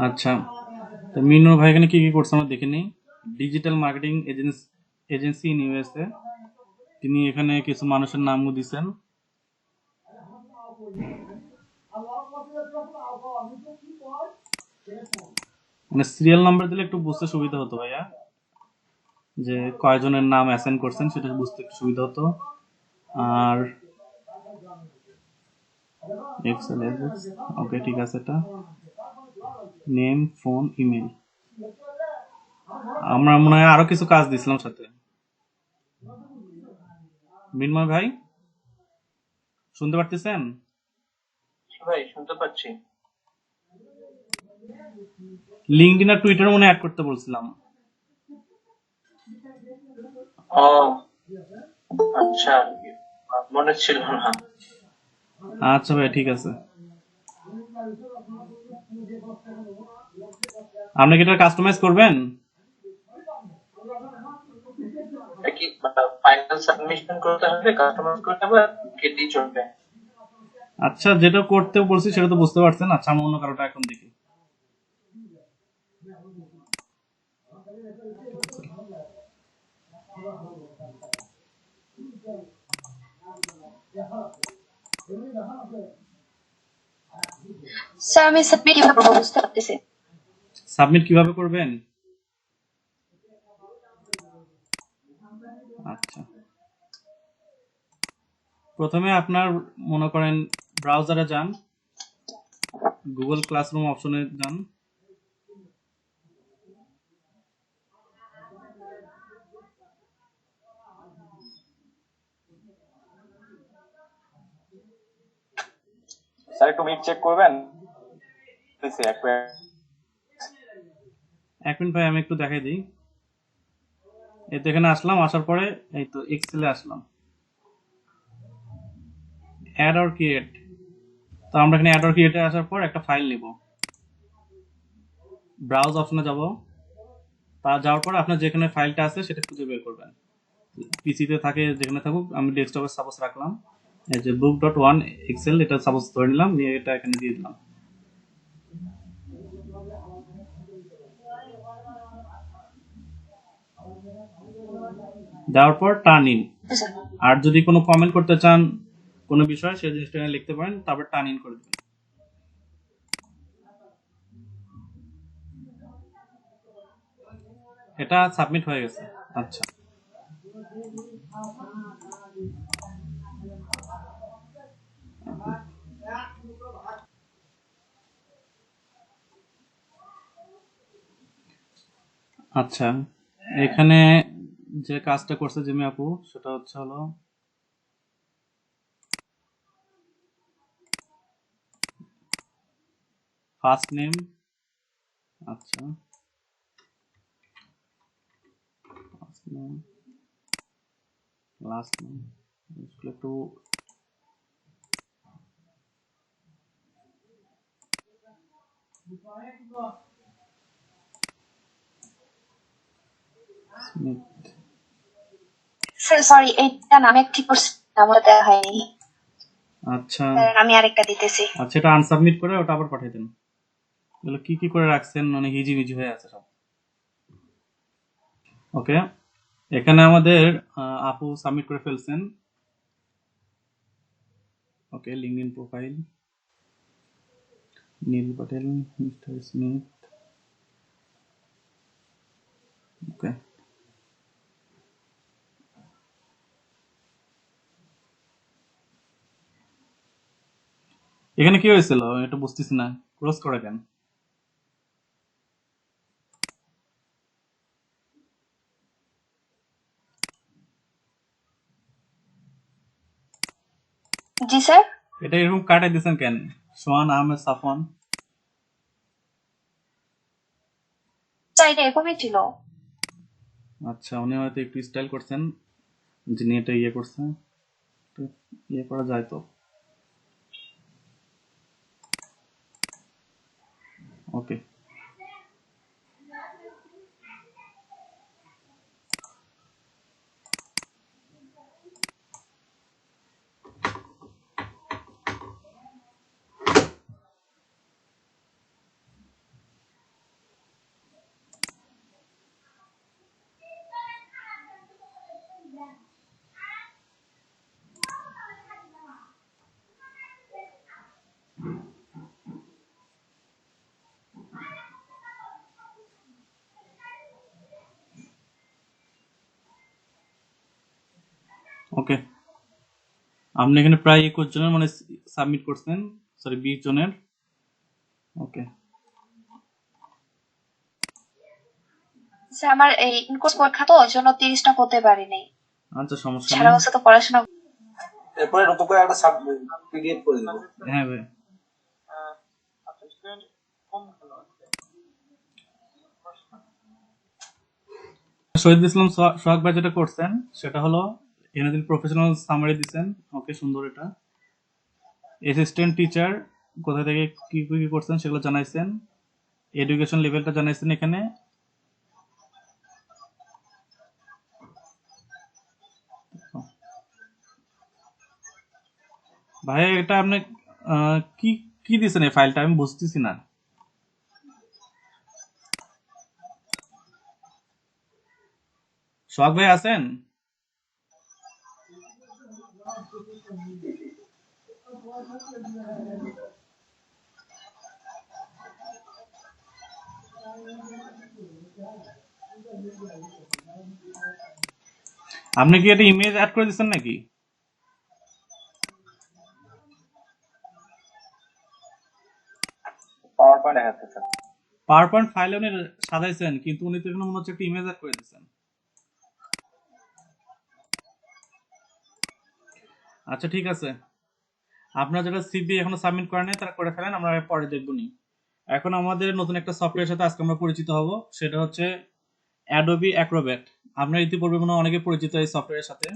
আচ্ছা, তো মিনু ভাই এখানে কি কি করছে আমরা দেখে নিই। Digital marketing agency in USA, তিনি এখানে কিছু মানুষের নামও দিচ্ছেন। মানে সিরিয়াল নাম্বার দিলে একটু বুঝতে সুবিধা হতো ভাইয়া, যে কয়জনের নাম অ্যাসাইন করছেন সেটা বুঝতে একটু সুবিধা হতো। আর এক্সেল অ্যাড্রেস, ওকে ঠিক আছে, এটা নেম, ফোন, ইমেল। আমরা মনে হয় আরো কিছু কাজ দিছিলাম সাথে। মিনময় ভাই শুনতে পারতেছেন? ভাই শুনতে পাচ্ছি। লিঙ্কডইন আর টুইটার মনে অ্যাড করতে বলছিলাম। ও আচ্ছা, মনে ছিল না। আচ্ছা ভাই ঠিক আছে। আপনি কি এটা কাস্টমাইজ করবেন? এটা কি ফাইনাল সাবমিশন করতে হবে, কাস্টমাইজ করতে হবে, কেটে চলবে? আচ্ছা, যেটা করতে বলছি সেটা তো বুঝতে পারছেন। আচ্ছা, আমি অন্য কারোটা এখন দেখি। স্যার আমি সাবমিট কিভাবে করবো বুঝতে পারতেছি। সাবমিট কিভাবে করবেন? আচ্ছা, প্রথমে আপনার মনে করেন ব্রাউজারে যান, গুগল ক্লাসরুম অপশনে যান। স্যার একটু মিট চেক করবেন? এক মিনিট ভাই, আমি একটু দেখাই দিই। এই তো এখানে আসলাম, আসার পরে এই তো এক্সেলে আসলাম, অ্যাড অর ক্রিয়েট। তো আমরা এখানে অ্যাড অর ক্রিয়েটে আসার পর একটা ফাইল নিব, ব্রাউজ অপশনে যাব। তা যাওয়ার পর আপনার যেখানে ফাইলটা আছে সেটা খুঁজে বের করবেন। পিসিতে থাকে যেখানে থাকুক, আমি ডেস্কটপে সাপোজ রাখলাম। এই যে বুক ডট ওয়ান এক্সেল, এটা সাপোজ ধরে নিলাম, নিয়ে এটা এখানে দিয়ে দিলাম। দেওয়ার পর টার্ন ইন। আর যদি কোনো কমেন্ট করতে চান কোনো বিষয়, সেই জিনিসটা এখানে লিখতে পারেন, তারপর টার্ন ইন করে দেবেন। এটা সাবমিট হয়ে গেছে। আচ্ছা, আচ্ছা, এখানে যে কাজটা করছে জিমি আপু, সেটা হচ্ছে হলো ফার্স্ট নেম, আচ্ছা ফার্স্ট নেম, লাস্ট নেম, একটু স্মিথ। স্যার সরি, এইটা নামে ঠিক করছি, আমার দেওয়া হয়নি। আচ্ছা স্যার আমি আরেকটা দিতেছি। আচ্ছা, এটা আনসাবমিট করে ওটা আবার পাঠিয়ে দেন। এগুলো কি কি করে রাখছেন, মানে হিজিবিজি হয়ে আছে সব। ওকে, এখানে আমাদের আপু সাবমিট করে ফেলছেন। ওকে, লিঙ্কডইন প্রোফাইল, নীল পটেল, মিস্টার স্মিথ। ওকে, এখানে কি হয়েছিল এটা বুঝতেছি না, ক্রস করে কেন? জি স্যার। এটা এরকম কাটাই দিয়েছেন কেন? সোহান আহমেদ সাফওয়ান। স্যার এটা এরকমই ছিল। আচ্ছা, উনি হয়তো একটু স্টাইল করছেন, যিনি এটা ইয়ে করছে, তো ইয়ে করা যায় তো। ওকে, ওকে, আপনি এখানে প্রায় 21 জনের মানে সাবমিট করছেন, সরি 20 জনের। ওকে, স্যার আমার এই ইনকোর্স পরীক্ষা তো ওই জন্য 30টা করতে পারিনি। আচ্ছা সমস্যা সারা নেই। বছর তো পড়াশোনা। এরপরে নতুন করে একটা পিডিএফ করে দেবো। হ্যাঁ ভাই, শহীদ ইসলাম সোহাগ ভাই যেটা করছেন সেটা হলো এখানে তিনি প্রফেশনাল সামারি দিচ্ছেন। ওকে, সুন্দর। এটা অ্যাসিস্ট্যান্ট টিচার কোথা থেকে কি কি করছেন সেগুলো জানাইছেন, এডুকেশন লেভেলটা জানাইছেন এখানে। ভাই এটা আপনি কি কি দিছেন এই ফাইলটা, আমি বুঝতেছি না। সোহাগ ভাই আছেন? আপনি কি এটা ইমেজ অ্যাড করে দিচ্ছেন নাকি? পাওয়ার পয়েন্ট দেখাচ্ছে স্যার। পাওয়ার পয়েন্ট ফাইলে উনি সাজাইছেন, কিন্তু উনি তো এখানে মনে হচ্ছে একটা ইমেজ অ্যাড করে দিচ্ছেন। আচ্ছা ঠিক আছে, আপনারা যারা সিভি এখনো সাবমিট করেন নাই তারা করে ফেলেন, আমরা পরে দেখবো নি। এখন আমাদের নতুন একটা সফটওয়্যারের সাথে আজকে আমরা পরিচিত হব, সেটা হচ্ছে অ্যাডোবি অ্যাক্রোব্যাট। আপনারা ইতিপূর্বে মনে হয় অনেকে পরিচিত এই সফটওয়্যারের সাথে।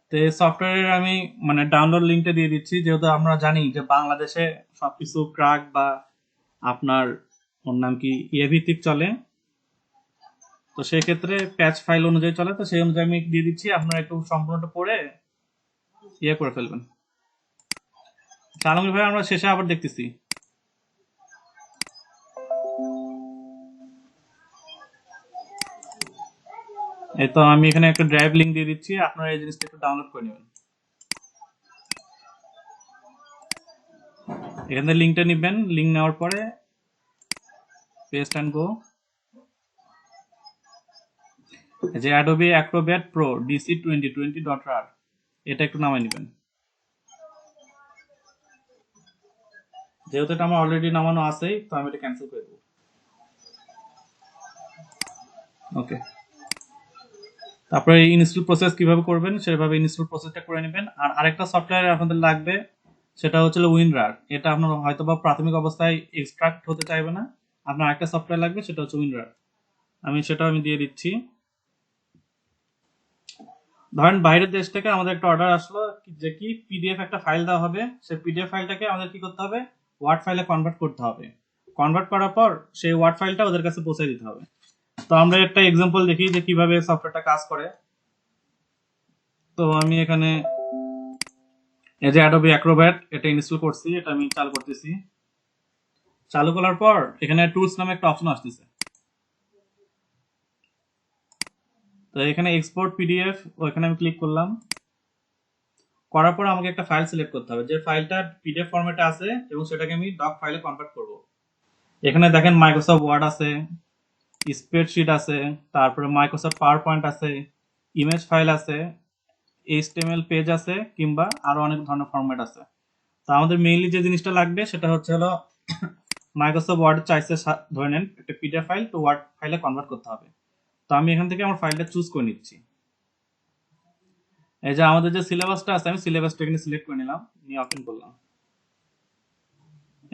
তো এই সফটওয়্যারের আমি মানে ডাউনলোড লিঙ্কটা দিয়ে দিচ্ছি, যেহেতু আমরা জানি যে বাংলাদেশে সবকিছু ক্রাক বা আপনার ওর নাম কি ইয়ে ভিত্তিক চলে, তো সেই ক্ষেত্রে প্যাচ ফাইল অনুযায়ী চলে, তো সেই অনুযায়ী আমি দিয়ে দিচ্ছি, আপনারা একটু সম্পূর্ণটা পড়ে ইয়ে করে ফেলবেন। আলমগীর ভাই আমরা শেষে আবার দেখতেছি। এই তো আমি এখানে একটা ড্রাইভ লিংক দিয়ে দিচ্ছি, আপনারা এই জিনিসটা একটু ডাউনলোড করে নেবেন। এখান থেকে লিঙ্কটা নেবেন, লিঙ্ক নেওয়ার পরে পেস্ট অ্যান্ড গো, যে Adobe Acrobat pro DC 2020.rar এটা একটু নামাই নেবেন। যেহেতু এটা আমার অলরেডি নামানো আছেই, তো আমি এটা ক্যান্সেল করে দেবো। ওকে, তারপরে ইনস্টল প্রসেস কিভাবে করবেন সেভাবে ইনস্টল প্রসেসটা করে নেবেন। আর আরেকটা সফটওয়্যার আপনাদের লাগবে, সেটা হচ্ছে উইনরার। এটা আপনার হয়তো বা প্রাথমিক অবস্থায় এক্সট্রাক্ট হতে চাইবে না, আপনার আরেকটা সফটওয়্যার লাগবে, সেটা হচ্ছে উইনরার। আমি দিয়ে দিচ্ছি। ধরেন বাইরের দেশ থেকে আমাদের একটা অর্ডার আসলো যে কি পিডিএফ একটা ফাইল দেওয়া হবে, সেই পিডিএফ ফাইলটাকে আমাদের কি করতে হবে, ওয়ার্ড ফাইলে কনভার্ট করতে হবে। কনভার্ট করার পর সেই ওয়ার্ড ফাইলটা ওদের কাছে পৌঁছে দিতে হবে। তো আমরা একটা এক্সাম্পল দেখি যে কিভাবে সফটওয়্যারটা কাজ করে। তো আমি এখানে এই যে অ্যাডোবি অ্যাক্রোব্যাট এটা ইনস্টল করছি, এটা আমি চালু করতেছি। চালু করার পর এখানে টুলস নামে একটা অপশন আসতেছে, তো এখানে এক্সপোর্ট পিডিএফ ওইখানে আমি ক্লিক করলাম। করার পর আমাকে একটা ফাইল সিলেক্ট করতে হবে, যে ফাইলটা পিডিএফ ফরম্যাটে আছে এবং সেটাকে আমি ডক ফাইলে কনভার্ট করব। এখানে দেখেন মাইক্রোসফট ওয়ার্ড আছে, স্প্রেডশিট আছে, তারপরে মাইক্রোসফট পাওয়ার পয়েন্ট আছে, ইমেজ ফাইল আছে, এইচটিএমএল পেজ আছে, কিংবা আরো অনেক ধরনের ফরম্যাট আছে। তো আমাদের মেইনলি যে জিনিসটা লাগবে সেটা হচ্ছে হলো মাইক্রোসফট ওয়ার্ড চাইছে ধরে নেন একটা পিডিএফ ফাইল, তো ওয়ার্ড ফাইলে কনভার্ট করতে হবে। তো আমি এখান থেকে আমার ফাইলটা চুজ করে নিচ্ছি। এই যে আমাদের যে সিলেবাসটা আছে, আমি সিলেবাসটা এখানে সিলেক্ট করে নিলাম, নিয়ে ওপেন করলাম।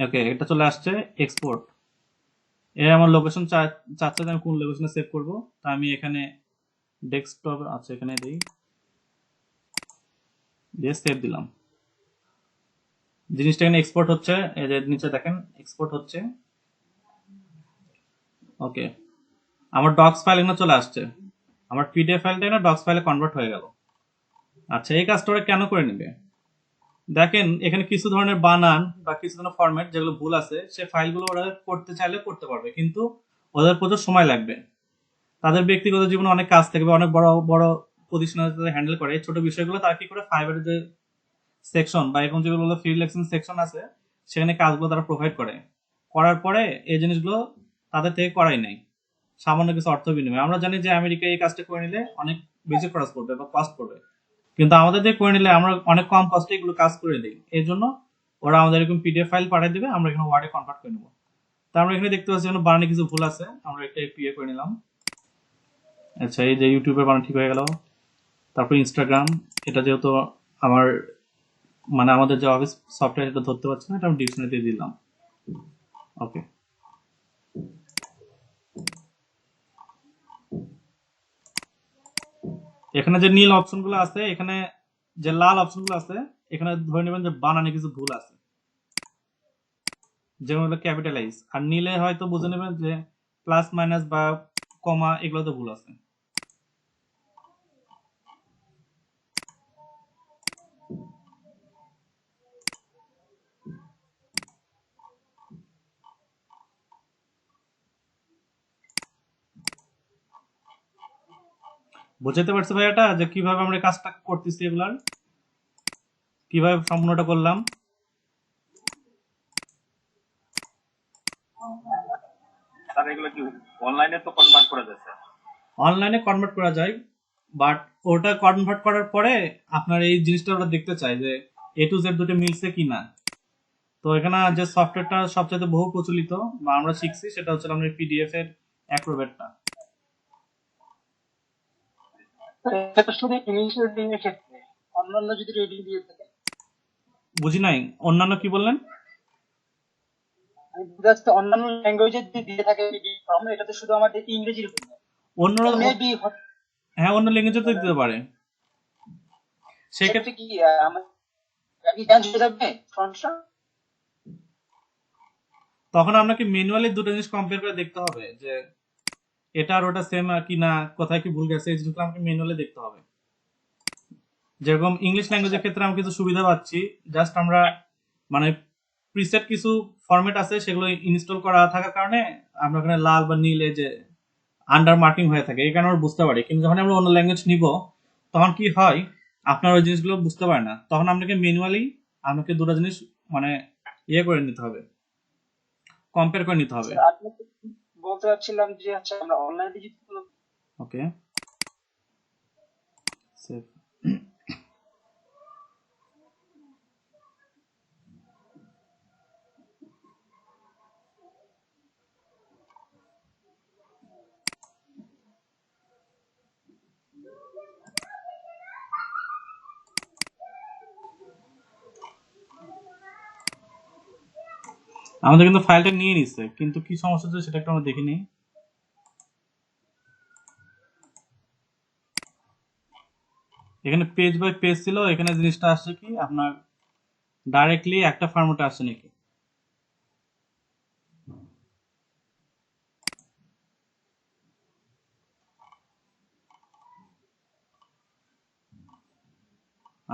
ওকে, এটা চলে আসছে এক্সপোর্ট। এর আমার লোকেশন চাচ্ছে যে আমি কোন লোকেশনে সেভ করব, তো আমি এখানে ডেস্কটপ আছে এখানে দিয়ে সেভ দিলাম। জিনিসটা এখানে এক্সপোর্ট হচ্ছে, এই যে নিচে দেখেন এক্সপোর্ট হচ্ছে। ওকে, আমার ডক্স ফাইল এখানে চলে আসছে, আমার পিডিএফ ফাইলটা এখানে ডক্স ফাইলে কনভার্ট হয়ে গেল। আচ্ছা, এই কাজটা ওরা কেন করে নেবে? দেখেন এখানে কিছু ধরনের বানান বা কিছু ধরনের ফরম্যাট যেগুলো ভুল আছে, সে ফাইলগুলো ওরা করতে চাইলে করতে পারবে, কিন্তু ওদের প্রচুর সময় লাগবে। তাদের ব্যক্তিগত জীবনে অনেক কাজ থাকবে, অনেক বড় বড় পজিশনাল হ্যান্ডেল করে এই ছোট বিষয়গুলো তারা কি করে ফাইবারের যে সেকশন বা এরকম যেগুলো ফ্রিল্যান্সিং সেকশন আছে সেখানে কাজগুলো তারা প্রোভাইড করে, করার পরে এই জিনিসগুলো তাদের থেকে করাই নাই সামান্য কিছু অর্থ বিনিময়ে। আমরা জানি যে আমেরিকায় এই কাজটা করে নিলে অনেক বেশি খরচ পড়বে বা কস্ট পড়বে, কিন্তু আমাদের দিয়ে করে নিলে আমরা অনেক কম কস্টে এগুলো কাজ করে দিই। এই জন্য ওরা আমাদের এরকম পিডিএফ ফাইল পাঠিয়ে দেবে, আমরা এখানে ওয়ার্ডে কনভার্ট করে নেবো। তো আমরা এখানে দেখতে পাচ্ছি এখানে বানানে কিছু ভুল আছে, আমরা একটা একটু করে নিলাম। আচ্ছা, এই যে ইউটিউবের বানান ঠিক হয়ে গেল। তারপর ইনস্টাগ্রাম, এটা যেহেতু আমার মানে আমাদের যে অফিস সফটওয়্যার এটা ধরতে পারছে না, এটা আমি ডিকশনারিতে দিলাম। ওকে, এখানে যে নীল অপশনগুলো আছে, এখানে যে লাল অপশনগুলো আছে, এখানে ধরে নেবেন যে বানানে কিছু ভুল আছে, যেমন হলো ক্যাপিটালাইজ। আর নীলে হয়তো বুঝে নেবেন যে প্লাস মাইনাস বা কমা এগুলোতে ভুল আছে। বুঝতে পারছি ভাই এটা যে কিভাবে আমরা এই কাজটা করতেছি, এগুলার কিভাবে সম্পূর্ণটা করলাম। স্যার এগুলো কি অনলাইনে তো কনভার্ট করা যাচ্ছে? অনলাইনে কনভার্ট করা যায়, বাট ওটা কনভার্ট করার পরে আপনার এই জিনিসটা ওরা দেখতে চায় যে এ টু জেড দুটো মিলছে কিনা। তো এখানে যে সফটওয়্যারটা সবচেয়ে বহু প্রচলিত বা আমরা শিখছি সেটা হচ্ছে আমাদের পিডিএফ এর অ্যাক্রোবেটটা। এটা তো শুধু ইংলিশ রিডিং এর ক্ষেত্রে, অন্যান্য যদি রিডিং দিয়ে থাকে। বুঝি নাই, অন্যান্য কি বললেন? আমি বুঝাচ্ছি অন্যান্য ল্যাঙ্গুয়েজে যদি দিয়ে থাকে রিডিং ফর্ম, এটা তো শুধু আমাদের ইংরেজির উপর। অন্য মেবি হ্যাঁ, অন্য ল্যাঙ্গুয়েজে তো দিতে পারে। সেক্ষেত্রে সেক্ষেত্রে কি আমার কি চেঞ্জ হয়ে যাবে ফন্টটা? তখন আপনাকে ম্যানুয়ালি দুটো জিনিস কম্পেয়ার করে দেখতে হবে যে এটা আর ওটা সেম কিনা, কোথায় কি ভুল গেছে, এই জিনিসগুলো আমাকে ম্যানুয়ালি দেখতে হবে। যেরকম ইংলিশ ল্যাঙ্গুয়েজের ক্ষেত্রে আমরা কিছু সুবিধা পাচ্ছি, জাস্ট আমরা মানে প্রিসেট কিছু ফরম্যাট আছে সেগুলো ইনস্টল করা থাকার কারণে আমরা ওখানে লাল বা নীল এই যে আন্ডার মার্কিং হয়ে থাকে, এই কারণে আমরা বুঝতে পারি। কিন্তু যখন আমরা অন্য ল্যাঙ্গুয়েজ নিব তখন কি হয়, আপনার ওই জিনিসগুলো বুঝতে পারে না, তখন আপনাকে ম্যানুয়ালি আপনাকে দুটো জিনিস মানে ইয়ে করে নিতে হবে, কম্পেয়ার করে নিতে হবে। আপনি বলতে চাচ্ছিলাম যে আচ্ছা আমরা অনলাইনে যদি কোনো ওকে, সেভ। আমাদের কিন্তু ফাইলটা নিয়ে নিচ্ছে, কিন্তু কি সমস্যা হচ্ছে সেটা একটু আমরা দেখে নিই। এখানে পেজ বাই পেজ ছিল, এখানে জিনিসটা আসছে কি আপনার ডাইরেক্টলি একটা ফরম্যাটে আসছে নাকি।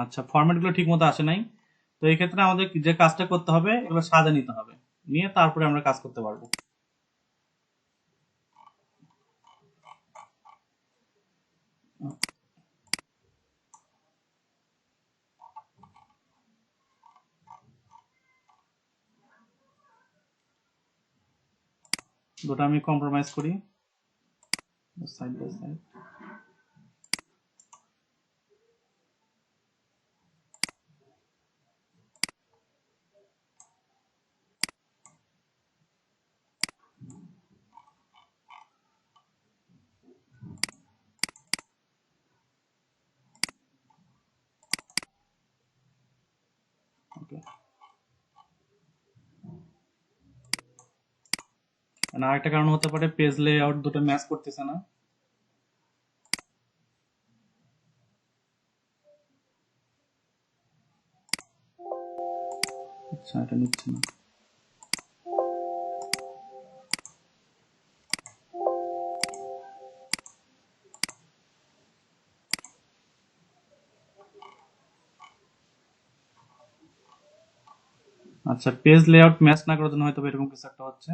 আচ্ছা, ফরম্যাট গুলো ঠিক মতো আসে নাই। তো এই ক্ষেত্রে আমাদের যে কাজটা করতে হবে এগুলো সাজা নিতে হবে, নিয়ে তারপরে আমরা কাজ করতে পারবো। দুটো আমি কম্প্রোমাইজ করি সাইড বাই সাইড। ওকে, আরেকটা কারণ হতে পারে পেজ লেআউট দুটো ম্যাচ করতেছে না। আচ্ছা, এটা নিচ্ছে না। আচ্ছা, পেজ লেআউট ম্যাচ না করার জন্য হয়তো এরকম কিছু একটা হচ্ছে।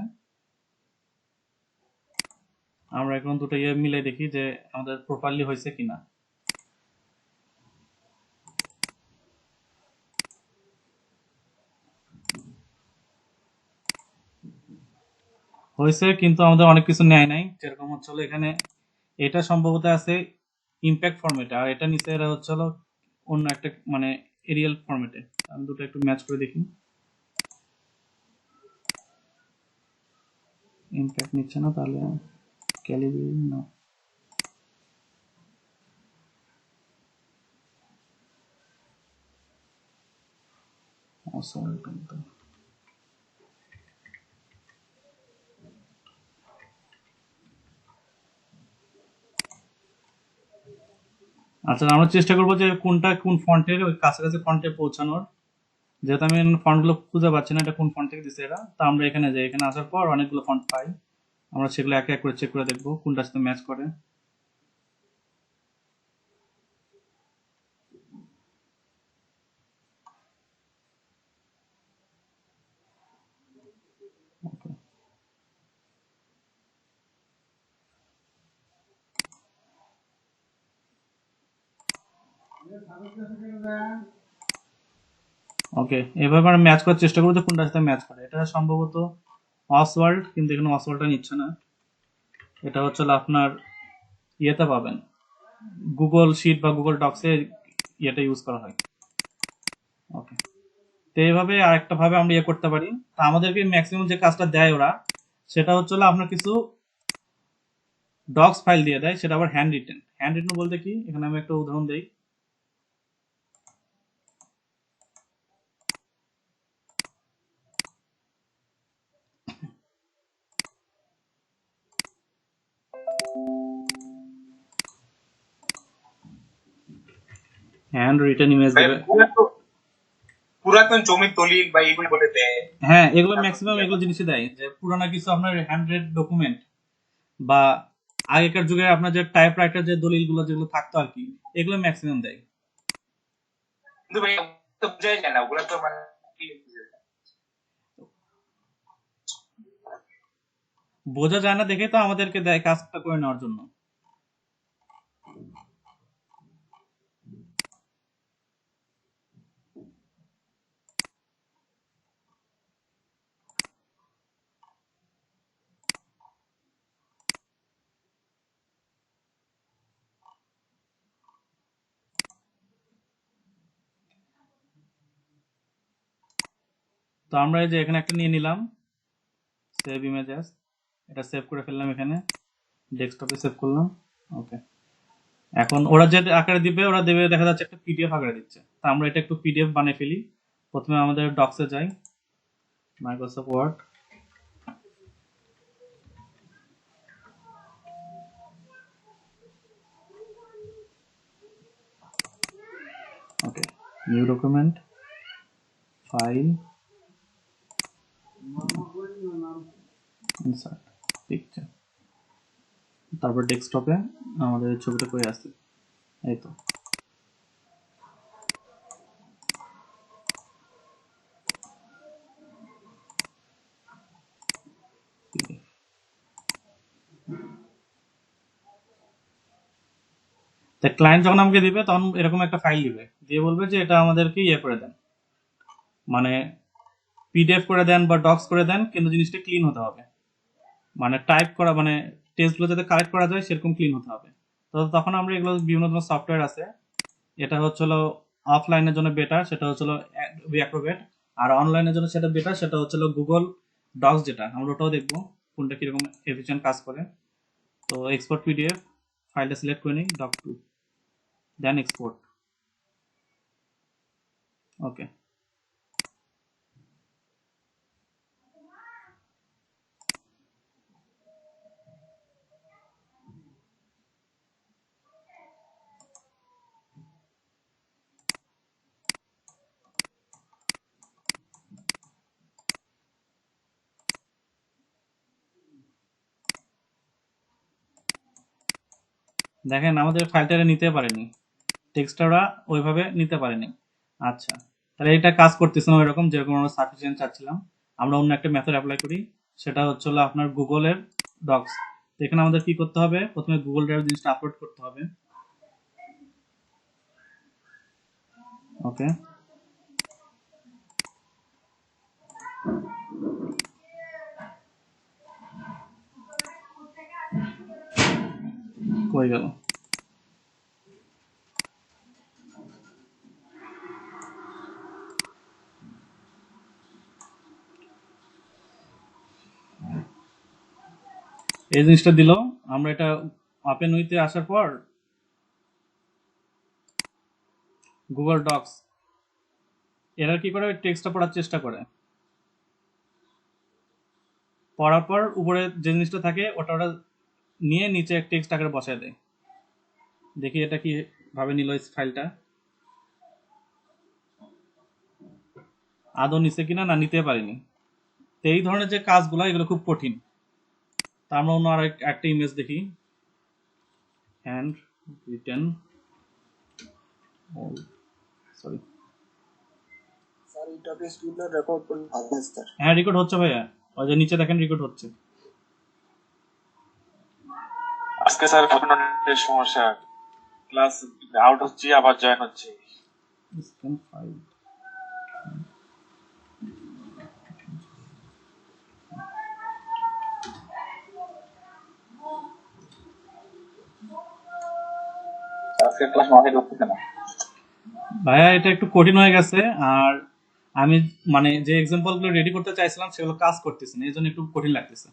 আমরা এখন দুটো ইয়ে মিলে দেখি যে আমাদের প্রপারলি হয়েছে কিনা। হয়েছে, কিন্তু আমাদের অনেক কিছু নেয় নাই। যেরকম হচ্ছে হলো এখানে এটা সম্ভবত আছে ইম্প্যাক্ট ফরম্যাটে, আর এটা নিচে এরা হচ্ছে হলো অন্য একটা মানে এরিয়াল ফরম্যাটে। আমি দুটো একটু ম্যাচ করে দেখি। ইম্প্যাক্ট নিচ্ছে না, তাহলে ক্যালিব্রেট না। Awesome, কিন্তু আচ্ছা, আমরা চেষ্টা করবো যে কোনটা কোন ফন্টের ওই কাছাকাছি ফন্টে পৌঁছানোর। যেহেতু আমি ফন্ট গুলো খুঁজে পাচ্ছি না এটা কোন ফন্ট থেকে দিচ্ছে এরা, তা আমরা এখানে যাই, এখানে আসার পর অনেকগুলো ফন্ট পাই, আমরা সেগুলো এক এক করে চেক করে দেখবো কোনটার সাথে ম্যাচ করে। ওকে, এভাবে আমরা ম্যাচ করার চেষ্টা করবো যে কোনটার সাথে ম্যাচ করে। এটা সম্ভবত অসওয়াল্ড, কিন্তু এখানে অসওয়াল্ডটা নিচ্ছে না। এটা হচ্ছে আপনার ইয়েতে পাবেন, গুগল শিট বা গুগল ডক্সে ইয়েটা ইউজ করা হয়। ওকে, তো এইভাবে আরেকটা ভাবে আমরা ইয়ে করতে পারি। তা আমাদেরকে ম্যাক্সিমাম যে কাজটা দেয় ওরা, সেটা হচ্ছে আপনার কিছু ডক্স ফাইল দিয়ে দেয়, সেটা আবার হ্যান্ড রিটেন। হ্যান্ড রিটেন বলতে কি, এখানে আমি একটা উদাহরণ দিই। হ্যান্ড রিটেন ইমেজ দেবে। পুরাতন জমির দলিল বা এগুলো বলে দেয়। হ্যাঁ, এগুলো ম্যাক্সিমাম এগুলো জিনিসই দেয়, যে পুরানো কিছু আপনার হ্যান্ডরেড ডকুমেন্ট বা আগেকার যুগে আপনার যে টাইপ রাইটার যে দলিলগুলো যেগুলো থাকতো আর কি, এগুলো ম্যাক্সিমাম দেয়। কিন্তু ভাই তো বোঝাই যায় না, ওগুলো তো মানে কি বোঝা যায় না দেখে তো আমাদেরকে দেয় কাজটা করে নেওয়ার জন্য। তো আমরা এই যে এখানে একটা নিয়ে নিলাম, সেভ ইমেজেস, এটা সেভ করে ফেললাম, এখানে ডেস্কটপে সেভ করলাম। ওকে, এখন ওরা যে আকারে দিবে, ওরা দেবে দেখা যাচ্ছে একটা পিডিএফ আকারে দিচ্ছে। তা আমরা এটা একটু পিডিএফ বানিয়ে ফেলি। প্রথমে আমাদের ডক্সে যাই, Microsoft word, okay, new document, file, insert picture, তারপর ডেস্কটপে আমাদের ছবিটা করে আসছে। এই তো, তা ক্লায়েন্ট যখন আমাকে দিবে তখন এরকম একটা ফাইল দিবে, দিয়ে বলবে যে এটা আমাদেরকে ইয়ে করে দেন, মানে পিডিএফ করে দেন বা ডক্স করে দেন, কিন্তু জিনিসটা ক্লিন হতে হবে, মানে টাইপ করা, মানে টেক্সটগুলো যাতে কারেক্ট করা যায় সেরকম ক্লিন হতে হবে। তো তখন আমরা এগুলো বিভিন্ন ধরনের সফটওয়্যার আছে, এটা হচ্ছিল অফলাইনের জন্য বেটার, সেটা হচ্ছিল অ্যাক্রোবেট, আর অনলাইনের জন্য সেটা বেটার, সেটা হচ্ছিল গুগল ডক্স, যেটা আমরা ওটাও দেখবো কোনটা কিরকম এফিশিয়েন্ট কাজ করে। তো এক্সপোর্ট পিডিএফ, ফাইলটা সিলেক্ট করে নিই, ডক টু, দেন এক্সপোর্ট। ওকে, দেখেন আমাদের ফাইলটা নিতে পারেনি, টেক্সটটা ওরা ওইভাবে নিতে পারেনি। আচ্ছা, তাহলে এটা কাজ করতেছে না ওইরকম যেরকম আমরা সাফিসিয়েন্ট চাচ্ছিলাম। আমরা অন্য একটা মেথড অ্যাপ্লাই করি, সেটা হচ্ছে হলো আপনার গুগলের ডক্স। তো এখানে আমাদের কি করতে হবে, প্রথমে গুগল ড্রাইভ জিনিসটা আপলোড করতে হবে। ওকে, এই জিনিসটা দিল। আমরা এটা ওপেন উইথে আসার পর গুগল ডক্স এরা কি করে, টেক্সটটা পড়ার চেষ্টা করে, পড়ার পর উপরে যে জিনিসটা থাকে ওটা নিয়ে নিচে টেক্সট আকারে বসায় দেয়। দেখি এটা কি ভাবে নিল ফাইলটা, আদৌ নিচে কিনা, না নিতে পারিনি। তো এই ধরনের যে কাজগুলো এগুলো খুব কঠিন। তা আমরা অন্য আর একটা ইমেজ দেখি, হ্যান্ড রিটেন, সরি, হ্যাঁ রেকর্ড হচ্ছে ভাইয়া, ওই যে নিচে দেখেন রেকর্ড হচ্ছে। আজকে স্যার কোনো সমস্যা, ক্লাস আউট হচ্ছে আবার জয়েন হচ্ছে। Scan file. আজকে ক্লাস মাঠে ঢুকতেছে না। ভাইয়া এটা একটু কঠিন হয়ে গেছে, আর আমি মানে যে এক্সাম্পল গুলো রেডি করতে চাইছিলাম সেগুলো কাজ করতেছে না, এই জন্য একটু কঠিন লাগতেছে।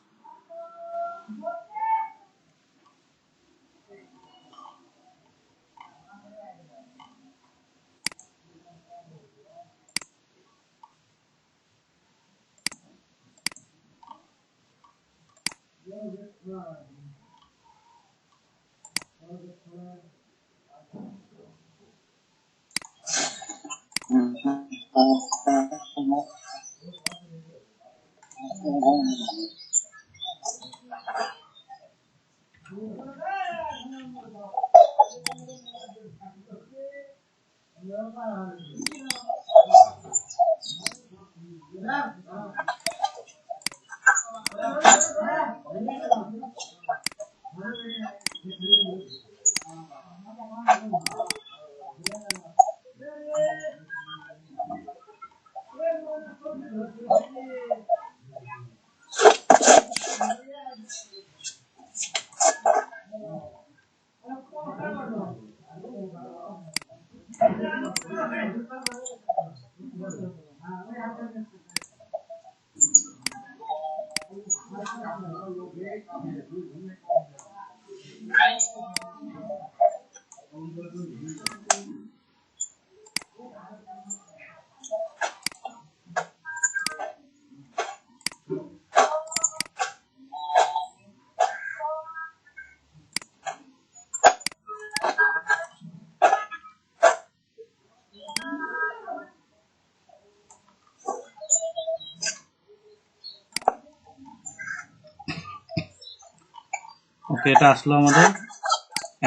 ওকে, এটা আসলো আমাদের।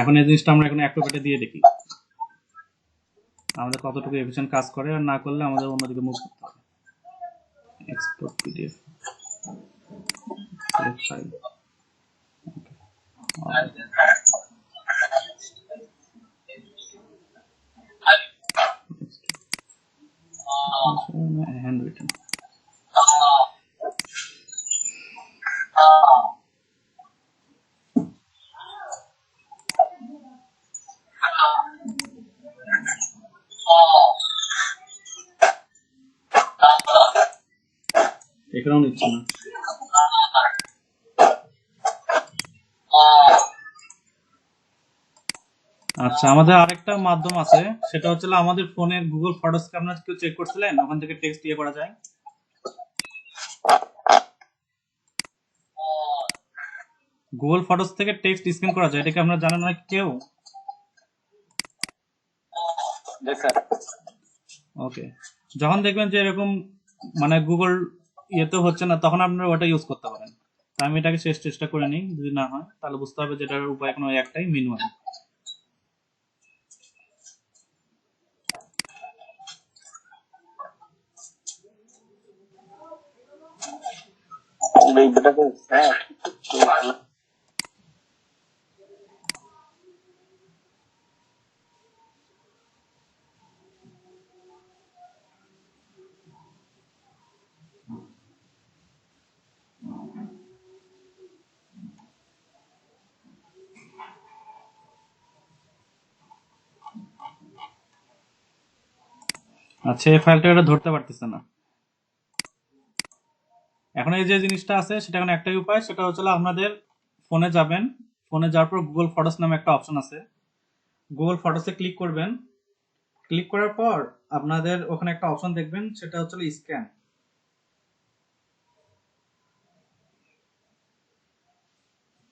এখন এই জিনিসটা আমরা এখন অ্যাক্রোব্যাটে দিয়ে দেখি আমাদের কতটুকু এফিশিয়েন্ট কাজ করে, আর না করলে আমাদের অন্যদিকে মুভ করতে হবে। Export PDF file, hand written. এখানেও নিচ্ছে না। আচ্ছা, আমাদের আরেকটা মাধ্যম আছে, সেটা হচ্ছে আমাদের ফোনের গুগল ফটোসকে আপনারা কেউ চেক করছিলেন, ওখান থেকে টেক্সট ইয়ে করা যায়। গুগল ফটোস থেকে টেক্সট স্ক্যান করা যায়, এটা কি আপনারা জানেন না কেউ? ওকে, যখন দেখবেন যে এরকম মানে গুগল ইয়েতে হচ্ছে না, তখন আপনারা ওটা ইউজ করতে পারেন। তো আমি এটাকে শেষ চেষ্টা করে নিই, যদি না হয় তাহলে বুঝতে হবে যে এটার উপায় কোনো একটাই, ম্যানুয়াল। আচ্ছা, এই ফাইলটা এটা ধরতে পারতেছে না। এখন এই যে জিনিসটা আছে সেটা এখন একটাই উপায়, সেটা হচ্ছে আপনাদের ফোনে যাবেন, ফোনে যাওয়ার পর গুগল ফটোস নামে একটা অপশন আছে, গুগল ফটোসে ক্লিক করবেন। ক্লিক করার পর আপনাদের ওখানে একটা অপশন দেখবেন, সেটা হচ্ছে স্ক্যান।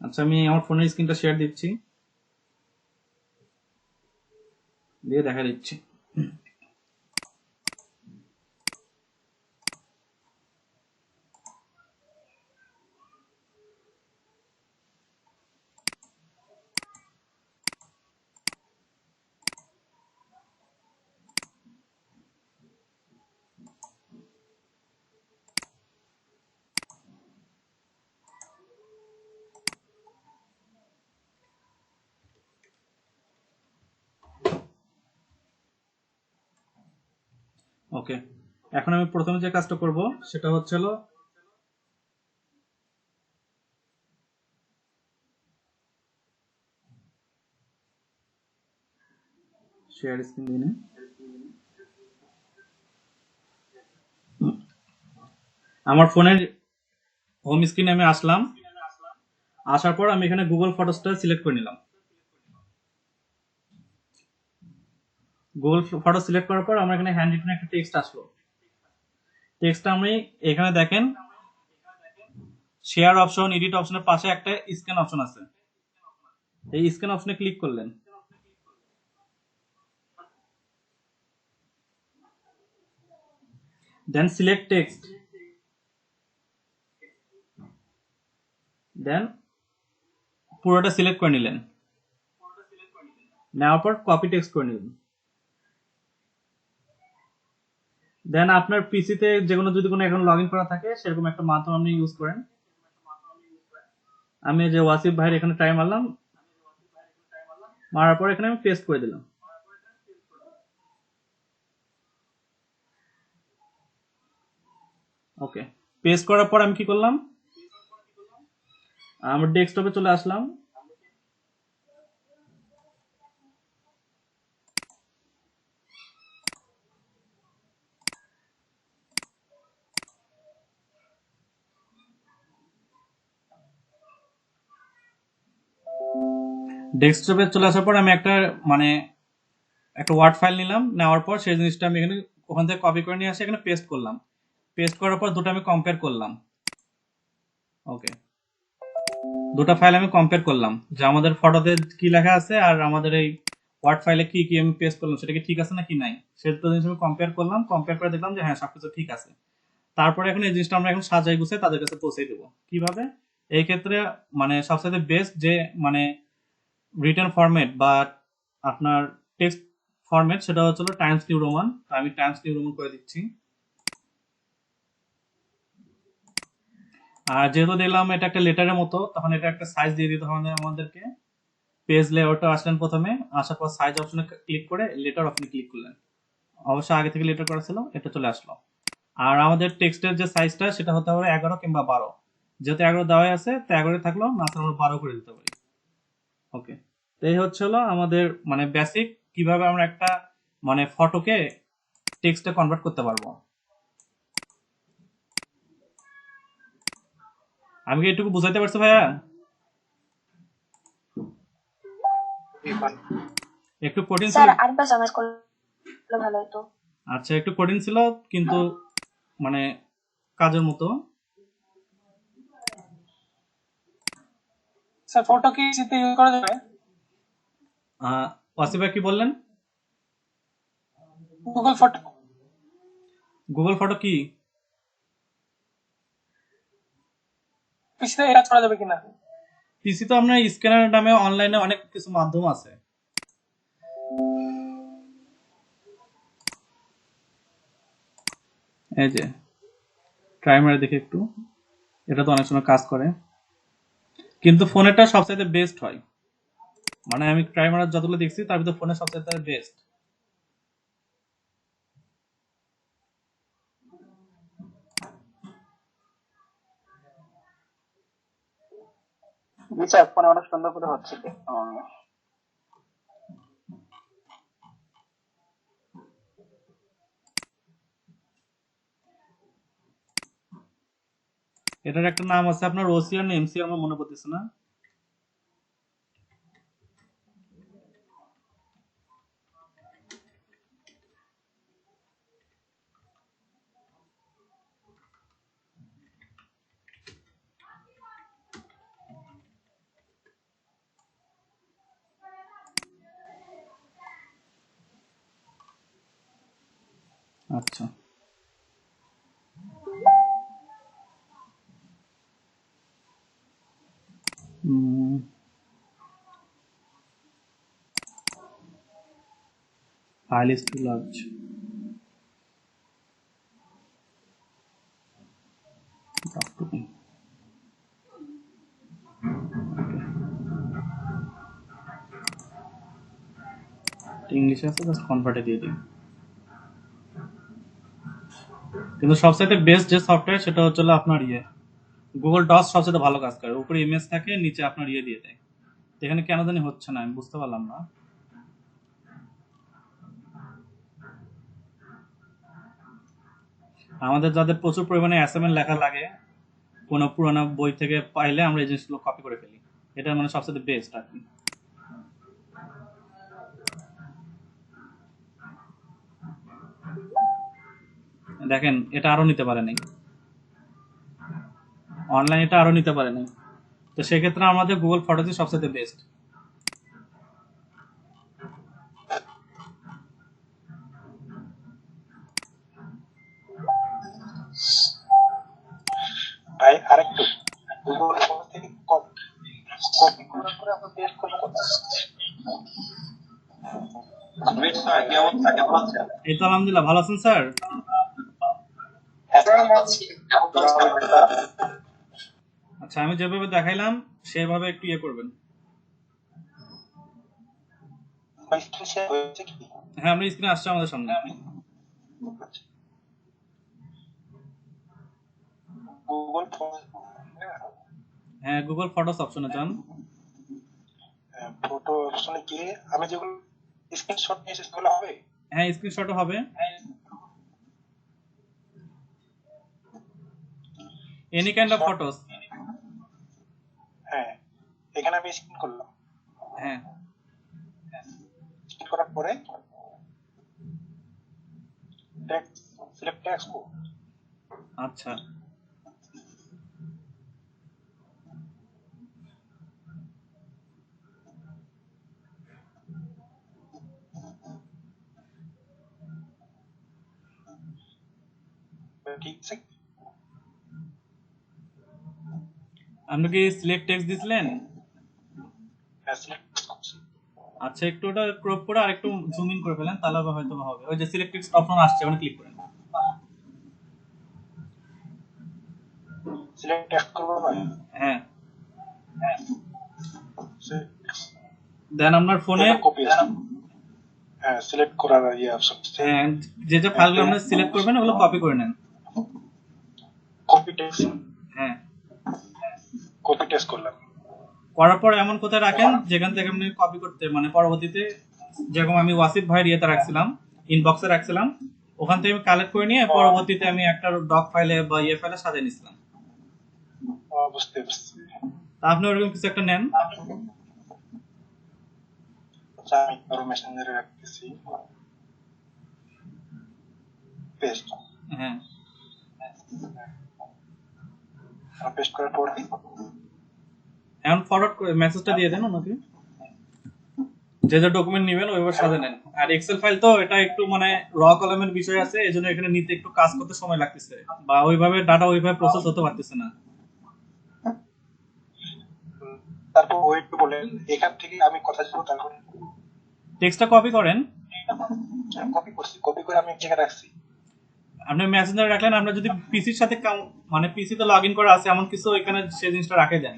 আচ্ছা, আমি আমার ফোনের স্ক্রিনটা শেয়ার দিচ্ছি, দিয়ে দেখা দিচ্ছি। ওকে, এখন আমি প্রথমে যে কাজটা করব সেটা হচ্ছে শেয়ার স্ক্রিন দিনে আমার ফোনের হোম স্ক্রিনে আমি আসলাম। আসার পর আমি এখানে গুগল ফটোসটা সিলেক্ট করে নিলাম। গুগল ফটো সিলেক্ট করার পর আমার এখানে হ্যান্ড রিটেন একটা টেক্সট আসলো। টেক্সটটা আমি এখানে দেখেন শেয়ার অপশন, এডিট অপশনের পাশে একটা স্ক্যান অপশন আছে, এই স্ক্যান অপশনে ক্লিক করলেন। দেন সিলেক্ট টেক্সট, দেন পুরোটা সিলেক্ট করে নিলেন। নেওয়ার পর কপি টেক্সট করে নিলেন। দেন আপনার পিসিতে যেকোনো যদি কোনো এখন লগ ইন করা থাকে সেরকম একটা মাধ্যম আপনি ইউজ করেন। আমি এই যে ওয়াসিফ ভাইয়ের এখানে ট্রাই মারলাম, মারার পর এখানে আমি পেস্ট করে দিলাম। ওকে, পেস্ট করার পর আমি কি করলাম, আমার ডেস্কটপে চলে আসলাম। ডেস্কটপে চলে আসার পর আমি একটা মানে একটা ওয়ার্ড ফাইল নিলাম, নেওয়ার পর সেই জিনিসটা আমি এখানে ওখান থেকে কপি করে নিয়ে আসে এখানে পেস্ট করলাম। পেস্ট করার পর দুটো আমি কম্পেয়ার করলাম। ওকে, দুটো ফাইল আমি কম্পেয়ার করলাম যে আমাদের ফটোতে কি লেখা আছে আর আমাদের এই ওয়ার্ড ফাইলে কি কি আমি পেস্ট করলাম সেটা কি ঠিক আছে নাকি নাই, সেটা জিনিস আমি কম্পেয়ার করলাম। কম্পেয়ার করে দেখলাম যে হ্যাঁ সবকিছু ঠিক আছে। তারপরে এখন এই জিনিসটা আমরা এখন সাজাই গুছে তাদের কাছে পৌঁছে দেবো। কিভাবে? এই ক্ষেত্রে মানে সবচেয়ে বেস্ট যে মানে রিটার্ন ফরম্যাট বা আপনার টেক্সট ফরম্যাট সেটা হচ্ছে টাইমস নিউ রোমান। আমি টাইমস নিউ রোমান করে দিচ্ছি। আর যেহেতু দেখলাম এটা একটা লেটারের মতো, তখন এটা একটা সাইজ দিয়ে দিতে হবে আমাদেরকে। পেজ লেআউটে আসলেন, প্রথমে আসার পর সাইজ অপশনে ক্লিক করে লেটার অপশনে ক্লিক করলেন। অবশ্য আগে থেকে লেটার করা ছিল, এটা চলে আসলো। আর আমাদের টেক্সটের যে সাইজটা সেটা হতে হবে 11 কিংবা 12। যেহেতু 11 দেওয়া আছে তো 11 থাকলো, না আমরা 12 করে দিতে পারি। ওকে, তো এই হচ্ছে আমাদের মানে বেসিক কিভাবে আমরা একটা মানে ফটোকে টেক্সটে কনভার্ট করতে পারবো। আমি কি এটুকু বুঝাইতে পারছি ভাইয়া? একটু কঠিন ছিল। স্যার আরেকবার সামাইজ করলে ভালো হতো। আচ্ছা, একটু কঠিন ছিল কিন্তু মানে কাজের মতো। স্যার ফটো কি পিসিতে ইউজ করা যাবে? ওয়াসিফ ভাই কি বললেন? গুগল ফটো গুগল ফটো কি? পিসিতে কাজ করা যাবে কিনা? পিসি তো আপনার স্ক্যানার নামে অনলাইনে অনেক কিছু মাধ্যম আছে। এই যে ট্রাই মারে দেখি একটু, এটা তো অনেক সময় কাজ করে, কিন্তু ফোনেরটা সবচাইতে বেস্ট হয়। মানে আমি ট্রাই মারার যতগুলো দেখছি তার ভিতর ফোনের সবচাইতে বেস্ট। জি স্যার, ফোনে অনেক সুন্দর করে হচ্ছে। এটার একটা নাম আছে আপনার ওসি আর এমসি, আমার মনে পড়তেছে না। আচ্ছা ফাইল ইজ টু লার্জ ইংলিশে আছে জাস্ট কনভার্টে দিয়ে দিই কিন্তু সবচেয়ে বেস্ট যে সফটওয়্যার সেটা হচ্ছে আপনার গুগল ডস সবচেয়ে ভালো কাজ করে উপরে ইমেজ থাকে নিচে আপনার দিয়ে দেয় এখানে কেন জানি হচ্ছে না আমি বুঝতে পারলাম না আমাদের যাদের প্রচুর পরিমাণে অ্যাসাইনমেন্ট লেখা লাগে কোনো পুরোনো বই থেকে পাইলে আমরা এই জিনিসগুলো কপি করে ফেলি এটা মানে সবচেয়ে বেস্ট আর কি দেখেন এটা আরো নিতে পারে নাই অনলাইন এটা আরো নিতে পারে নাই তো সেক্ষেত্রে আমাদের গুগল ফটোজই সবচেয়ে বেস্ট ভাই আরেকটু গুগল ফটো থেকে কপি করার পরে আমরা পেস্ট করব কোথায়? এই তো আলহামদুলিল্লাহ ভালো আছেন স্যার আচ্ছা আমি যেভাবে দেখাইলাম সেভাবে একটু করবেন হ্যাঁ আমরা স্ক্রিনে আসছে আমাদের সামনে গুগল হ্যাঁ গুগল ফটোস অপশনে যান ফটো অপশনে গিয়ে আমি যেগুলো স্ক্রিনশট নিয়েছি সেগুলো হবে হ্যাঁ স্ক্রিনশটও হবে এনি কাইন্ড অফ ফটোস হ্যাঁ এখানে আমি স্ক্রিন করলাম হ্যাঁ স্ক্রিন করার পরে টেক্সট সিলেক্ট টেক্সট আচ্ছা ঠিক আছে আপনি কি সিলেক্ট টেক্সট দিছিলেন হ্যাঁ সিলেক্ট করছি আচ্ছা একটু ওটা ক্রপ করে আরেকটু জুম ইন করে ফেলেন তাহলে হয়তো হবে ওই যে সিলেক্ট টেক্সট অপশন আসছে ওখানে ক্লিক করেন সিলেক্ট টেক্সট করব ভাই হ্যাঁ দেন আপনার ফোনে কপি হ্যাঁ সিলেক্ট করার অপশন হ্যাঁ যে যে ফাইলগুলো আপনি সিলেক্ট করবেন ওগুলো কপি করে নেন কপি টেক্সট হ্যাঁ কপি টেক্সট করলাম করার পর এমন কোথায় রাখেন যেখান থেকে আপনি কপি করতে মানে পরবর্তীতে যেরকম আমি ওয়াসিফ ভাইয়ের ইয়েতে রাখছিলাম ইনবক্সে রাখছিলাম ওখান থেকে আমি কালেক্ট করে নিয়ে পরবর্তীতে আমি একটা ডক ফাইলে বা ফাইলে সাজিয়ে নিছিলাম বুঝতে পারছি আপনি ওরকম কিছু একটা নেন আমি আরো মেসেঞ্জারে রাখতেছি পেস্ট হ্যাঁ পেস্ট করার পরে এখন ফরওয়ার্ড করে মেসেজটা দিয়ে দেন ওনাকে যে যে ডকুমেন্ট নেবেন ওইভাবে সাজিয়ে নেন আর এক্সেল ফাইল তো এটা একটু মানে র কলামের বিষয় আছে এজন্য এখানে নিতে একটু কাজ করতে সময় লাগতেছে বা ওইভাবে ডাটা ওইভাবে প্রসেস হতে পারতেছে না তারপর ওয়েট বলেন এখান থেকে আমি কথা ছিল তারপর টেক্সটটা কপি করেন কপি করছি কপি করে আমি এক জায়গায় রাখছি আপনি মেসেঞ্জারে রাখলেন আপনার যদি পিসির সাথে মানে পিসিতে লগইন করা আছে এমন কিছু এখানে সেই জিনিসটা রাখে দেন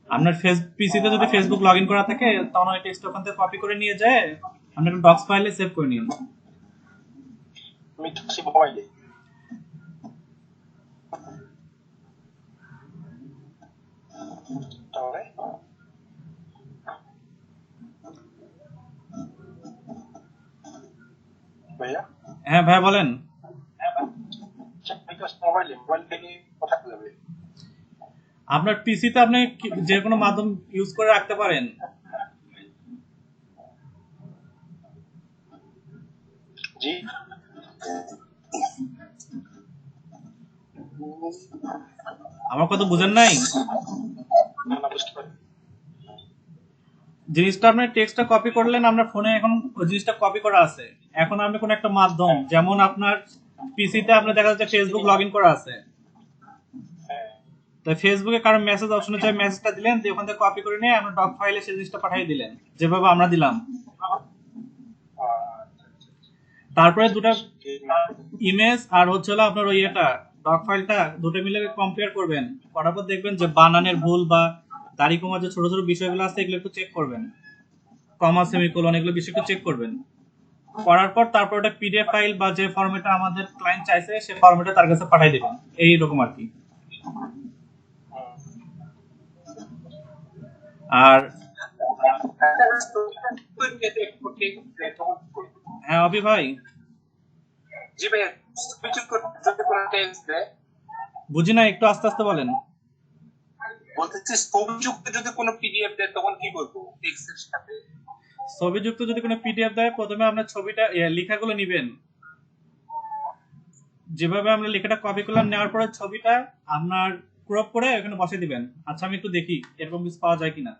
আপনার পিসিতে যদি ফেসবুক লগইন করা থাকে তখন ওই টেক্সট ওখান থেকে কপি করে নিয়ে যায় আপনি একটা ডক্স ফাইলে সেভ করে নিন আমি থাকছি মোবাইলে তাহলে ভাইয়া হ্যাঁ ভাই বলেন মোবাইল থেকে কথা বলবে আপনার পিসিতে আপনি যে কোনো মাধ্যম ইউজ করে রাখতে পারেন জি আমার কথা বুঝেন নাই না বুঝতে পারি জিনিসটা আপনি টেক্সটটা কপি করলেন, আমরা ফোনে এখন ওই জিনিসটা কপি করা আছে। এখন আপনি কোনো একটা মাধ্যম, যেমন আপনার পিসিতে আপনার দেখা যাচ্ছে ফেসবুক লগ ইন করা আছে, তো ফেসবুকে কারো মেসেজ অপশনে চাই মেসেজটা দিলেন, দিয়ে ওখান থেকে কপি করে নিয়ে আপনার ডক ফাইলে সেই জিনিসটা পাঠিয়ে দিলেন যেভাবে আমরা দিলাম। তারপরে দুটো ইমেজ আর হচ্ছে হলো আপনার ওই এটা ডক ফাইলটা দুটো মিলে কম্পেয়ার করবেন, করার পর দেখবেন যে বানানের ভুল বা দাড়ি কমার যে ছোট ছোট বিষয়গুলো আছে এগুলো একটু চেক করবেন, কমা সেমিকোলন এগুলো বিষয় একটু চেক করবেন। করার পর তারপর ওটা পিডিএফ ফাইল বা যে ফরম্যাটে আমাদের ক্লায়েন্ট চাইছে সেই ফরম্যাটে তার কাছে পাঠিয়ে দিবেন, এইরকম আর কি। আর হ্যাঁ অভি ভাই, জি ভাই, কিছু যদি কোনো টেক্সট দেয়, বুঝি না, একটু আস্তে আস্তে বলেন। বলতেছি ছবিযুক্ত যদি কোনো পিডিএফ দেয় তখন কি করবো টেক্সটের সাথে? ছবিযুক্ত যদি কোনো পিডিএফ দেয়, প্রথমে আপনার ছবিটা লেখাগুলো নিবেন, যেভাবে আমরা লেখাটা কপি করলাম, নেওয়ার পরে ছবিটা আপনার ক্রপ করে এখানে বসে দিবেন। আচ্ছা আমি একটু দেখি এরকম কিছু পাওয়া যায় কিনা।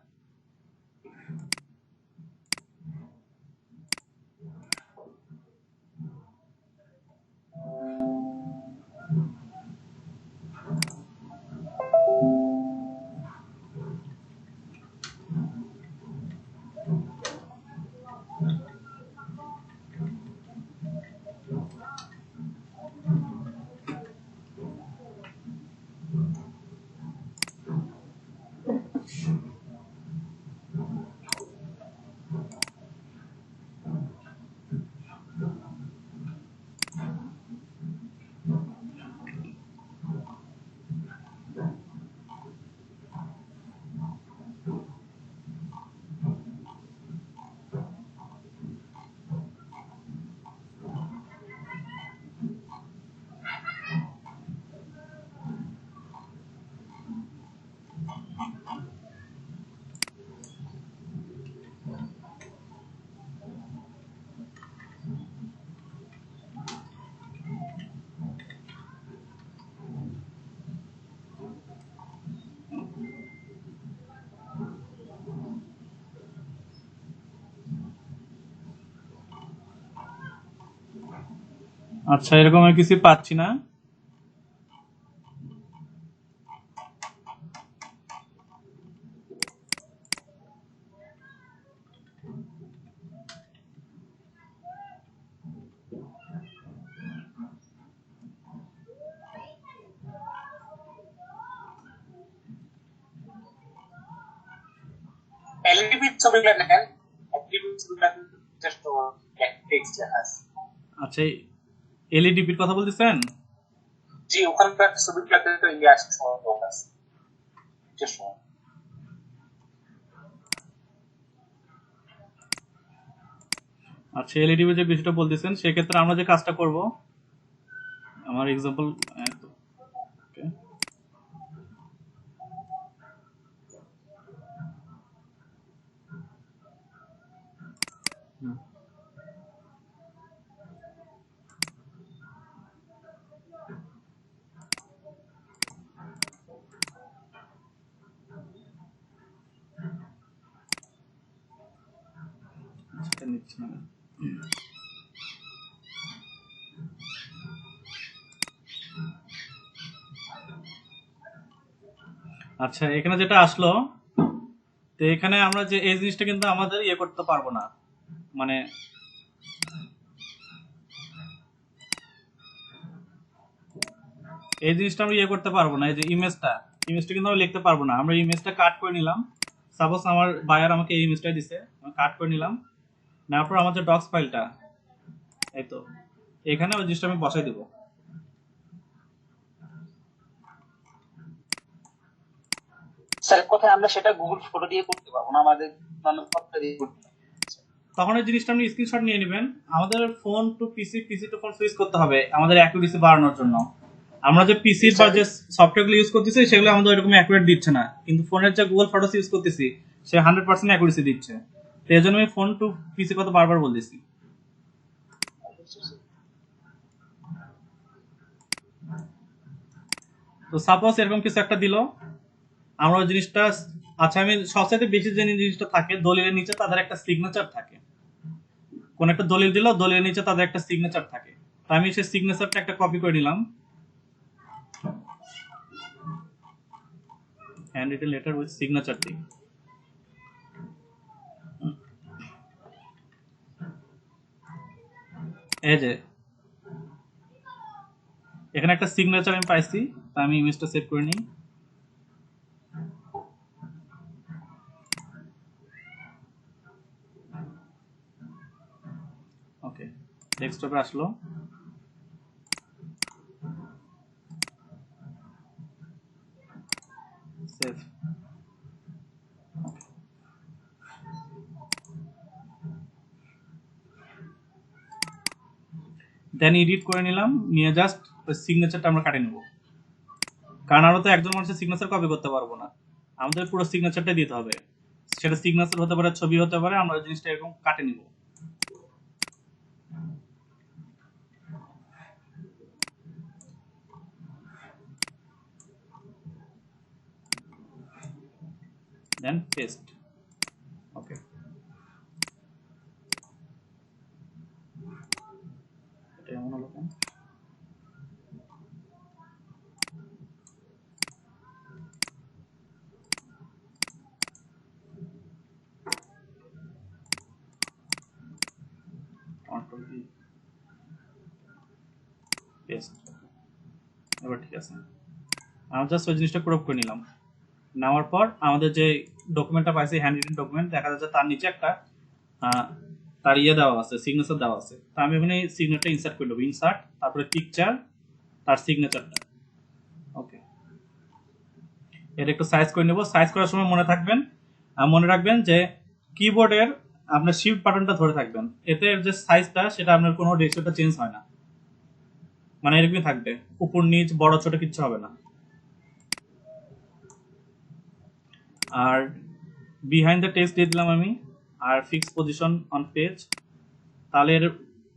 আচ্ছা এরকম আমি কিছু পাচ্ছি না। এলডিপি ছবিগুলো নেন, এলডিপি ছবিগুলো জাস্ট টেক্সট লেখা আছে। আচ্ছা এলইডিপির কথা বলতেছেন? জি, ওখানকার ছবিগুলোতে তো ইয়ে আসে, সম্ভব আছে জাস্ট। আচ্ছা এলইডিপি যে বিষয়টা বলতেছেন, সেক্ষেত্রে আমরা যে কাজটা করব, আমার এক্সাম্পল নিচ্ছি না। আচ্ছা এখানে যেটা আসলো, তো এখানে আমরা যে এই জিনিসটা কিন্তু আমাদের ইয়ে করতে পারবো না, মানে এই জিনিসটা আমরা ইয়ে করতে পারবো না। এই যে ইমেজটা কিন্তু আমরা লিখতে পারবো না। আমরা ইমেজটা কাট করে নিলাম, সাপোজ আমার বায়ার আমাকে এই ইমেজটাই দিছে, আমি কাট করে নিলাম, নেওয়ার পর আমার যে ডক্স ফাইলটা, এই তো এখানে ওই জিনিসটা আমি বসাই দেবো। স্যার কোথায় আমরা সেটা গুগল ফটো দিয়ে করতে পারবো না, আমাদের ফটো দিয়ে করতে হবে। তখন এই জিনিসটা আপনি স্ক্রিনশট নিয়ে নেবেন। আমাদের ফোন টু পিসি, পিসি টু ফোন সুইচ করতে হবে আমাদের অ্যাকুরেসি বাড়ানোর জন্য। আমরা যে পিসির বা যে সফটওয়্যারগুলো ইউজ করতেছি সেগুলো আমাদের এরকম অ্যাকুরেট দিচ্ছে না, কিন্তু ফোনের যে গুগল ফটোস ইউজ করতেছি সে 100% অ্যাকুরেসি দিচ্ছে। তো এই জন্য আমি ফোন টু পিসি কথা বারবার বলতেছি। তো সাপোজ এরকম কিছু একটা দিল, আমরা ওই জিনিসটা আচ্ছা, আমি সবচেয়ে বেশি যে জিনিসটা থাকে দলিলের নিচে তাদের একটা সিগনেচার থাকে। কোন একটা দলিল দিল, দলিলের নিচে তাদের একটা সিগনেচার থাকে। তো আমি সেই সিগনেচারটা একটা কপি করে নিলাম, hand written letter with signature দিই। এই যে এখানে একটা সিগনেচার আমি পাইছি, তা আমি ইমেজটা সেভ করে নিই। ওকে, ডেস্কটপে আসলো। সেভ। দেন এডিট করে নিলাম, নিয়ে জাস্ট ওই সিগনেচারটা আমরা কাটে নেব, কারণ আমরা তো একজন মানুষের সিগনেচার কপি করতে পারবো না, আমাদের পুরো সিগনেচারটা দিতে হবে। সেটা সিগনেচার হতে পারে, ছবি হতে পারে, আমরা জিনিসটা এরকম কাটে নিব। দেন পেস্ট। ওকে, এটা এমন হলো কেন? Control V, paste. এবার ঠিক আছে, আমরা জাস্ট ওই জিনিসটা ক্রপ করে নিলাম। নেওয়ার পর আমাদের যে ডকুমেন্টটা পাইছি, হ্যান্ড রিটেন ডকুমেন্ট, দেখা যাচ্ছে তার নিচে একটা তার ইয়ে দেওয়া আছে, সিগনেচার দেওয়া আছে। তো আমি ওখানে সিগনেচারটা ইনসার্ট করে দেবো, ইনসার্ট, তারপরে পিকচার, তার সিগনেচারটা। ওকে, এটা একটু সাইজ করে নেব। সাইজ করার সময় মনে রাখবেন যে কিবোর্ডের আপনার শিফট বাটনটা ধরে থাকবেন, এতে যে সাইজটা সেটা আপনার কোনো রেশিওটা চেঞ্জ হয় না, মানে এরকমই থাকবে, উপর নিচ বড় ছোট কিচ্ছু হবে না। আর বিহাইন্ড দ্য টেক্সট দিয়ে দিলাম আমি, আর ফিক্স পজিশন অন পেজ, তাহলে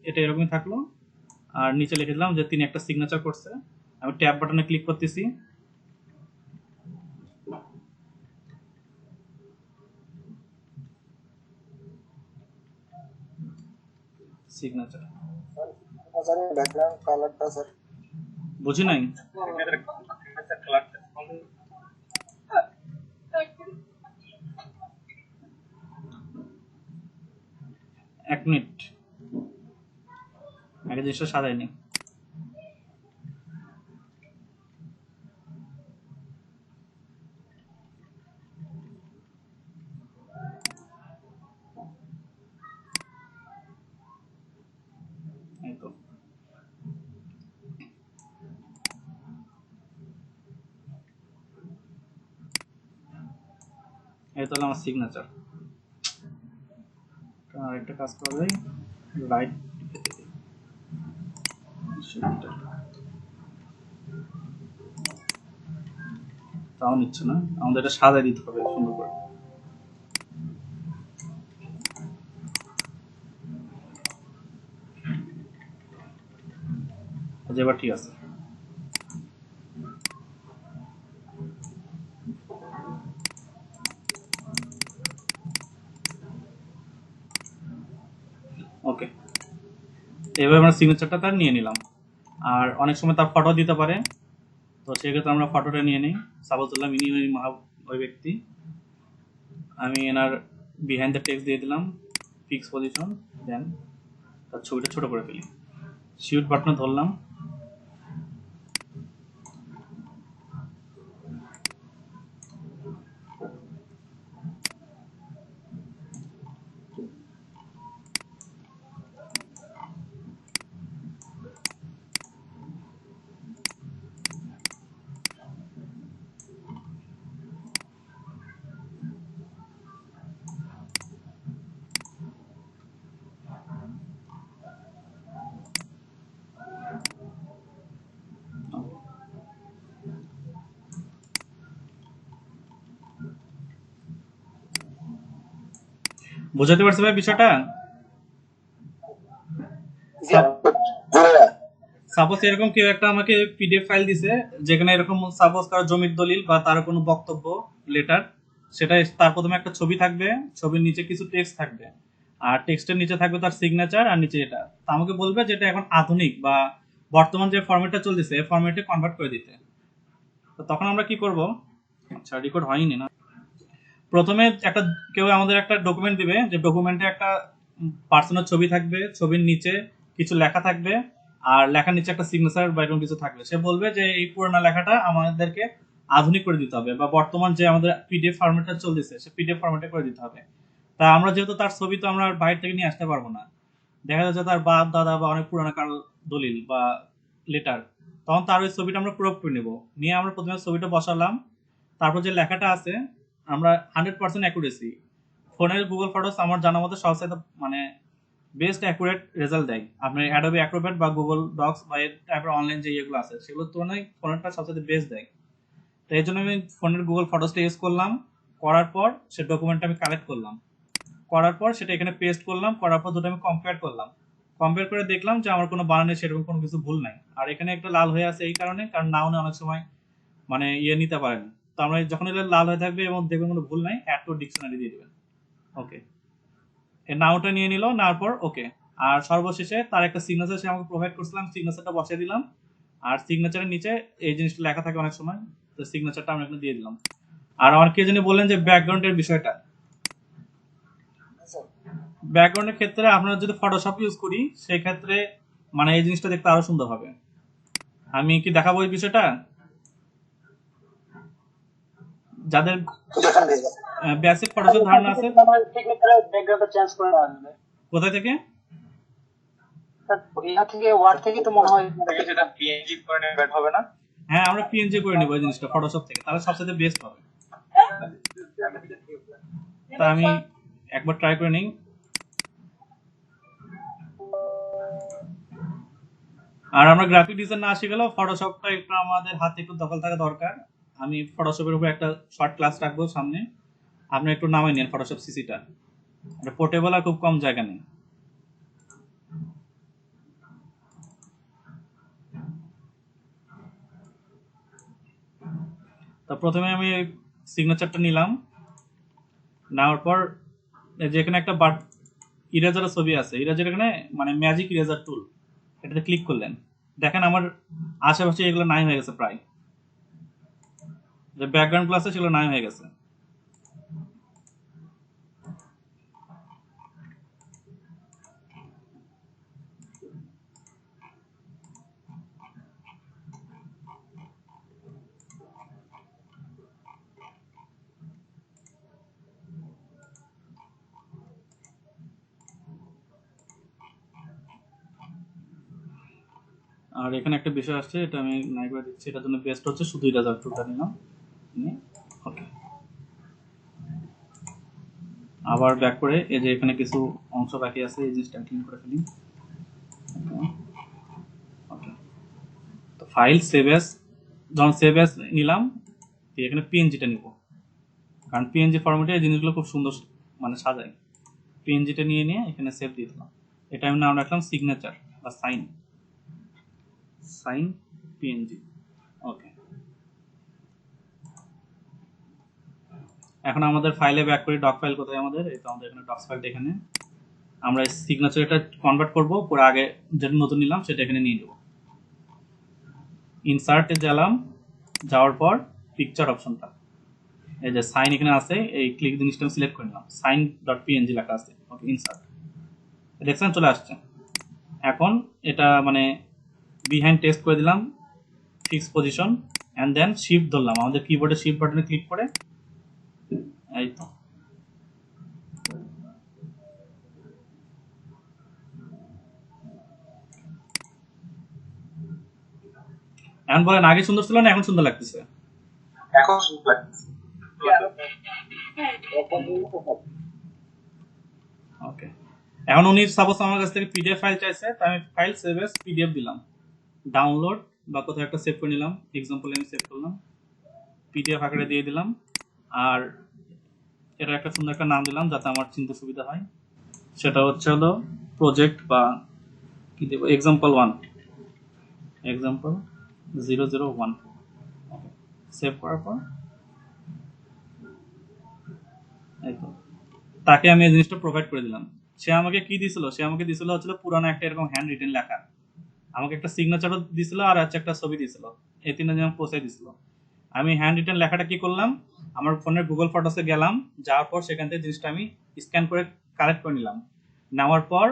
এটা এরকমই থাকলো। আর নিচে লিখে দিলাম যে তিনি একটা সিগনেচার করছে। আমি ট্যাব বাটনে ক্লিক করতেছি, সিগনেচার। ব্যাকগ্রাউন্ড কালারটা স্যার বুঝি নাই, এক মিনিট, আগে জিনিসটা সাজাইনি। এই তো, এই তো হলো আমার সিগনেচার। আর একটা কাজ করা যায়, রাইট, তাও নিচ্ছে না, আমাদের এটা সাজাই দিতে হবে সুন্দর করে। এবার ঠিক আছে। ওকে, এবার আমরা সিগনেচারটা তার নিয়ে নিলাম। আর অনেক সময় তার ফটো দিতে পারে, তো সেক্ষেত্রে আমরা ফটোটা নিয়ে নিই। সাপোজ ধরলাম ইনি ওই ব্যক্তি, আমি এনার বিহাইন্ড দ্য টেক্সট দিয়ে দিলাম, ফিক্স পজিশন, দেন তার ছবিটা ছোট করে ফেলি, শিফট বাটনে ধরলাম, বোঝাতে পারছি ভাই বিষয়টা? সাপোজ এরকম কেউ একটা আমাকে পিডিএফ ফাইল দিছে, যেখানে এরকম সাপোজ কারো জমির দলিল বা তার কোনো বক্তব্য লেটার সেটা তার প্রথমে একটা ছবি থাকবে, ছবির নিচে কিছু টেক্সট থাকবে, আর টেক্সটের নিচে থাকবে তার সিগনেচার, আর নিচে এটা তা আমাকে বলবে যে এটা এখন আধুনিক বা বর্তমান যে ফরম্যাটটা চলতেছে এই ফরম্যাটে কনভার্ট করে দিতে। তো তখন আমরা কি করব, আচ্ছা রেকর্ড হয়নি না, প্রথমে একটা কেউ আমাদের একটা ডকুমেন্ট দিবে, যে ডকুমেন্টে একটা পার্সনের ছবি থাকবে, ছবির নিচে কিছু লেখা থাকবে, আর লেখার নিচে একটা সিগনেচার বা এরকম কিছু থাকবে। সে বলবে যে এই পুরোনো লেখাটা আমাদেরকে আধুনিক করে দিতে হবে, বা বর্তমান যে আমাদের পিডিএফ ফরম্যাটটা চলতেছে সে পিডিএফ ফরম্যাটে করে দিতে হবে। তা আমরা যেহেতু তার ছবি তো আমরা বাইরে থেকে নিয়ে আসতে পারবো না, দেখা যাচ্ছে তার বাপ দাদা বা অনেক পুরানো কারো দলিল বা লেটার, তখন তার ওই ছবিটা আমরা প্রয়োগ করে নেবো, নিয়ে আমরা প্রথমে ছবিটা বসালাম, তারপর যে লেখাটা আছে আমরা 100% অ্যাকুরেসি, ফোনের গুগল ফটোস আমার জানা মতো সবচেয়ে মানে বেস্ট অ্যাকুরেট রেজাল্ট দেয়। আপনার অ্যাডোবি অ্যাক্রোব্যাট বা গুগল ডক্স বা এই টাইপের অনলাইন যে ইয়েগুলো আছে সেগুলোর তুলনায় ফোনেরটা সবচেয়ে বেস্ট দেয়। তো এই জন্য আমি ফোনের গুগল ফটোসটা ইউজ করলাম, করার পর সে ডকুমেন্টটা আমি কালেক্ট করলাম, করার পর সেটা এখানে পেস্ট করলাম, করার পর দুটো আমি কম্পেয়ার করলাম, কম্পেয়ার করে দেখলাম যে আমার কোনো বানানে সেরকম কোনো কিছু ভুল নাই। আর এখানে একটা লাল হয়ে আছে এই কারণে, কারণ নাউনে অনেক সময় মানে ইয়ে নিতে পারেন। তো আমরা যখন এটা লাল হয়ে থাকবে এবং দেখবেন কোনো ভুল নাই, অ্যাড টু ডিকশনারি দিয়ে দেবেন। ওকে, এই নাউটা নিয়ে নিল, নেওয়ার পর ওকে। আর সর্বশেষে তার একটা সিগনেচার সে আমাকে প্রোভাইড করছিলাম, সিগনেচারটা বসিয়ে দিলাম, আর সিগনেচারের নিচে এই জিনিসটা লেখা থাকে অনেক সময়, তো সিগনেচারটা আমরা এখানে দিয়ে দিলাম। আর আমার কে জানি বললেন যে ব্যাকগ্রাউন্ডের বিষয়টা, ব্যাকগ্রাউন্ডের ক্ষেত্রে আপনারা যদি ফটোশপ ইউজ করি সেই ক্ষেত্রে মানে এই জিনিসটা দেখতে আরো সুন্দর হবে। আমি কি দেখাবো এই বিষয়টা, যাদের যেখান থেকে বেসিক ফটোশপ ধারণা আছে। সিগনেচারের ব্যাকগ্রাউন্ডটা চেঞ্জ করে নেওয়া যাবে। কোথায় থেকে? ইয়া থেকে ওয়ার্ড থেকে তো মনে হয় থেকে যেটা পিএনজি করে নেবে হবে না? হ্যাঁ, আমরা পিএনজি করে নেবো এই জিনিসটা ফটোশপ থেকে, তাহলে সবচেয়ে বেস্ট হবে। তা আমি একবার ট্রাই করে নিই। আর আমরা গ্রাফিক ডিজাইন না শিখে গেলেও ফটোশপটা একটু আমাদের হাতে একটু দখল থাকা দরকার। আমি ফটোশপের উপর একটা শর্ট ক্লাস রাখবো সামনে, আপনি একটু নামাই নেন ফটোশপ সিসিটা, এটা পোর্টেবল আর খুব কম জায়গা নেই। তো প্রথমে আমি সিগনেচারটা নিলাম, নেওয়ার পর যেখানে একটা ইরেজারের ছবি আছে, ইরেজার এখানে মানে ম্যাজিক ইরেজার টুল, এটাতে ক্লিক করলেন, দেখেন আমার আশেপাশে এগুলো নাই হয়ে গেছে, প্রায় যে ব্যাকগ্রাউন্ড গুলো আছে সেগুলো নাই হয়ে গেছে। আর এখানে একটা বিষয় আসছে, এটা আমি নাই করে দিচ্ছি, এটার জন্য বেস্ট হচ্ছে শুধু ইরেজার টুলটা নিলাম। ওকে, আবার ব্যাক করে এই যে এখানে কিছু অংশ বাকি আছে, এই জিনিসটা ক্লিন করে ফেলি। ওকে, তো ফাইল সেভ অ্যাজ, যখন সেভ অ্যাজ নিলাম এখানে পিএনজিটা নিব, কারণ পিএনজি ফরম্যাটে এই জিনিসগুলো খুব সুন্দর মানে সাজায়। পিএনজিটা নিয়ে এখানে সেভ দিয়ে দিলাম, এটা আমি নাম রাখলাম সিগনেচার বা সাইন, সাইন পিএনজি। ওকে, এখন আমাদের ফাইলে ব্যাক করি, ডক ফাইল কোথায় আমাদের, এই তো আমাদের এখানে ডক্স ফাইলটা, এখানে আমরা এই সিগনেচারটা কনভার্ট করব, পরে আগে যেটা নতুন নিলাম সেটা এখানে নিয়ে নেব। ইনসার্টে গেলাম, যাওয়ার পর পিকচার অপশনটা, এই যে সাইন এখানে আছে, এই ক্লিক জিনিসটা আমি সিলেক্ট করে নিলাম, সাইন ডট পিএনজি লেখা আছে। ওকে, ইনসার্ট, দেখছেন চলে আসছে। এখন এটা মানে বিহাইন্ড টেক্সট করে দিলাম, fix position, and then shift ধরলাম, আমাদের কিবোর্ডে শিফট বাটনে ক্লিক করে, এই তো এখন বলেন আগে সুন্দর ছিল না এখন সুন্দর লাগতেছে? এখন সুন্দর লাগছে। ওকে, এখন উনি সাপোজ আমার কাছ থেকে পিডিএফ ফাইল চাইছে, তাই আমি ফাইল সেভ এস পিডিএফ দিলাম, ডাউনলোড বা কোথাও একটা সেভ করে নিলাম, এক্সাম্পল আমি সেভ করলাম, পিডিএফ আকারে দিয়ে দিলাম, আর এটা একটা সুন্দর একটা নাম দিলাম যাতে আমার চিনতে সুবিধা হয়, সেটা হচ্ছে হলো প্রজেক্ট বা কি দেবো, এক্সাম্পল 1, এক্সাম্পল 001। সেভ করার পর এই তো তাকে আমি এই জিনিসটা প্রোভাইড করে দিলাম। সে আমাকে কি দিছিল, সে আমাকে দিছিল হচ্ছে পুরানো একটা এরকম হ্যান্ড রিটেন লেখা, আমাকে একটা সিগনেচারও দিছিল আর হচ্ছে একটা ছবি দিছিল, এই তিনটা যেমন পৌঁছাই দিছিল। আমি হ্যান্ড রিটেন লেখাটা কি করলাম, আমার ফোনের গুগল ফটোসে গেলাম, যাওয়ার পর সেখান থেকে জিনিসটা আমি স্ক্যান করে কালেক্ট করে নিলাম। নেওয়ার পর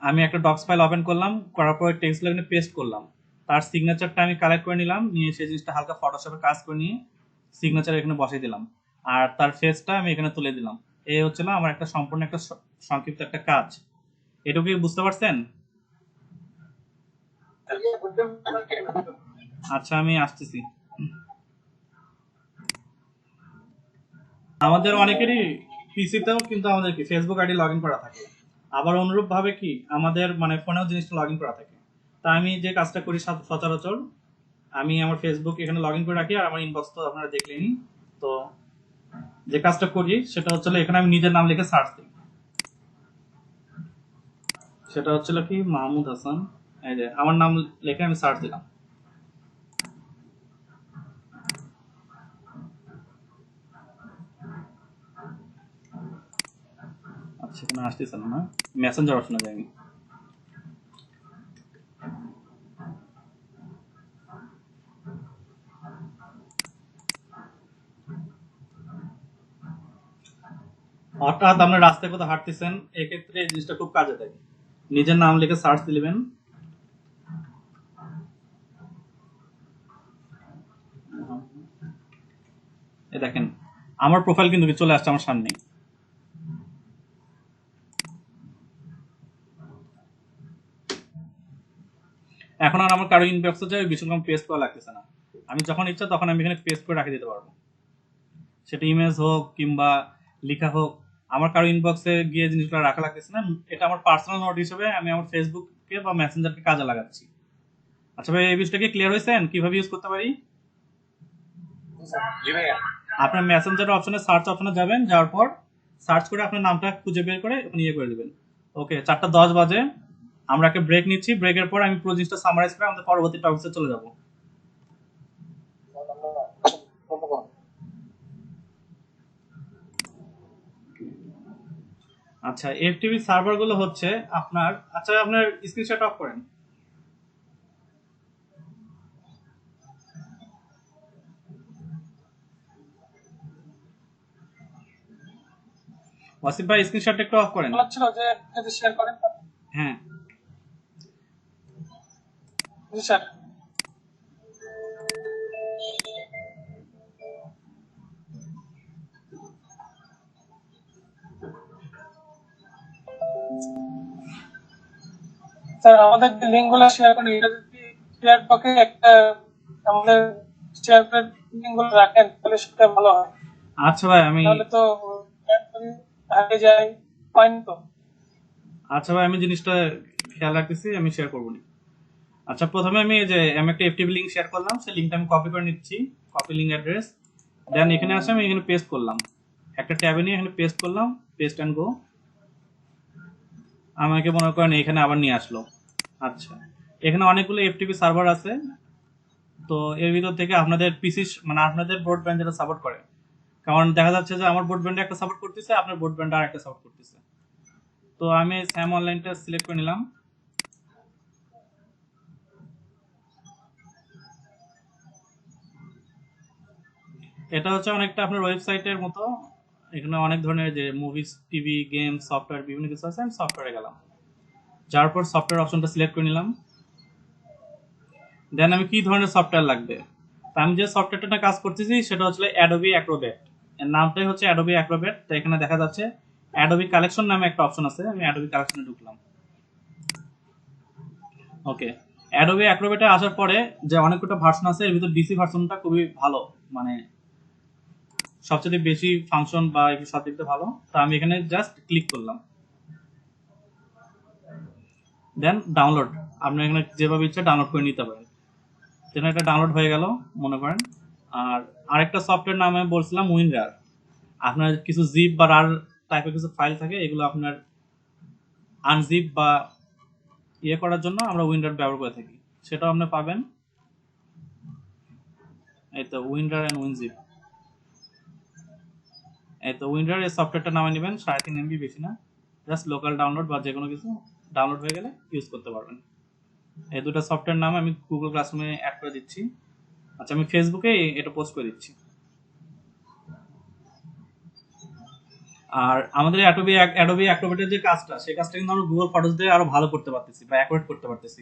আমি একটা ডক্স ফাইল ওপেন করলাম, করার পর টেক্সট এখানে পেস্ট করলাম, তার সিগনেচারটা আমি কালেক্ট করে নিলাম, নিয়ে সেই জিনিসটা হালকা ফটোশপে কাজ করে নিয়ে সিগনেচার এখানে বসিয়ে দিলাম, আর তার ফেসটা আমি এখানে তুলে দিলাম। এই হচ্ছিল আমার একটা সম্পূর্ণ একটা সংক্ষিপ্ত একটা কাজ। এটুকু কি বুঝতে পারছেন? আচ্ছা আমি আসতেছি। আমাদের অনেকেরই পিসিতেও কিন্তু আমাদের কি ফেসবুক আইডি লগ ইন করা থাকে, আবার অনুরূপ ভাবে কি আমাদের মানে ফোনেও জিনিসটা লগ ইন করা থাকে। তা আমি যে কাজটা করি সচরাচর, আমি আমার ফেসবুক এখানে লগ ইন করে রাখি, আর আমার ইনবক্স তো আপনারা দেখলেনি। তো যে কাজটা করি সেটা হচ্ছে এখানে আমি নিজের নাম লিখে সার্চ দিই, সেটা হচ্ছিল কি মাহমুদ হাসান, এই যে আমার নাম লিখে আমি সার্চ দিলাম। আচ্ছা এখানে আসতেছে না, মেসেঞ্জার অপশনে যাই আমি। অর্থাৎ আপনার রাস্তায় কোথাও হাঁটতেছেন, এক্ষেত্রে এই জিনিসটা খুব কাজে দেয়। নিজের নাম লিখে সার্চ দিবেন, এই দেখেন আমার প্রোফাইল কিন্তু চলে আসছে আমার সামনে। এখন আর আমার কারো ইনবক্সে যায় ভীষণ কম পেস্ট করা লাগতেছে না, আমি যখন ইচ্ছা তখন আমি এখানে পেস্ট করে রাখে দিতে পারবো, সেটা ইমেজ হোক কিংবা লেখা হোক। আমার কারো ইনবক্সে গিয়ে জিনিসগুলো রাখা লাগতেছে না, এটা আমার পার্সোনাল নোট হিসেবে আমি আমার ফেসবুককে বা মেসেঞ্জারকে কাজে লাগাচ্ছি। আচ্ছা ভাই এই বিষয়টা কি ক্লিয়ার হয়েছেন কিভাবে ইউজ করতে পারি? জি ভাইয়া। আপনার মেসেঞ্জার অপশনে সার্চ অপশনে যাবেন, যাওয়ার পর সার্চ করে আপনার নামটা খুঁজে বের করে ইয়ে করে দিবেন। ওকে 4:10 বাজে, আমরা একটা ব্রেক নিচ্ছি, ব্রেকের পর আমি পুরো জিনিসটা সামারাইজ করে আমাদের পরবর্তী টপিকে চলে যাব। আচ্ছা এফটিপি সার্ভার গুলো হচ্ছে আপনার, আচ্ছা আপনার স্ক্রিনশট অফ করেন। ওয়াসিফ ভাই স্ক্রিনশট একটু অফ করেন। ছিল যে যদি শেয়ার করেন। হ্যাঁ জি স্যার। স্যার আমাদের যে লিঙ্ক গুলো শেয়ার করেন এটা যদি শেয়ার বক্সে একটা আমাদের শেয়ার করে লিঙ্ক গুলো রাখেন তাহলে সেটা ভালো হয়। আচ্ছা ভাই আমি, তাহলে তো হারিয়ে যায় পয়েন্ট তো। আচ্ছা ভাই আমি জিনিসটা খেয়াল রাখতেছি, আমি শেয়ার করবো না। আচ্ছা প্রথমে আমি আমি একটা এফটিপি লিংক শেয়ার করলাম, সেই লিংকটা আমি কপি করে নিচ্ছি, কপি লিংক অ্যাড্রেস, দেন এখানে আসে আমি এখানে পেস্ট করলাম, একটা ট্যাবে নিয়ে এখানে পেস্ট করলাম, পেস্ট অ্যান্ড গো। আমাকে মনে করেন এখানে আবার নিয়ে আসলো। আচ্ছা এখানে অনেকগুলো এফটিপি সার্ভার আছে, তো এর ভিতর থেকে আপনাদের পিসি মানে আপনাদের ব্রডব্যান্ড যেটা সাপোর্ট করে, কারণ দেখা যাচ্ছে যে আমার ব্রডব্যান্ডে একটা সাপোর্ট করতেছে, আপনার ব্রডব্যান্ডে আর একটা সাপোর্ট করতেছে। তো আমি স্যাম অনলাইনটা সিলেক্ট করে নিলাম। এটা হচ্ছে অনেকটা আপনার ওয়েবসাইটের মতো, এখানে অনেক ধরনের যে মুভিজ টিভি গেম সফটওয়্যার বিভিন্ন কিছু আছে। আমি সফটওয়্যারে গেলাম, যার পর সফটওয়্যার অপশনটা সিলেক্ট করে নিলাম। দেন আমি কি ধরনের সফটওয়্যার লাগবে, তো আমি যে সফটওয়্যারটা কাজ করতেছি সেটা হচ্ছে অ্যাডোবি অ্যাক্রোব্যাট, এর নামটাই হচ্ছে অ্যাডোবি অ্যাক্রোব্যাট। তো এখানে দেখা যাচ্ছে অ্যাডোবি কালেকশন নামে একটা অপশন আছে, আমি অ্যাডোবি কালেকশনে ঢুকলাম। ওকে অ্যাডোবি অ্যাক্রোব্যাটে আসার পরে যে অনেকটা ভার্সন আছে, এর ভিতর ডিসি ভার্সনটা খুবই ভালো, মানে সবচেয়ে বেশি ফাংশন বা সব দিক থেকে ভালো। তো আমি এখানে জাস্ট ক্লিক করলাম, দেন ডাউনলোড, আপনি এখানে যেভাবে ইচ্ছা ডাউনলোড করে নিতে পারেন। সেখানে এটা ডাউনলোড হয়ে গেল মনে করেন। আর আরেকটা সফটওয়্যার নামে বলছিলাম উইনরার, আপনার কিছু জিপ বা রার টাইপের কিছু ফাইল থাকে, এগুলো আপনার আনজিপ বা ইয়ে করার জন্য আমরা উইনরার ব্যবহার করে থাকি, সেটাও আপনি পাবেন। এই তো উইনরার এন্ড উইনজিপ, এই তো উইন্ডার এই সফটওয়্যারটা নামিয়ে নেবেন, 3.5 MB, বেশি না, জাস্ট লোকাল ডাউনলোড বা যে কোনো কিছু ডাউনলোড হয়ে গেলে ইউজ করতে পারবেন। এই দুটো সফটওয়্যার নাম আমি গুগল ক্লাসরুমে অ্যাড করে দিচ্ছি। আচ্ছা, আমি ফেসবুকে এটা পোস্ট করে দিচ্ছি। আর আমাদের অ্যাডোবি অ্যাক্রোবেটের যে কাজটা, সেই কাজটা কিন্তু আমরা গুগল ফটোস দিয়ে আরো ভালো করতে পারতেছি বা অ্যাকুরেট করতে পারতেছি।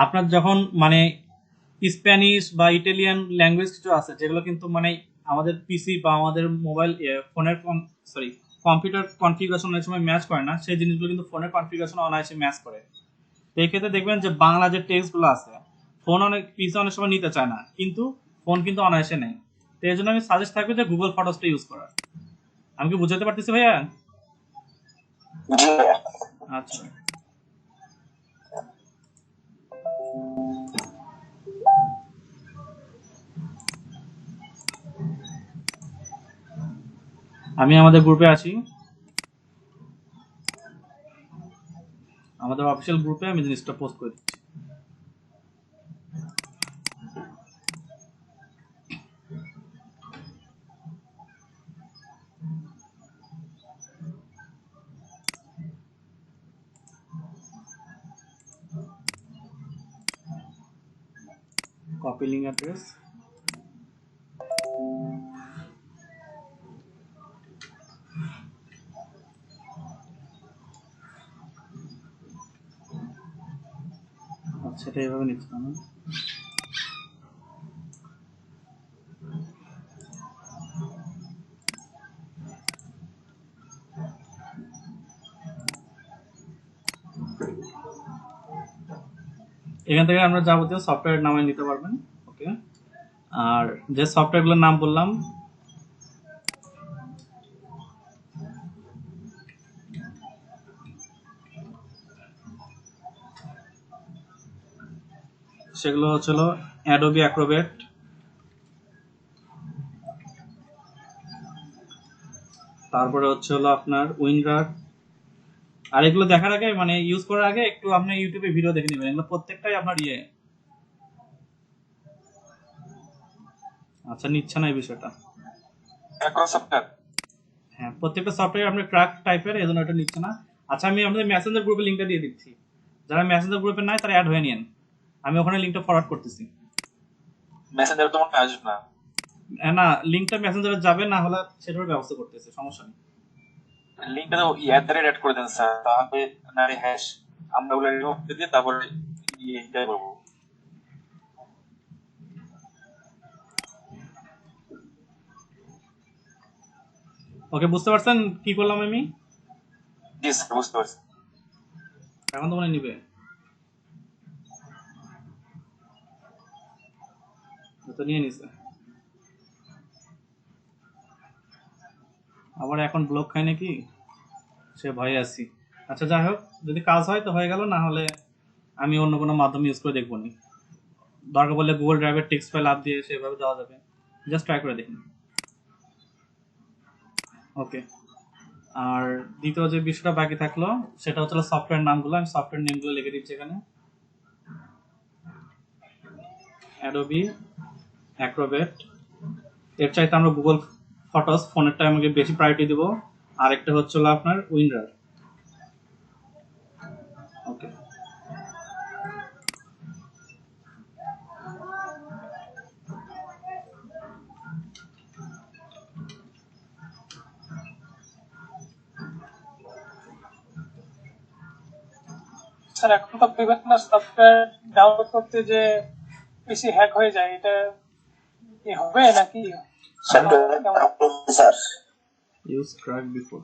আপনার যখন মানে স্প্যানিশ বা ইটালিয়ান ল্যাঙ্গুয়েজ কিছু আছে যেগুলো কিন্তু মানে আমাদের পিসি বা আমাদের মোবাইল ফোনের কম্পিউটার কনফিগারেশন অনেক সময় ম্যাচ করে না, সেই জিনিসগুলো কিন্তু ফোনের কনফিগারেশন অনায়াসে ম্যাচ করে। তো এই ক্ষেত্রে দেখবেন যে বাংলা যে টেক্সটগুলো আছে ফোন পিসি অনেক সময় নিতে চায় না, কিন্তু ফোন কিন্তু অনায়াসে নেই। তো এই জন্য আমি সাজেস্ট থাকবে যে গুগল ফটোসটা ইউজ করার। আমি কি বুঝাতে পারতেছি ভাইয়া? জি ভাইয়া। আচ্ছা, আমি আমাদের গ্রুপে আসি, আমাদের অফিসিয়াল গ্রুপে আমি জিনিসটা পোস্ট করে দিচ্ছি। কপি লিঙ্ক অ্যাড্রেস, আচ্ছা এটা এইভাবে নিচ্ছি আমি। এখান থেকে আমরা যাবতীয় সফটওয়্যার নামায় নিতে পারবেন। ওকে, আর যে সফটওয়্যারগুলোর নাম বললাম সেগুলো হচ্ছিল অ্যাডোবি অ্যাক্রোবেট, তারপরে হচ্ছে হলো আপনার উইন্ডার। আর এগুলো দেখার আগে মানে ইউজ করার আগে একটু আপনি ইউটিউবে ভিডিও দেখে নেবেন, এগুলো প্রত্যেকটাই আপনার আচ্ছা নিচ্ছে না এই বিষয়টা। সফটওয়্যার হ্যাঁ, প্রত্যেকটা সফটওয়্যার আপনার ক্র্যাক টাইপের, এই জন্য এটা নিচ্ছে না। আচ্ছা, আমি আপনাদের মেসেঞ্জার গ্রুপে লিঙ্কটা দিয়ে দিচ্ছি, যারা মেসেঞ্জার গ্রুপে নাই তারা অ্যাড হয়ে নিন, আমি ওখানে লিঙ্কটা ফরওয়ার্ড করতেছি। মেসেঞ্জার তো মনে হয় আসবে না। না, লিঙ্কটা মেসেঞ্জারে যাবে, না হলে সেটার ব্যবস্থা করতেছে, সমস্যা নেই। লিঙ্কটা তো অ্যাড করে দেন স্যার, তাহলে না হ্যাশ আমরা ওগুলো রিমুভ করে দিয়ে তারপরে ইয়ে করবো। ওকে, বুঝতে পারছেন কি করলাম আমি? জি স্যার, বুঝতে পারছি। এখন তো মনে হয় নিবে, তো নিয়ে নিছে, আবার এখন ব্লক খায় নাকি, সে ভয়ে আছি। আচ্ছা যাই হোক, যদি কাজ হয় তো হয়ে গেল, না হলে আমি অন্য কোনো মাধ্যম ইউজ করে দেখবো নি, দরকার বললে গুগল ড্রাইভের টেক্সট ফাইল আপ দিয়ে সেভাবে দেওয়া যাবে, জাস্ট ট্রাই করে দেখুন। ওকে, আর দ্বিতীয় যে বিষয়টা বাকি থাকলো সেটা হচ্ছে সফটওয়্যার নামগুলো, আমি সফটওয়্যার নেমগুলো লিখে দিচ্ছি এখানে। অ্যাডোবি অ্যাক্রোবেট, এর চাইতে আমরা গুগল ফটোস ফোনেরটা আমাকে বেশি প্রায়োরিটি দেবো, আরেকটা হচ্ছে আপনার উইন্ডার। ওকে, স্যার এখন তো বিভিন্ন সফটওয়্যার ডাউনলোড করতে যে পিসি হ্যাক হয়ে যায়, এটা কি হবে নাকি? Sir use crack before.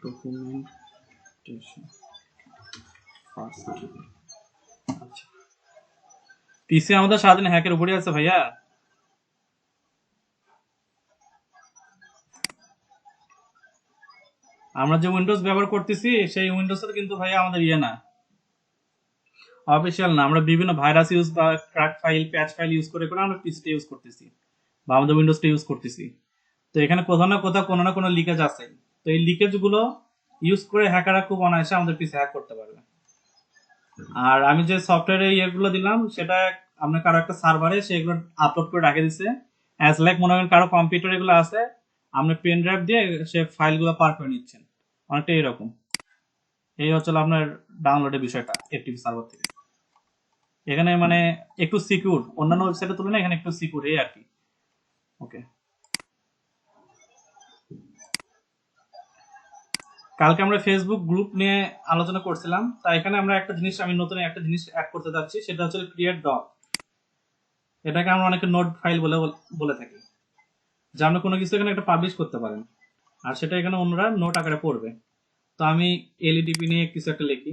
Documentation first. আচ্ছা, পিসি আমাদের সারাদিন হ্যাকের উপরে আছে ভাইয়া। আমরা যে উইন্ডোজ ব্যবহার করতেছি সেই উইন্ডোজটা কিন্তু ভাইয়া আমাদের না, অফিসিয়াল না। আমরা বিভিন্ন ভাইরাস ইউজ বা ক্র্যাক ফাইল, প্যাচ ফাইল ইউজ করে করে আমরা পিসিটা ইউজ করতেছি বা আমাদের উইন্ডোজটা ইউজ করতেছি। তো এখানে কোথাও না কোথাও কোনো না কোনো লিকেজ আছে। তো এই লিকেজ গুলো ইউজ করে হ্যাকাররা খুব অনায়াসে আমাদের পিছে হ্যাক করতে পারবে। আর আমি যে সফটওয়্যারে ইয়েগুলো দিলাম সেটা আপনার কারো একটা সার্ভারে সেগুলো আপলোড করে রাখে দিছে, অ্যাজ লাইক মনে করেন কারো কম্পিউটার এগুলো আছে, আপনি পেন ড্রাইভ দিয়ে সে ফাইলগুলো পার করে নিচ্ছেন, অনেকটা এরকম। এই হচ্ছে আপনার ডাউনলোডের বিষয়টা এফটিপি সার্ভার থেকে। এখানে মানে একটু সিকিউর, অন্যান্য ওয়েবসাইটের তুলনায় এখানে একটু সিকিউর এই আর কি। ওকে, কালকে আমরা ফেসবুক গ্রুপ নিয়ে আলোচনা করছিলাম, তাই এখানে আমরা আমি নতুন একটা জিনিস অ্যাড করতে যাচ্ছি, সেটা হচ্ছে ক্রিয়েট ডক। এটাকে আমরা অনেকে নোট ফাইল বলে বলে থাকি, যে আপনি কোনো কিছু এখানে একটা পাবলিশ করতে পারেন আর সেটা এখানে অন্যরা নোট আকারে পড়বে। তো আমি এলইডিপি নিয়ে কিছু একটা লিখি,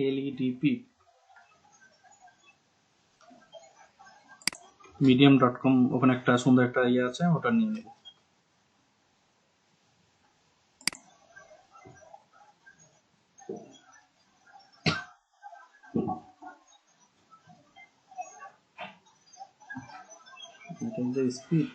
এলইডিপি medium.com, ওখানে একটা সুন্দর একটা ইয়ে আছে, ওটা নিয়ে নেব। স্পিড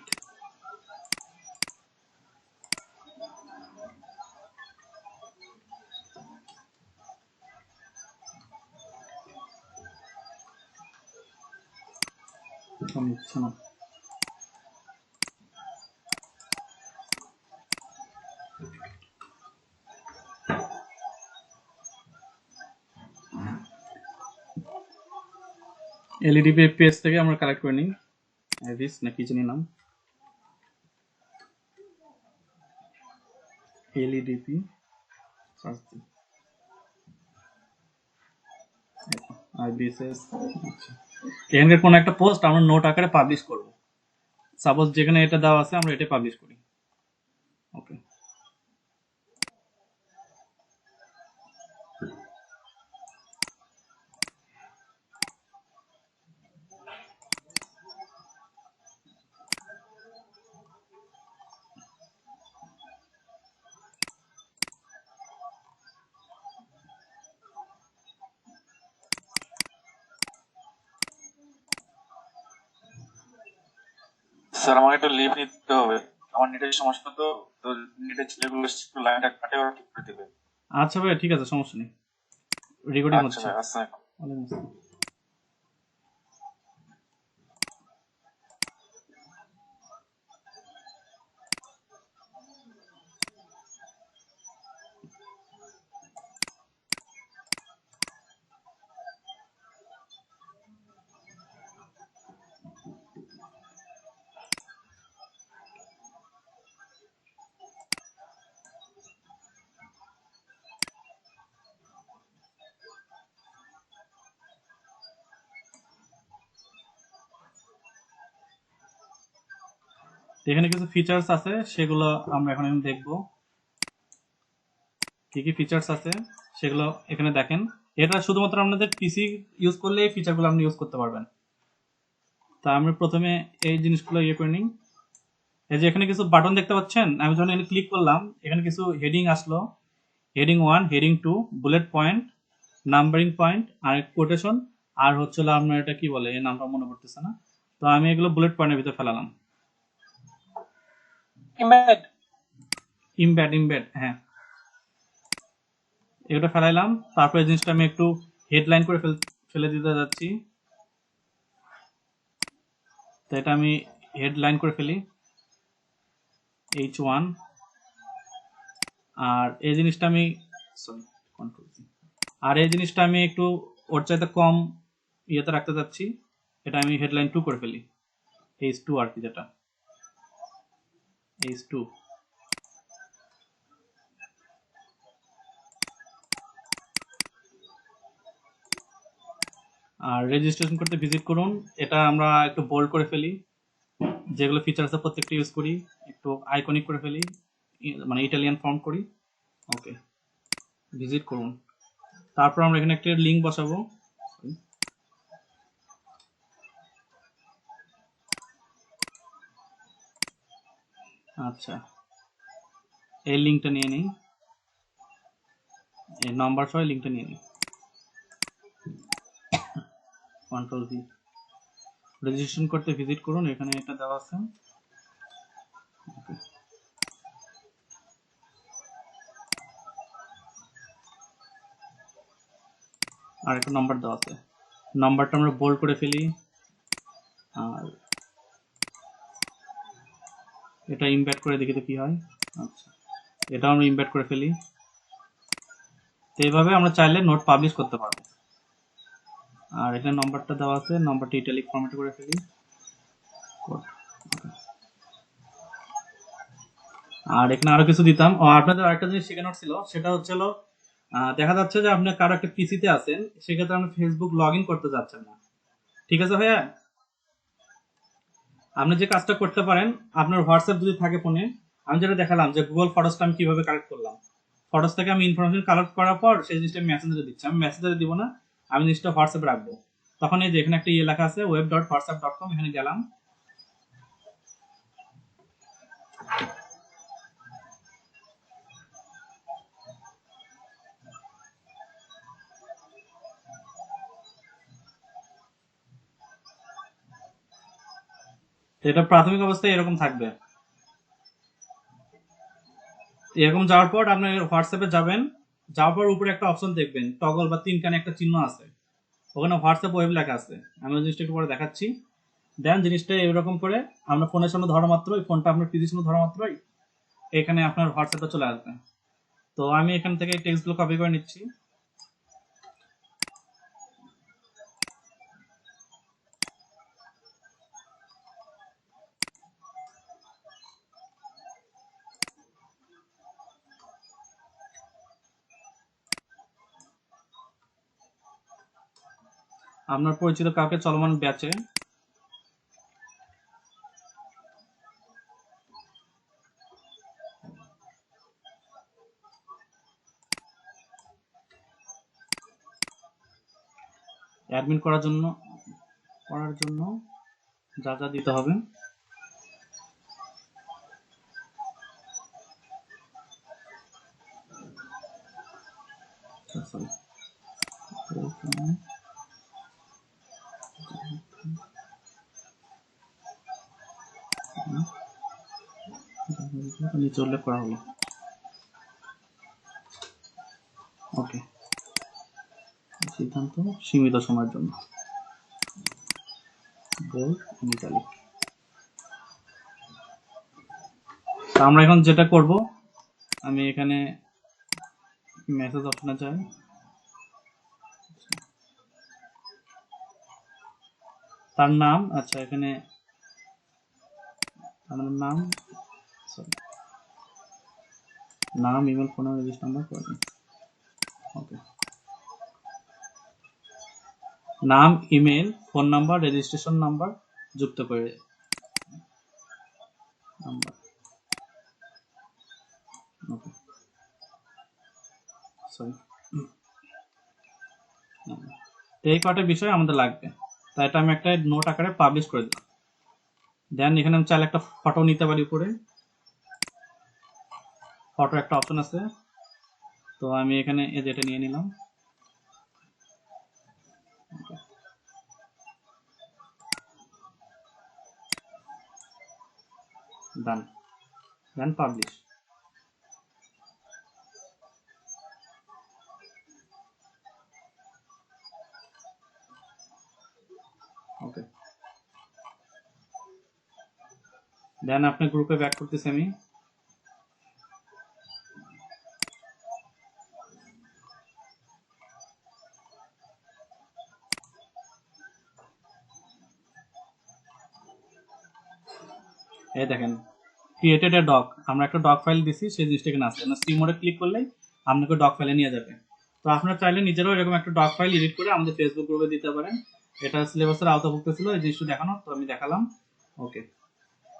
নিচ্ছে না। এলইডিপি পেজ থেকে আমরা কালেক্ট করে নিই, অ্যাভিস না কি জানি নাম, এলইডিপি সার্চ দিই, আইবিএসএস। এখানকার কোনো একটা পোস্ট আমরা নোট আকারে পাবলিশ করব, সাপোজ যেখানে এটা দেওয়া আছে আমরা এটা পাবলিশ করি। ওকে, স্যার আমাকে একটা লিভ নিতে হবে, আমার নেটের সমস্যা, তো তো নেটের ছেলেগুলো একটু লাইনটা কাটে ওরা ঠিক করে দেবে। আচ্ছা ভাই ঠিক আছে, সমস্যা নেই, রেকর্ডিং আচ্ছা হচ্ছে। ভাই, আসসালাম। ওয়ালাইকুম আসসালাম। এখানে কিছু ফিচার্স আছে, সেগুলো আমরা এখন দেখবো। কি কি ফিচার্স আছে সেগুলো এখানে দেখেন। এটা শুধুমাত্র আপনাদের পিসি ইউজ করলে এই ফিচারগুলো আপনি ইউজ করতে পারবেন। তা আমরা প্রথমে এই জিনিসগুলো ইয়ে করে নিই। এই যে এখানে কিছু বাটন দেখতে পাচ্ছেন, আমি যখন এখানে ক্লিক করলাম এখানে কিছু হেডিং আসলো, heading 1, heading 2, bullet point, numbering point, আর কোটেশন, আর হচ্ছে আপনার এটা কি বলে এই নামটা মনে পড়তেছে না। তো আমি এগুলো বুলেট পয়েন্টের ভিতরে ফেলালাম। ইমবেড, হ্যাঁ এটা ফেলাইলাম। তারপরে জিনিসটা আমি একটু হেডলাইন করে ফেলে দিতে যাচ্ছি, তো এটা আমি হেডলাইন করে ফেলি H1। আর এই জিনিসটা আমি একটু ওর চাইতে কম ইয়েতে রাখতে যাচ্ছি, এটা আমি হেডলাইন 2 করে ফেলি, H2 আর কি, যেটা H2। আর রেজিস্ট্রেশন করতে ভিজিট করুন, এটা আমরা একটু বোল্ড করে ফেলি, যেগুলো ফিচার আছে প্রত্যেকটা ইউজ করি, একটু আইকনিক করে ফেলি, মানে ইটালিয়ান ফন্ট করি। ওকে, ভিজিট করুন। তারপর আমরা এখানে একটা লিঙ্ক বসাবো, আচ্ছা এই লিঙ্কটা নিয়ে নিই, এই নাম্বার সহ লিঙ্কটা নিয়ে নিই, কন্ট্রোল ভি। রেজিস্ট্রেশন করতে ভিজিট করুন, এখানে এটা দেওয়া আছে, আর একটা নাম্বার দেওয়া আছে, নাম্বারটা আমরা বোল্ড করে ফেলি, আর এটা ইমবেড করে দেখি তো কি হয়। আচ্ছা, এটা আমরা ইমবেড করে ফেলি। তো এইভাবে আমরা চাইলে নোট পাবলিশ করতে পারবো। আর এখানে নাম্বারটা দেওয়া আছে, নাম্বারটা ইটালিক ফরম্যাটে করে ফেলি। আর এখানে আরো কিছু দিতাম। ও আপনাদের আরেকটা জিনিস শেখানোর ছিল, সেটা হচ্ছে দেখা যাচ্ছে যে আপনি কারো একটা পিসিতে আছেন, সেক্ষেত্রে আপনি ফেসবুক লগ ইন করতে যাচ্ছেন না। ঠিক আছে ভাইয়া, আপনি যে কাজটা করতে পারেন, আপনার হোয়াটসঅ্যাপ যদি থাকে ফোনে, আমি যেটা দেখালাম যে গুগল ফটোসটা আমি কিভাবে কালেক্ট করলাম, ফটোস থেকে আমি ইনফরমেশন কালেক্ট করার পর সেই জিনিসটা মেসেঞ্জারে দিচ্ছি। আমি মেসেঞ্জারে দিব না, আমি জিনিসটা হোয়াটসঅ্যাপে রাখবো। তখন এই যে এখানে একটা লেখা আছে web.whatsapp.com, এখানে গেলাম। এটা প্রাথমিক অবস্থায় এরকম থাকবে। এরকম যাওয়ার পর আপনি হোয়াটসঅ্যাপে যাবেন, যাওয়ার পর উপরে একটা অপশন দেখবেন, টগল বা তিনখানে একটা চিহ্ন আছে, ওখানে হোয়াটসঅ্যাপ ওয়েব লেখা আছে। আমি ওই জিনিসটা একটু পরে দেখাচ্ছি। দেন জিনিসটা এরকম করে আমরা ফোনের সামনে ধরা মাত্রই, ফোনটা আপনার পিসির সামনে ধরা মাত্রই এখানে আপনার হোয়াটসঅ্যাপটা চলে আসবে। তো আমি এখান থেকে টেক্সটগুলো কপি করে নিচ্ছি। আপনার পরিচিত কাউকে চলমান ব্যাচে অ্যাডমিন করার জন্য যা যা দিতে হবে, নিচে উল্লেখ করা হলো। ওকে, সিদ্ধান্ত সীমিত সময়ের জন্য, বোল্ড ইটালিক। তো আমরা এখন যেটা করব, আমি এখানে মেসেজ অপশনে যাই, তার নাম, আচ্ছা এখানে আমার নাম, নাম, email, phone number, register number করে দিন। ওকে, নাম, email, phone number, registration number যুক্ত করে নাম্বার। ওকে, সরি, এই কয়টা বিষয় আমাদের লাগবে, তাই এটা আমি একটা নোট আকারে পাবলিশ করে দিলাম। দেন এখানে আমি চাইলে একটা ফটো নিতে পারি, উপরে ফটো একটা অপশন আছে, তো আমি এখানে এই যেটা নিয়ে নিলাম। ডান, দেন পাবলিশ। ওকে, দেন আপনার গ্রুপে ব্যাক করতেছি আমি। এই দেখেন ক্রিয়েটেড এ ডক, আমরা একটা ডক ফাইল দিছি, সেই জিনিসটা এখানে আছে। সি মোডে ক্লিক করলেই আপনাকে ডক ফাইলে নিয়ে যাবে। তো আপনারা চাইলে নিজেরাও এরকম একটা ডক ফাইল এডিট করে আমাদের ফেসবুক গ্রুপে দিতে পারেন। এটা সিলেবাসের আওতাভুক্ত ছিল, এই জিনিসটা দেখানো, তো আমি দেখালাম। ওকে,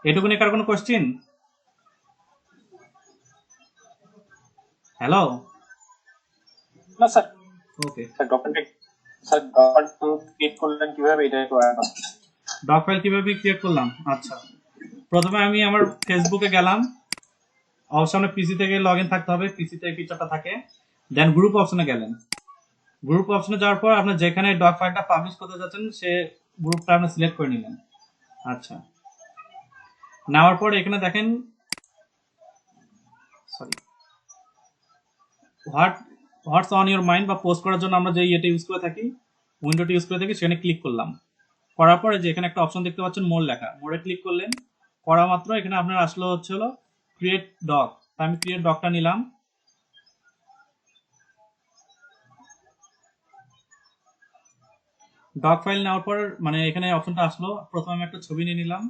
এটুকুনি। কার কোনো কোশ্চেন? হ্যালো, না স্যার। ওকে, স্যার ডকুমেন্ট ক্রিয়েট করলেন কিভাবে, এটা একটু ডক ফাইল কিভাবে ক্রিয়েট করলাম? আচ্ছা, প্রথমে আমি আমার ফেসবুকে গেলাম, অপশনে পিসি থেকে লগ ইন থাকতে হবে, পিসিতে এই ফিচারটা থাকে। দেন গ্রুপ অপশনে গেলেন, গ্রুপ অপশনে যাওয়ার পর আপনি যেখানে ডক ফাইলটা পাবলিশ করতে যাচ্ছেন সে গ্রুপটা আপনি সিলেক্ট করে নিলেন। আচ্ছা, নেওয়ার পর এখানে দেখেন sorry what's on your mind বা পোস্ট করার জন্য আমরা যে ইয়েটা ইউজ করে থাকি, উইন্ডোটা ইউজ করে থাকি, সেখানে ক্লিক করলাম। করার পরে যে এখানে একটা অপশন দেখতে পাচ্ছেন মোর লেখা, মোরে ক্লিক করলেন। করা মাত্র এখানে আপনার আসলো হচ্ছে হলো ক্রিয়েট ডক। আমি ক্রিয়েট ডকটা নিলাম। ডক ফাইল নেওয়ার পর মানে এখানে অপশনটা আসলো, প্রথমে আমি একটা ছবি নিয়ে নিলাম।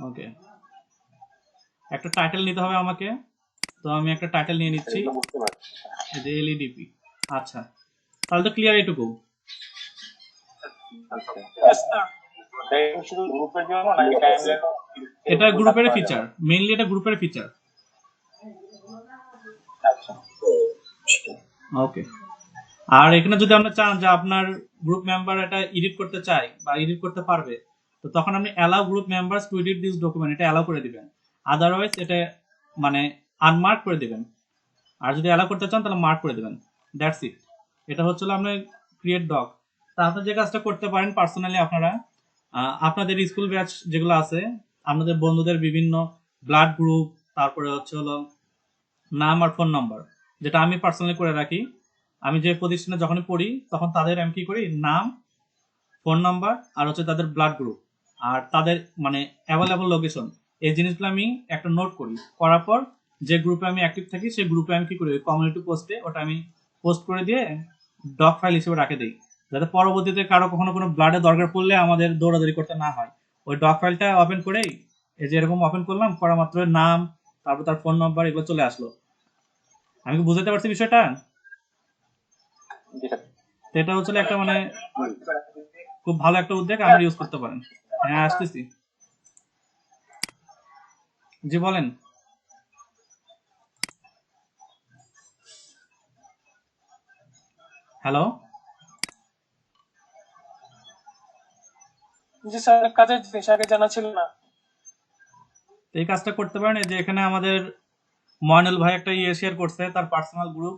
ওকে, একটা টাইটেল নিতে হবে আমাকে, তো আমি একটা টাইটেল নিয়ে নিচ্ছি, এগুলো বুঝতে পারছি। এই যে এলইডিপি। আচ্ছা, তাহলে তো ক্লিয়ার এটুকু। এটা শুধু গ্রুপের জন্য নাকি টাইমলাইন? এটা গ্রুপের ফিচার, মেইনলি এটা গ্রুপের ফিচার। আচ্ছা, ওকে, আর এখানে যদি আপনি চান যে আপনার গ্রুপ মেম্বার এটা এডিট করতে চায় বা এডিট করতে পারবে, তো তখন আপনি allow group members two edit this document এটা অ্যালাউ করে দিবেন। আদারওয়াইজ এটা মানে আনমার্ক করে দিবেন। আর যদি অ্যালাউ করতে চান তাহলে মার্ক করে দিবেন। That's it. এটা হচ্ছিল আপনার ক্রিয়েট ডক। তা আপনি যে কাজটা করতে পারেন পার্সোনালি, আপনারা আপনাদের স্কুল ব্যাচ যেগুলো আছে, আপনাদের বন্ধুদের বিভিন্ন ব্লাড গ্রুপ, তারপরে হচ্ছে হলো নাম আর ফোন নাম্বার, যেটা আমি পার্সোনালি করে রাখি। আমি যে প্রতিষ্ঠানে যখনই পড়ি তখন তাদের আমি কি করি, নাম, ফোন নাম্বার আর হচ্ছে তাদের ব্লাড গ্রুপ আর তাদের মানে অ্যাভেলেবল লোকেশন, এই জিনিসগুলো আমি একটা নোট করি। করার পর যে গ্রুপে আমি অ্যাক্টিভ থাকি সেই গ্রুপে আমি কি করি, কমিউনিটি পোস্টে ওটা আমি পোস্ট করে দিয়ে ডক ফাইল হিসেবে রাখে দিই, যাতে পরবর্তীতে কারো কখনো কোনো ব্লাডের দরকার পড়লে আমাদের দৌড়াদৌড়ি করতে না হয়। ওই ডক ফাইলটা ওপেন করেই এই যে এরকম ওপেন করলাম, করা মাত্র নাম, তারপর তার ফোন নাম্বার এগুলো চলে আসলো। আমি কি বুঝাতে পারছি বিষয়টা? তো এটা হচ্ছে একটা মানে খুব ভালো একটা উদ্যোগ, আমরা ইউজ করতে পারেন। হ্যাঁ আসতেছি, জি বলেন। হ্যালো, জি স্যার, কাজের জিনিস আগে জানা ছিল না। এই কাজটা করতে পারেন। এই যে এখানে আমাদের ময়নুল ভাই একটা ইয়ে শেয়ার করছে, তার পার্সোনাল গ্রুপ,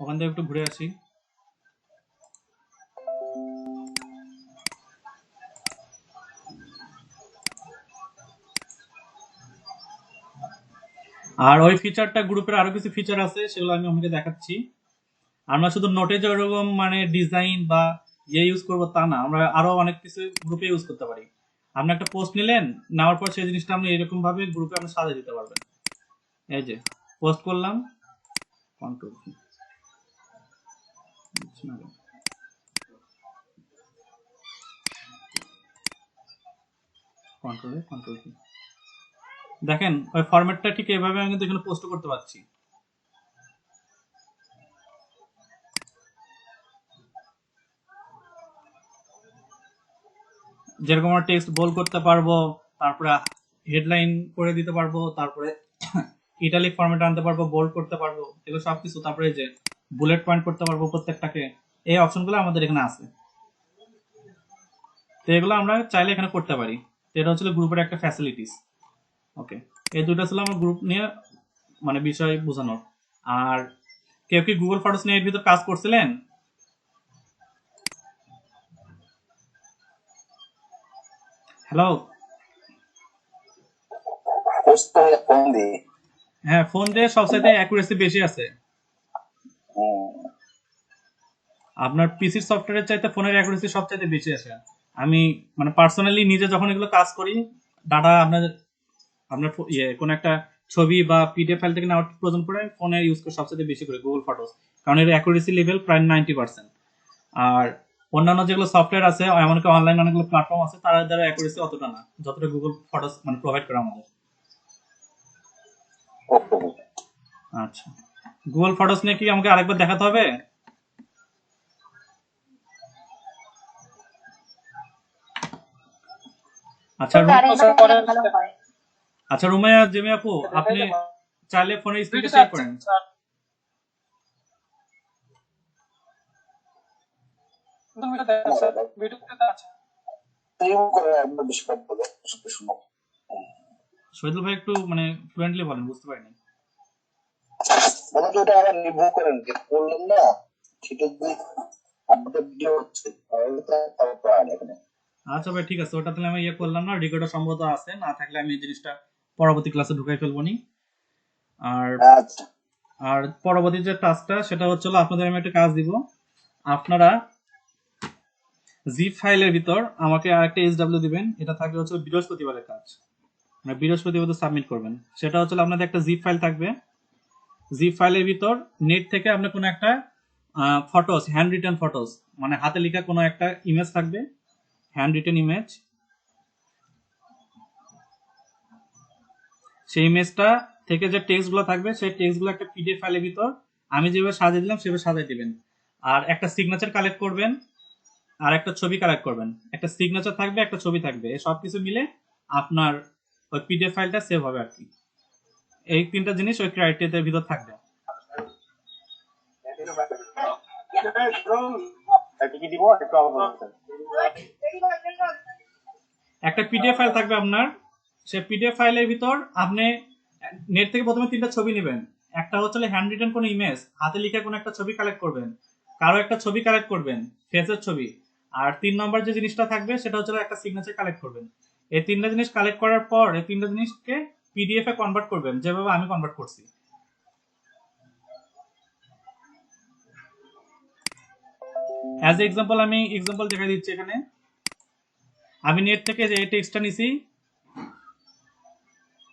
ওখান থেকে একটু ঘুরে আসি। আর ওই ফিচারটা গ্রুপের আরো কিছু ফিচার আছে, সেগুলো আমি আপনাকে দেখাচ্ছি। আমরা শুধু নোটে যেরকম মানে ডিজাইন বা ইয়ে ইউজ করবো তা না, আমরা আরো অনেক কিছু গ্রুপে ইউজ করতে পারি। আপনি একটা পোস্ট নিলেন, নেওয়ার পর সেই জিনিসটা আপনি এরকম ভাবে গ্রুপে আপনি সাজিয়ে দিতে পারবেন। এই যে পোস্ট করলাম, কন্ট্রোল কন্ট্রোল দেখেন, ওই ফরম্যাটটা ঠিক এভাবে আমি কিন্তু এখানে পোস্ট করতে পারছি। যেরকম আমরা টেক্সট বোল্ড করতে পারবো, তারপরে হেডলাইন করে দিতে পারবো, তারপরে ইটালিক ফরম্যাটে আনতে পারবো, বোল্ড করতে পারবো, এগুলো সবকিছু। তারপরে যে বুলেট পয়েন্ট করতে পারবো প্রত্যেকটাকে, এই অপশনগুলো আমাদের এখানে আছে। তো এগুলো আমরা চাইলে এখানে করতে পারি। তো এটা হচ্ছে গ্রুপের একটা ফ্যাসিলিটিস। ওকে, এই দুটো ছিল আমার গ্রুপ নিয়ে মানে বিষয় বোঝানোর। আর কেউ কি গুগল ফটোস নিয়ে এর ভিতর কাজ করছিলেন? হ্যালো, পোস্টে ফোন দিই। হ্যাঁ ফোন দিয়ে সবসাইতে অ্যাকুরেসি বেশি আছে। আপনার পিসির সফটওয়্যারের চাইতে ফোনের অ্যাকুরেসি সবচাইতে বেশি আসে। আমি মানে পার্সোনালি নিজে যখন এগুলো কাজ করি, ডাটা আপনার আপনার ইয়ে কোনো একটা ছবি বা পিডিএফ ফাইল থেকে নেওয়ার প্রয়োজন পড়ে, ফোনে ইউজ করে সবচেয়ে বেশি করে গুগল ফটোস, কারণ এর অ্যাকুরেসি লেভেল প্রায় 90%। আর অন্যান্য যেগুলো সফটওয়্যার আছে, এমনকি অনলাইন অনেকগুলো প্ল্যাটফর্ম আছে, তারা দ্বারা অ্যাকুরেসি অতটা না যতটা গুগল ফটোস মানে প্রোভাইড করে আমাদের। আচ্ছা, গুগল ফটোস নিয়ে কি আমাকে আরেকবার দেখাতে হবে? আচ্ছা ভালো হয়। আচ্ছা রুমাইয়া জেমি আপু, আপনি চাইলে ফোনের স্ক্রিনটা শেয়ার করেন। শহীদুল ভাই একটু মানে ফ্লুয়েন্টলি বলেন, বুঝতে পারিনি। ওটা আবার রিভিউ করেন, যে করলেন না সেটা যদি আমাদের ভিডিও হচ্ছে তাহলে তো তার পায় না এখানে। আচ্ছা ভাই ঠিক আছে, ওটা তাহলে আমি করলাম না, রেকর্ডার সম্ভবত আছে, না থাকলে আমি এই জিনিসটা পরবর্তী ক্লাসে ঢুকাই ফেলবো নি। আর আচ্ছা আর পরবর্তী যে টাস্কটা সেটা হচ্ছে আপনাদের আমি একটা কাজ দিব। আপনারা জিপ ফাইলের ভিতর আমাকে আরেকটা SW দিবেন, এটা থাকবে হচ্ছে বৃহস্পতিবারের কাজ, মানে বৃহস্পতিবার সাবমিট করবেন। সেটা হচ্ছে আপনাদের একটা জিপ ফাইল থাকবে, জিপ ফাইলের ভিতর নেট থেকে আপনি কোনো একটা ফটোস, হ্যান্ড রিটেন ফটোস, মানে হাতে লেখা কোনো একটা ইমেজ থাকবে, হ্যান্ড রিটেন ইমেজ। সেই ইমেজটা থেকে যে টেক্সটগুলো থাকবে সেই টেক্সটগুলো একটা PDF ফাইলের ভিতর আমি যেভাবে সাজিয়ে দিলাম সেভাবে সাজিয়ে দিবেন। আর একটা সিগনেচার কালেক্ট করবেন, আর একটা ছবি কালেক্ট করবেন। একটা সিগনেচার থাকবে, একটা ছবি থাকবে, এই সব কিছু মিলে আপনার ওই PDF ফাইলটা সেভ হবে আর কি। এই তিনটা জিনিস ওই ক্রাইটেরিয়ার ভিতর থাকবে। কি দিব একটু আবার বলুন। একটা PDF ফাইল থাকবে আপনার, সেই PDF ফাইলের ভিতর আপনি নেট থেকে প্রথমে তিনটা ছবি নেবেন। একটা হচ্ছে হ্যান্ড রিটেন কোনো ইমেজ, হাতে লেখা কোনো একটা ছবি কালেক্ট করবেন, কারো একটা ছবি কালেক্ট করবেন, ফেসের ছবি। আর 3 নম্বর যে জিনিসটা থাকবে সেটা হচ্ছে একটা সিগনেচার কালেক্ট করবেন। এই তিনটা জিনিস কালেক্ট করার পর এই তিনটা জিনিসকে PDF এ কনভার্ট করবেন, যেভাবে আমি কনভার্ট করছি। অ্যাজ এক্সাম্পল আমি এক্সাম্পল দেখাই দিচ্ছি এখানে। আমি নেট থেকে যে টেক্সটটা নিছি,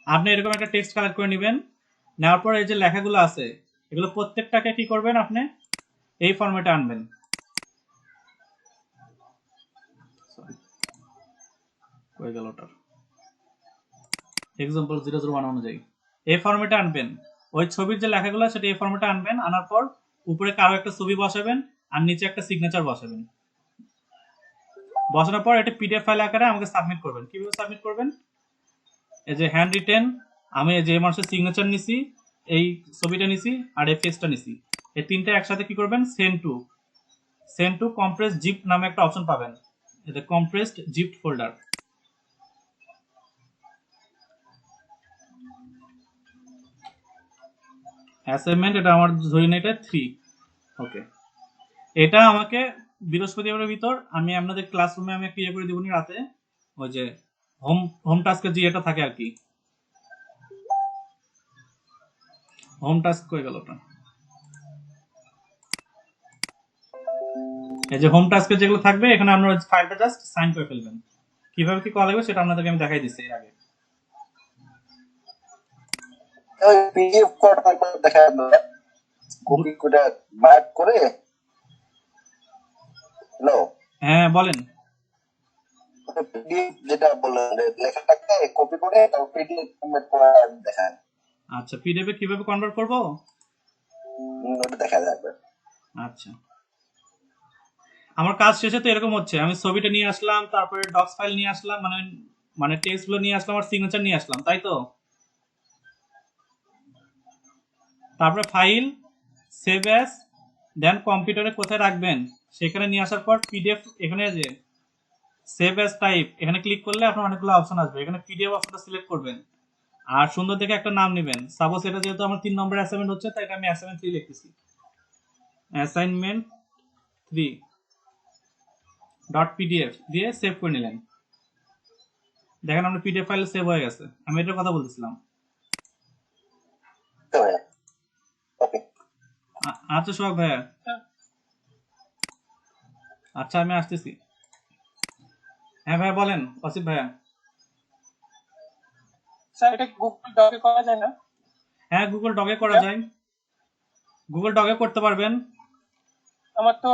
আপনি এরকম একটা টেক্সট কালেক্ট করে নেবেন। নেওয়ার পর এই যে লেখাগুলো আছে এগুলো প্রত্যেকটাকে কি করবেন, আপনি এই ফরম্যাটে আনবেন। হয়ে গেল ওটার এক্সাম্পল 001 অনুযায়ী এই ফরম্যাটে আনবেন। ওই ছবির যে লেখাগুলো সেটা এই ফরম্যাটে আনবেন। আনার পর উপরে কারো একটা ছবি বসাবেন আর নিচে একটা সিগনেচার বসাবেন। বসানোর পর এটা PDF ফাইল আকারে আমাকে সাবমিট করবেন। কিভাবে সাবমিট করবেন, এই যে হ্যান্ড রিটেন, আমি যে মানুষের সিগনেচার নিছি, এই ছবিটা নিছি আর এই ফেসটা নিছি, এই তিনটা একসাথে কি করবেন, সেন্ড টু কম্প্রেস জিপ নামে একটা অপশন পাবেন, এটা কম্প্রেসড জিপ ফোল্ডার। অ্যাসাইনমেন্ট এটা আমার ধরে নিই এটা 3। ওকে, এটা আমাকে বৃহস্পতিবারের ভিতর আমি আপনাদের ক্লাসরুমে আমি একটা ইয়ে করে দিব রাতে, ওই যে হোম হোম টাস্কের যে এটা থাকে আর কি, হোম টাস্ক হয়ে গেল ওটা। এই যে হোম টাস্কের যেগুলো থাকবে এখানে আপনারা ফাইলটা জাস্ট সাইন করে ফেলবেন। কিভাবে কি করা লাগবে সেটা আপনাদেরকে আমি দেখাই দিচ্ছি এর আগে। ওই পিডিএফ কোড দেখা কপি করে বার করে হ্যালো হ্যাঁ বলেন। পিডিএফ যেটা বললেন লেখাটাকে কপি করে তারপর পিডিএফ ফরম্যাট করে দেখান। আচ্ছা, PDF এ কিভাবে কনভার্ট করব ওটা দেখা যাবে। আচ্ছা, আমার কাজ শেষে তো এরকম হচ্ছে, আমি ছবিটা নিয়ে আসলাম, তারপরে ডক্স ফাইল নিয়ে আসলাম, মানে মানে টেক্সট গুলো নিয়ে আসলাম আর সিগনেচার নিয়ে আসলাম, তাই তো। তারপরে ফাইল সেভ অ্যাজ, দেন কম্পিউটারে কোথায় রাখবেন সেখানে নিয়ে আসার পর PDF এখানে যে সেভ অ্যাজ টাইপ এখানে ক্লিক করলে আপনার অনেকগুলো অপশন আসবে, এখানে PDF অপশনটা সিলেক্ট করবেন আর সুন্দর দেখে একটা নাম নেবেন। সাপোজ এটা যেহেতু আমার 3 নম্বর অ্যাসাইনমেন্ট হচ্ছে তাই এটা আমি অ্যাসাইনমেন্ট 3 লিখতেছি, অ্যাসাইনমেন্ট 3 ডট PDF দিয়ে সেভ করে নিলেন। দেখেন আপনার PDF ফাইল সেভ হয়ে গেছে। আমি এটার কথা বলতেছিলাম। ওকে আচ্ছা সোহাগ ভাইয়া, আচ্ছা আমি আসতেছি। হ্যাঁ ভাইয়া বলেন, অসিফ ভাইয়া। স্যার এটা গুগল ডকে করা যায় না? হ্যাঁ গুগল ডগে করা যায়, গুগল ডগে করতে পারবেন। আমার তো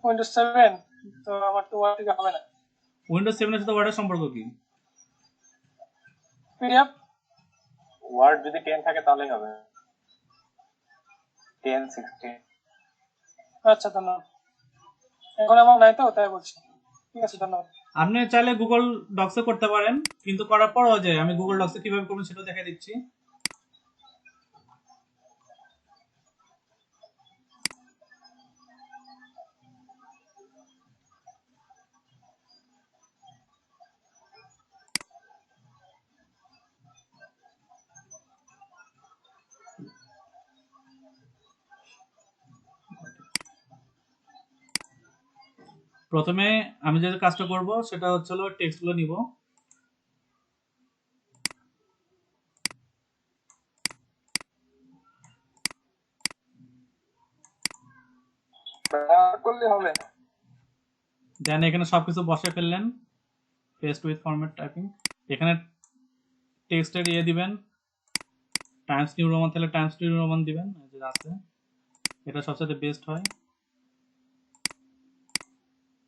উইন্ডোজ 7, তো আমার তো ওয়ার্ড থেকে হবে না। উইন্ডোজ 7 এর সাথে ওয়ার্ডের সম্পর্ক কি? পিডিএফ ওয়ার্ড যদি 10 থাকে তাহলেই হবে, 10 16। আচ্ছা ধন্যবাদ, এখন আমার নাই তো তাই বলছি। ঠিক আছে ধন্যবাদ। আপনি চাইলে গুগল ডক্সে করতে পারেন, কিন্তু করার পর ওই যে আমি গুগল ডক্সে কিভাবে করবেন সেটা দেখাই দিচ্ছি। প্রথমে আমি যে কাজটা করব সেটা হচ্ছে হলো টেক্সটগুলো নিব, করলে হবে না। দেন এখানে সবকিছু বসে ফেললেন, পেস্ট উইথ ফরম্যাট টাইপিং। এখানে টেক্সটের ইয়ে দিবেন, টাইমস নিউ রোমান তাহলে টাইমস নিউ রোমান দিবেন, এই যে আছে, এটা সবচেয়ে বেস্ট হয়।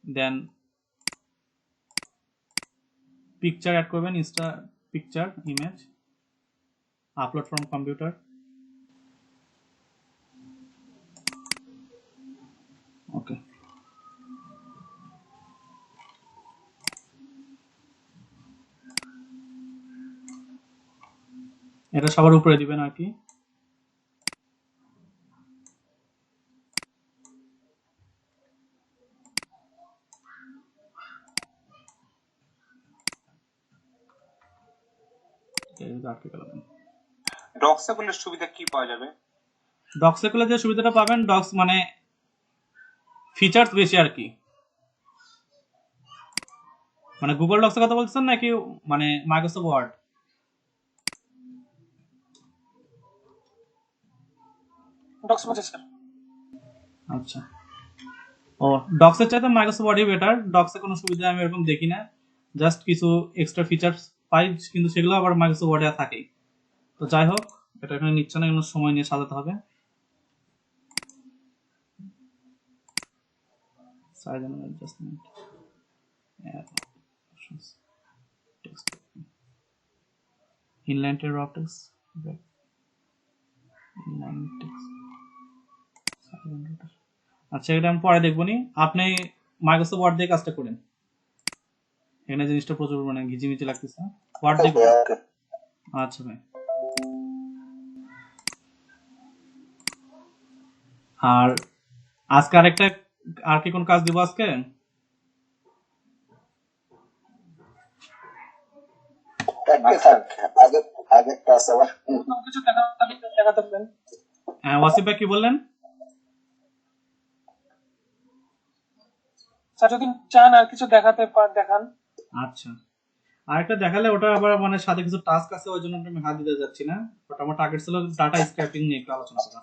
দেন পিকচার অ্যাড করবেন, insert picture image, upload from computer. Okay, এটা সবার উপরে দিবেন আর কি। ডক্সে করলে সুবিধা কি পাওয়া যাবে? ডক্সে করলে যে সুবিধাটা পাবেন, ডক্স মানে ফিচার্স বেশি আর কি। মানে গুগল ডক্সের কথা বলছেন নাকি মানে মাইক্রোসফট ওয়ার্ড? ডক্স বলছে স্যার। আচ্ছা, ও ডক্সের চাইতে মাইক্রোসফট ওয়ার্ডই বেটার। ডক্সে কোনো সুবিধা আমি এরকম দেখি না, জাস্ট কিছু এক্সট্রা ফিচার্স পাই, কিন্তু সেগুলো আবার মাইক্রোসফট ওয়ার্ডে থাকেই। তো যাই হোক, এটা এখানে নিচ্ছে না, এগুলো সময় নিয়ে সাজাতে হবে। Size and adjustment, add options, text, inline text, wrap text, inline text. আচ্ছা, এটা আমি পরে দেখবো নি, আপনি মাইক্রোসফট ওয়ার্ড দিয়ে কাজটা করেন। এখানে জিনিসটা প্রচুর মানে ঘিজিমিচি লাগতেছে, ওয়ার্ড দেখবো। আচ্ছা ভাই, আর আজকে আরেকটা, আর কি কোন কাজ দিব আজকে? আগের কাজ আবার কিছু দেখাতে পারেন ওয়াসিফ ভাই কি বললেন? স্যার, যদি চান আর কিছু দেখাতে দেখান। আচ্ছা, আরেকটা দেখালে ওটা আবার মানে সাথে কিছু টাস্ক আছে, ওই জন্য আমি হাত দিতে যাচ্ছি না। ওটা আমার টার্গেট ছিল ডাটা স্ক্র্যাপিং নিয়ে একটু আলোচনা করা,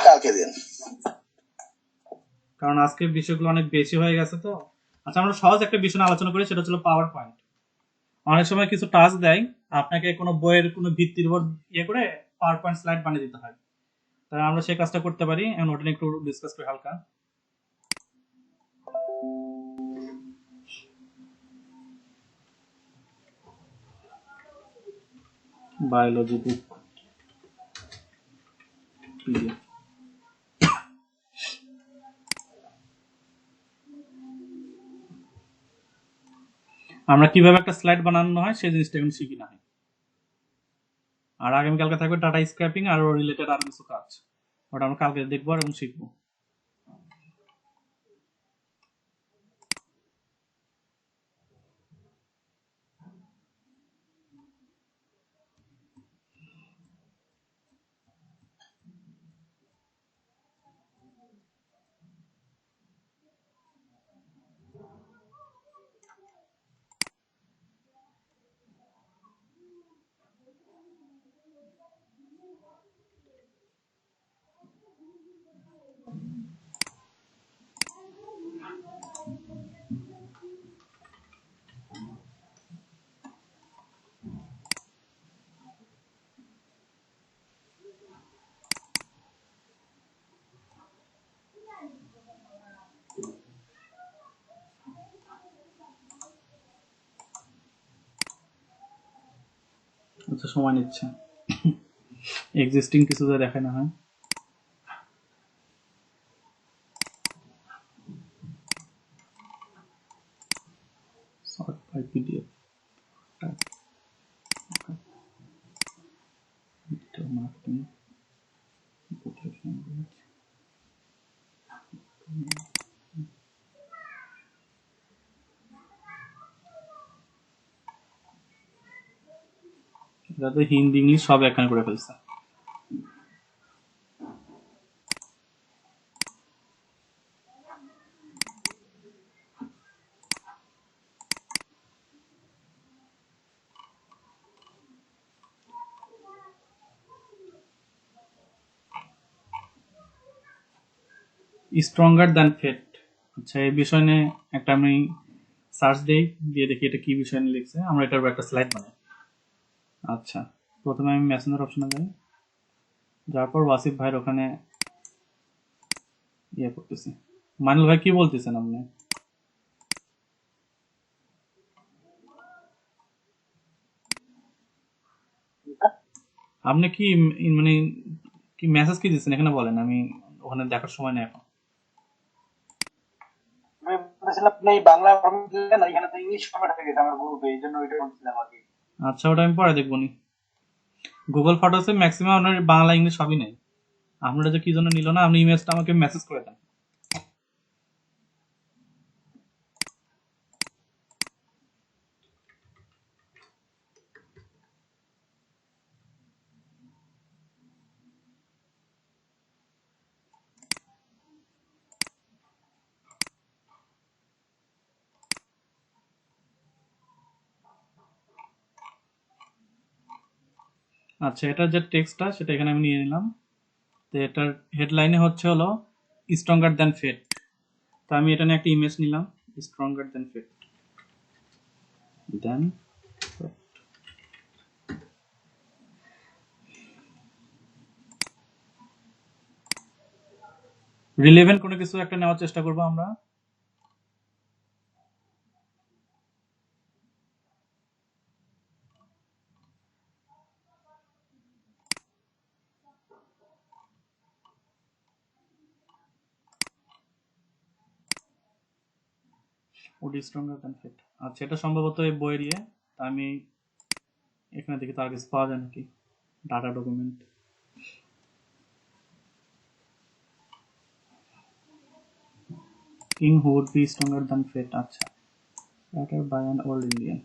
কালকে দিন। কারণ আজকে বিষয়গুলো অনেক বেশি হয়ে গেছে তো। আচ্ছা, আমরা সহজ একটা বিষয় নিয়ে আলোচনা করি, সেটা হচ্ছে পাওয়ার পয়েন্ট। অনেক সময় কিছু টাস্ক দেয় আপনাকে, কোনো বইয়ের কোনো ভিত্তির উপর ইয়ে করে পাওয়ার পয়েন্ট স্লাইড বানিয়ে দিতে হয়, তাই আমরা সেই কাজটা করতে পারি। এখন ওটা নিয়ে একটু ডিসকাস করি হালকা। বায়োলজি বুক পিডিএফ। আমরা কিভাবে একটা স্লাইড বানানো হয় সেই জিনিসটা এখন শিখি না হয়। আর আগামীকালকে থাকবে ডাটা স্ক্র্যাপিং আর রিলেটেড আর কিছু কাজ, ওটা আমরা কালকে দেখবো এবং শিখবো। আচ্ছা, সময় নিচ্ছে, এক্সিস্টিং কিছু দেখায় না হয়। সর্ট বাই পিডিএফ, মার্কিং, যাতে হিন্দি ইংলিশ সব এখানে করে ফেলছে। Stronger than fate. আচ্ছা, এই বিষয় নিয়ে একটা আমি সার্চ দিই, দিয়ে দেখি এটা কি বিষয় নিয়ে লিখছে। আমরা এটার উপর একটা স্লাইড বানাই। আচ্ছা, প্রথমে আমি মেসেঞ্জার অপশনে যাই, যাওয়ার পর ওয়াসিফ ভাইয়ের ওখানে ইয়ে করতেছি। মাইনুল ভাই কি বলতেছেন আপনি? আপনি কি মানে কি মেসেজ কি দিচ্ছেন এখানে বলেন, আমি ওখানে দেখার সময় নেই এখন। আমি বলছিলাম আপনি এই বাংলা ফর্মেট দিলেন না, এখানে তো ইংলিশ ফর্মেট হয়ে গেছে আমার গ্রুপে, এই জন্য ওইটা বলছিলাম আর কি। আচ্ছা, ওটা আমি পরে দেখবো নি। গুগল ফটোসে ম্যাক্সিমাম আপনার বাংলা ইংলিশ সবই নেই। আপনারা যে কি জন্য নিল না, আপনি ইমেজটা আমাকে মেসেজ করে দেন। আচ্ছা, এটার যে টেক্সটটা সেটা এখানে আমি নিয়ে নিলাম। তো এটার হেডলাইনে হচ্ছে হলো স্ট্রঙ্গার দ্যান ফেট। তো আমি এটা নিয়ে একটা ইমেজ নিলাম, স্ট্রঙ্গার দ্যান ফেট। দেন রিলেভেন্ট কোনো কিছু একটা নেওয়ার চেষ্টা করবো আমরা। ওডি স্ট্রঙ্গার দ্যান ফেট। আচ্ছা, এটা সম্ভবত এই বইয়ের ইয়ে। তা আমি এখানে দেখি তার কিছু পাওয়া যায় নাকি, data document. King who would be stronger than fate. আচ্ছা, letter by an old Indian.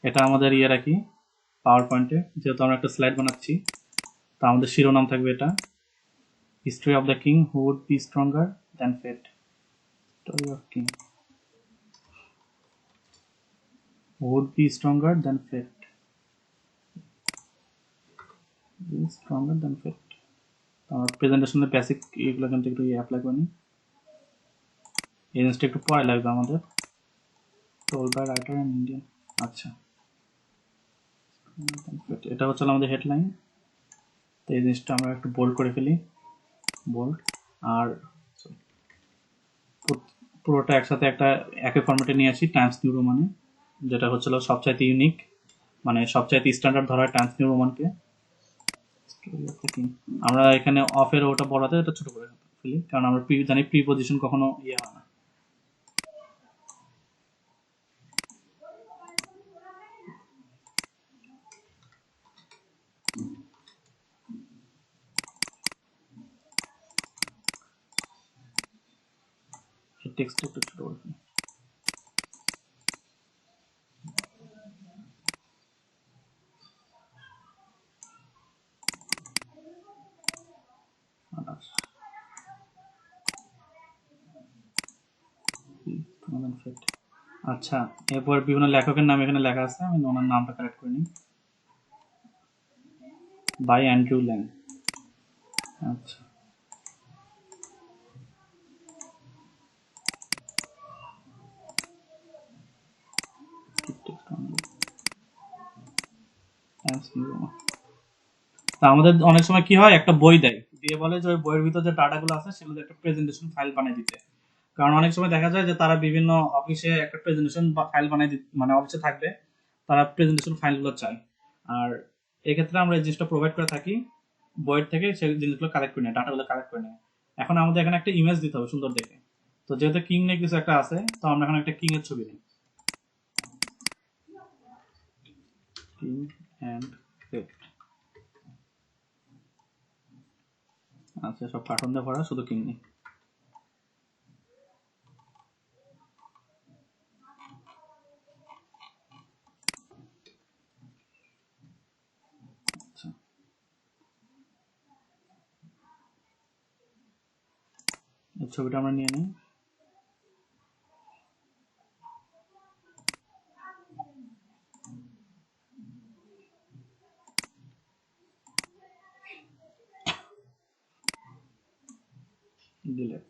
এটা আমাদের ইয়ে রাখি পাওয়ার পয়েন্টে, যেহেতু আমরা একটা স্লাইড বানাচ্ছি। তা আমাদের শিরোনাম থাকবে এটা, history of the king who would be stronger than fate. Story of king who would be stronger than fate. Stronger than fate. আমার প্রেজেন্টেশনের বেসিক এগুলো কিন্তু একটু অ্যাপ্লাই করে নিই। এই জিনিসটা একটু পরে লাগবে আমাদের। Told by writer and Indian. আচ্ছা, এটা হচ্ছে আমাদের হেডলাইন। তো এই জিনিসটা আমরা একটু বোল্ড করে ফেলি, বোল্ড। আর পুরোটা একসাথে একটা একই ফরম্যাটে নিয়ে আসি, টাইমস নিউ রোমানে, যেটা হচ্ছিল সবচাইতে ইউনিক, মানে সবচাইতে স্ট্যান্ডার্ড ধরা হয় টাইমস নিউ রোমানকে। আমরা এখানে অফের ওটা বড়াতে এটা ছোট করে ফেলি, কারণ আমরা জানি প্রিপোজিশন কখনো ইয়ে হয় না। টেক্সট একটু ছোট করে ফেলি। আচ্ছা, এরপর বিভিন্ন লেখকের নাম এখানে লেখা আছে, আমি ওনার নামটা কারেক্ট করে নিই। বাই অ্যান্ড্রু ল্যাং। আচ্ছা, তা আমাদের অনেক সময় কি হয়, একটা বই দেয়, দিয়ে বলে যে ওই বইয়ের ভিতর যে ডাটাগুলো আছে সেগুলো একটা প্রেজেন্টেশন ফাইল বানিয়ে দিতে। কারণ অনেক সময় দেখা যায় যে তারা বিভিন্ন অফিসে একটা প্রেজেন্টেশন বা ফাইল বানিয়ে মানে অফিসে থাকবে, তারা প্রেজেন্টেশন ফাইলগুলো চায়। আর এক্ষেত্রে আমরা এই জিনিসটা প্রোভাইড করে থাকি, বইয়ের থেকে সেই জিনিসগুলো কালেক্ট করে নেয়, ডাটাগুলো কালেক্ট করে নেয়। এখন আমাদের এখানে একটা ইমেজ দিতে হবে সুন্দর দেখে। তো যেহেতু কিং নিয়ে কিছু একটা আছে, তো আমরা এখানে একটা কিং এর ছবি নিই, কিং অ্যান্ড ফেট। আচ্ছা, সব কার্টুন দিয়ে ভরা, শুধু কিং নেই। আচ্ছা, এই ছবিটা আমরা নিয়ে নিই। ডিলেট।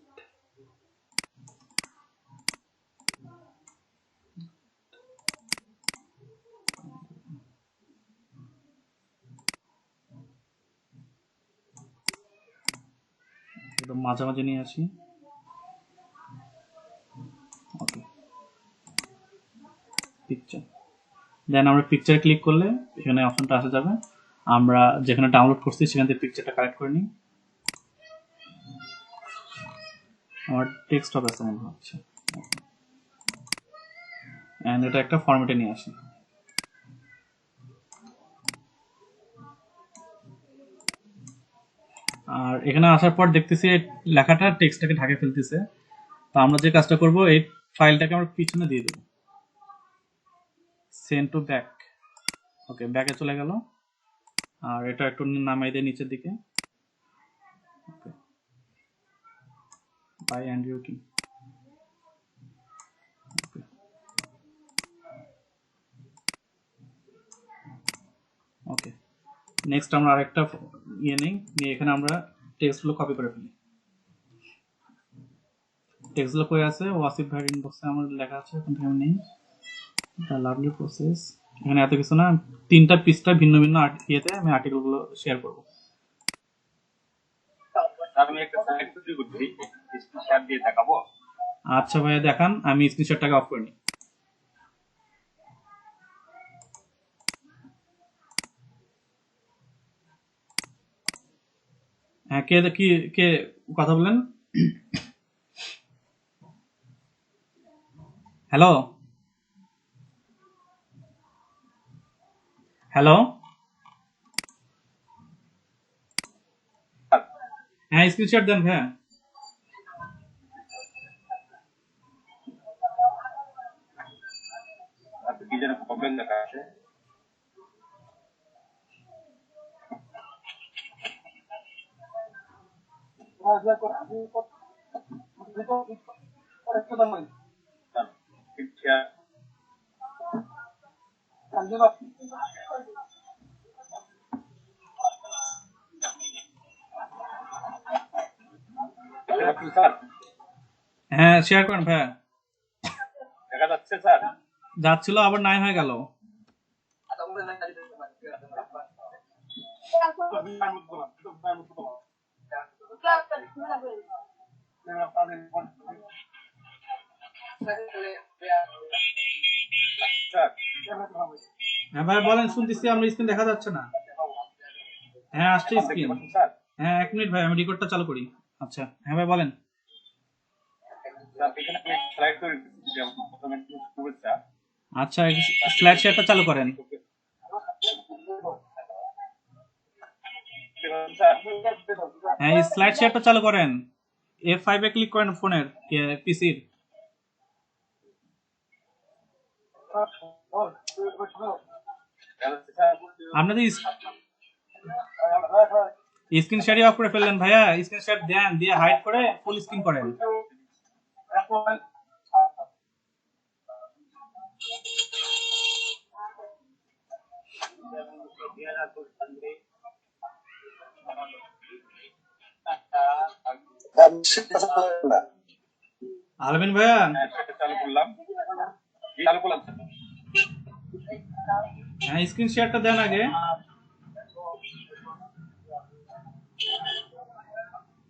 একদম মাঝামাঝি নিয়ে আসি। ওকে, পিকচার। দেন আমরা পিকচার ক্লিক করলে এখানে অপশনটা আসা যাবে। আমরা যেখানে ডাউনলোড করছি সেখান থেকে পিকচারটা কালেক্ট করে নিই। আমার ডেস্কটপ আছে মনে হচ্ছে, এন্ড এটা একটা ফরম্যাটে নিয়ে আসি। আর এখানে আসার পর দেখতেছি লেখাটা টেক্সটটাকে ঢাকে ফেলতেছে। তো আমরা যে কাজটা করব, এই ফাইলটাকে আমরা পিছনে দিয়ে দেবো, সেন্ড টু ব্যাক। ওকে, ব্যাকে চলে গেল। আর এটা একটু নামাই দেয় নিচের দিকে। ওকে, বাই অ্যান্ড্রিউ কি। ওকে, নেক্সট আমরা আরেকটা নিয়ে এখানে আমরা টেক্সটগুলো কপি করে ফেলি। টেক্সটগুলো কই আছে? ওয়াসিফ ভাইয়ের ইনবক্সে আমার লেখা আছে, এখন থেকে আমি নেই। The lovely process. এখানে এত কিছু না, 3টা পৃষ্ঠা ভিন্ন ভিন্ন ইয়েতে আমি আর্টিকেলগুলো শেয়ার করব। আমি একটা স্লাইড তৈরি করছি, শেয়ার দিয়ে দেখাবো। আচ্ছা ভাইয়া দেখান, আমি স্ক্রিনশটটাকে অফ করে নিই। হ্যাঁ, কে কি কে কথা বলেন? হ্যালো হ্যালো, হ্যাঁ স্ক্রিনশট দেন ভাইয়া। আচ্ছা, কি যেন প্রবলেম দেখা আছে। শেয়ার স্যার হ্যাঁ শেয়ার করেন ভাইয়া। দেখা যাচ্ছে স্যার? যাচ্ছিল, আবার নাই হয়ে গেল। স্যার হ্যাঁ ভাই বলেন, শুনতেছি, আমরা স্ক্রিন দেখা যাচ্ছে না। হ্যাঁ আসছে স্ক্রিন। স্যার হ্যাঁ 1 মিনিট ভাই, আমি রেকর্ডটা চালু করি। আচ্ছা হ্যাঁ ভাই বলেন। স্যার এখানে আমি স্লাইড তৈরি করছি, যেমন প্রথমে শুভেচ্ছা। আচ্ছা, স্লাইড শেয়ারটা চালু করেন। স্যার হ্যাঁ স্লাইড শেয়ারটা চালু করেন। F5 এ ক্লিক করেন ফোনের, পিসির। আপনাদের স্ক্রিন শেয়ারই অফ করে ফেললেন ভাইয়া। স্ক্রিন শেয়ার দেন, দিয়ে হাইড করে ফুল স্ক্রিন করেন। আলমিন ভাইয়া, সেটা চালু করলাম। চালু করলাম স্যার। হ্যাঁ স্ক্রিন শেয়ারটা দেন আগে।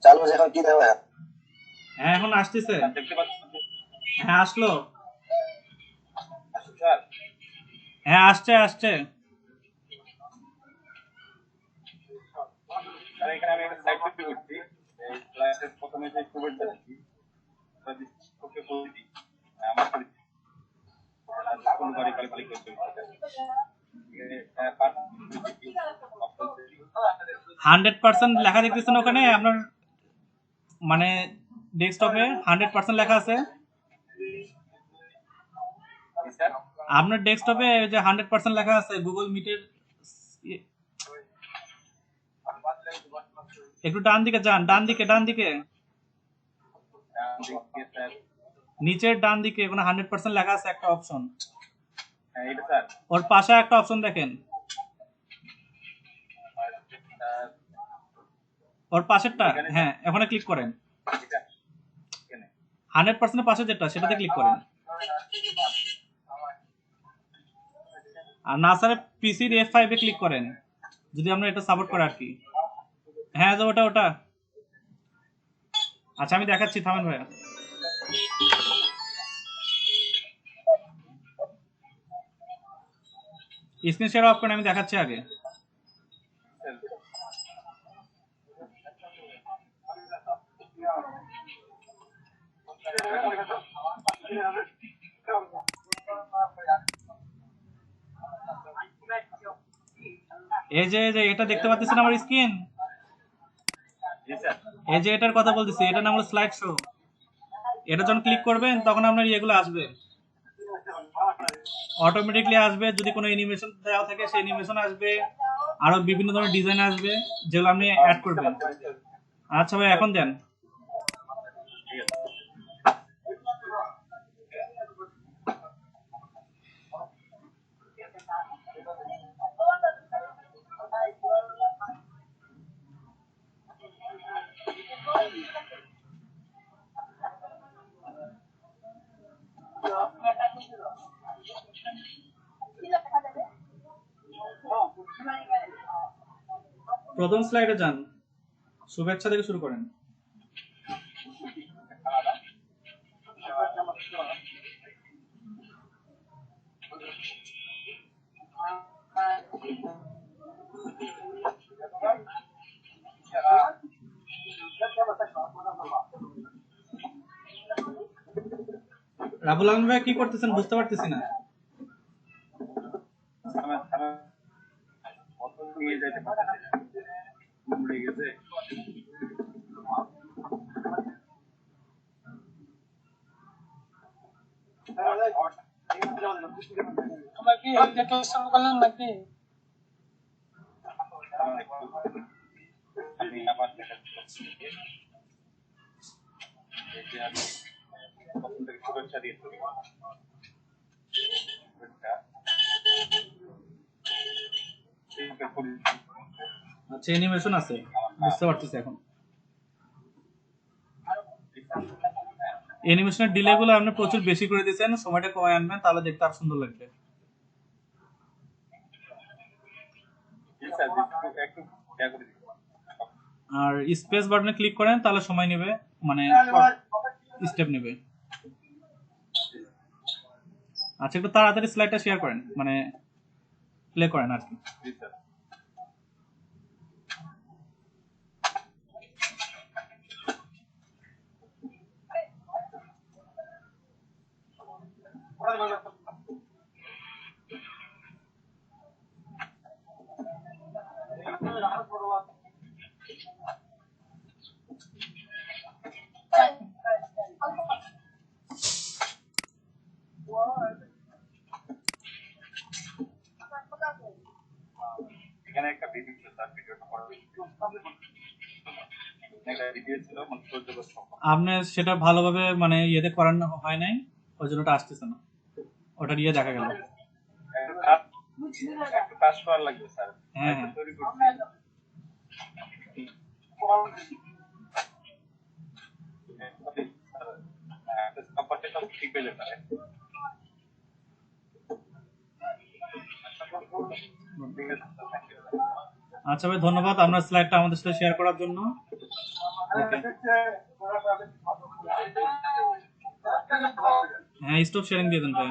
চালু আছে, এখন কি দেবে? হ্যাঁ এখন আসতেছে। দেখতে পাচ্ছেন হ্যাঁ আসলো। স্যার? হ্যাঁ আসছে আসছে। স্যার এখানে আমি একটা স্লাইড তৈরি করছি। এই স্লাইডের প্রথমে যে শুভেচ্ছা দিচ্ছি, ওকে বলে দিই আমার পরিচিত কোন বাড়ি পালি করতে 100% লেখা দেখতেছেন ওখানে আপনার, মানে ডেস্কটপে 100% লেখা আছে। আপনার ডেস্কটপে যে 100% লেখা আছে গুগল মিটের, একটু ডান দিকে যান, ডান দিকে নিচের ডান দিকে ওখানে 100% লেখা আছে একটা অপশন। এটা স্যার ওর পাশে একটা অপশন দেখেন, ওর পাশেরটা। হ্যাঁ ওখানে ক্লিক করেন। এটা 100% পাশে যেটা সেটাতে ক্লিক করেন। আর না স্যার পিসির F5 এ ক্লিক করেন যদি আমরা এটা সাপোর্ট করে আর কি। হ্যাঁ যে ওটা। আচ্ছা আমি দেখাচ্ছি, থামেন ভাইয়া। স্ক্রিন শেয়ার অফ করেন, আমি দেখাচ্ছি আগে। এই যে এটা দেখতে পাচ্ছেন আমার স্ক্রিন, এই যে এটার কথা বলতেছি, এটার নাম হলো স্লাইড শো। এটা যখন ক্লিক করবেন তখন আপনার ইয়েগুলো আসবে, অটোমেটিকলি আসবে। যদি কোনো অ্যানিমেশন দেওয়া থাকে সেই অ্যানিমেশন আসবে, আরো বিভিন্ন ধরনের ডিজাইন আসবে যেগুলো আপনি অ্যাড করবেন। আচ্ছা ভাই এখন দেন। প্রথম স্লাইডে যান, শুভেচ্ছা থেকে শুরু করেন। রাহুল আলম ভাই কি করতেছেন বুঝতে পারতেছি না। তোমরা কি দেখে শুরু করলেন নাকি? শুভেচ্ছা দিয়ে আচ্ছা অ্যানিমেশন আছে, বুঝতে পারতেছি এখন। অ্যানিমেশনের ডিলে গুলো আপনি প্রচুর বেশি করে দিয়েছেন, সময়টা কমায় আনবেন তাহলে দেখতে আরো সুন্দর লাগবে। আর স্পেস বাটনে ক্লিক করেন তাহলে সময় নেবে, মানে স্টেপ নেবে। আচ্ছা একটু তাড়াতাড়ি স্লাইডটা শেয়ার করেন, মানে প্লে করেন আর কি। এখানে একটা ভিডিও ছিল, তার ভিডিওটা করা একটা ভিডিও ছিল আপনি সেটা ভালোভাবে মানে ইয়েতে করানো হয় নাই, ওই জন্য ওটা আসতেছে না, ওটা ইয়ে দেখা গেল। একটু কাজ করা লাগবে স্যার। হ্যাঁ তৈরি করছি সব ঠিক হয়ে যেতে পারে। আচ্ছা ভাই ধন্যবাদ আপনার স্লাইডটা আমাদের সাথে শেয়ার করার জন্য। হ্যাঁ স্টপ শেয়ারিং দিয়ে দেন ভাই,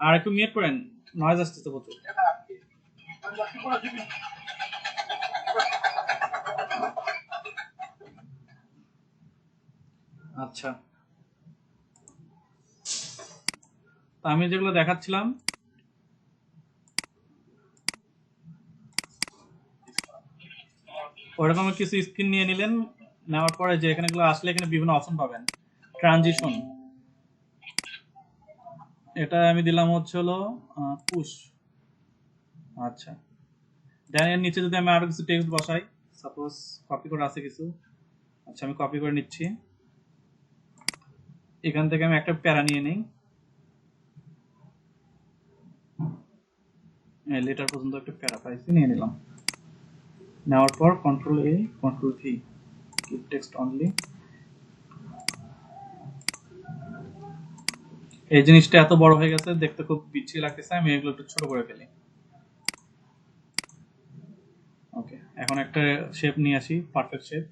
আর একটু মিউট করেন, নয়েজ আসতেছে প্রচুর। আচ্ছা আমি যেগুলো দেখাচ্ছিলাম ওরকম কিছু স্ক্রিন নিয়ে নিলেন, নেওয়ার পরে যে এখানে গুলো আসলে এখানে বিভিন্ন অপশন পাবেন। ট্রানজিশন, এটা আমি দিলাম হচ্ছে হলো পুশ। আচ্ছা দেন এর নিচে যদি আমি আরো কিছু টেক্সট বসাই, সাপোজ কপি করে আছে কিছু, আচ্ছা আমি কপি করে নিচ্ছি। এখান থেকে আমি একটা প্যারা নিয়ে নেই, লেটার পর্যন্ত একটা প্যারা পাইছি, নিয়ে নিলাম। নেওয়ার পর control A control V, keep text only. এই জিনিসটা এত বড় হয়ে গেছে, দেখতে খুব বিচ্ছিরি লাগতেছে, আমি এগুলো একটু ছোট করে ফেলি। ওকে, এখন একটা শেপ নিয়ে আসি, পারফেক্ট শেপ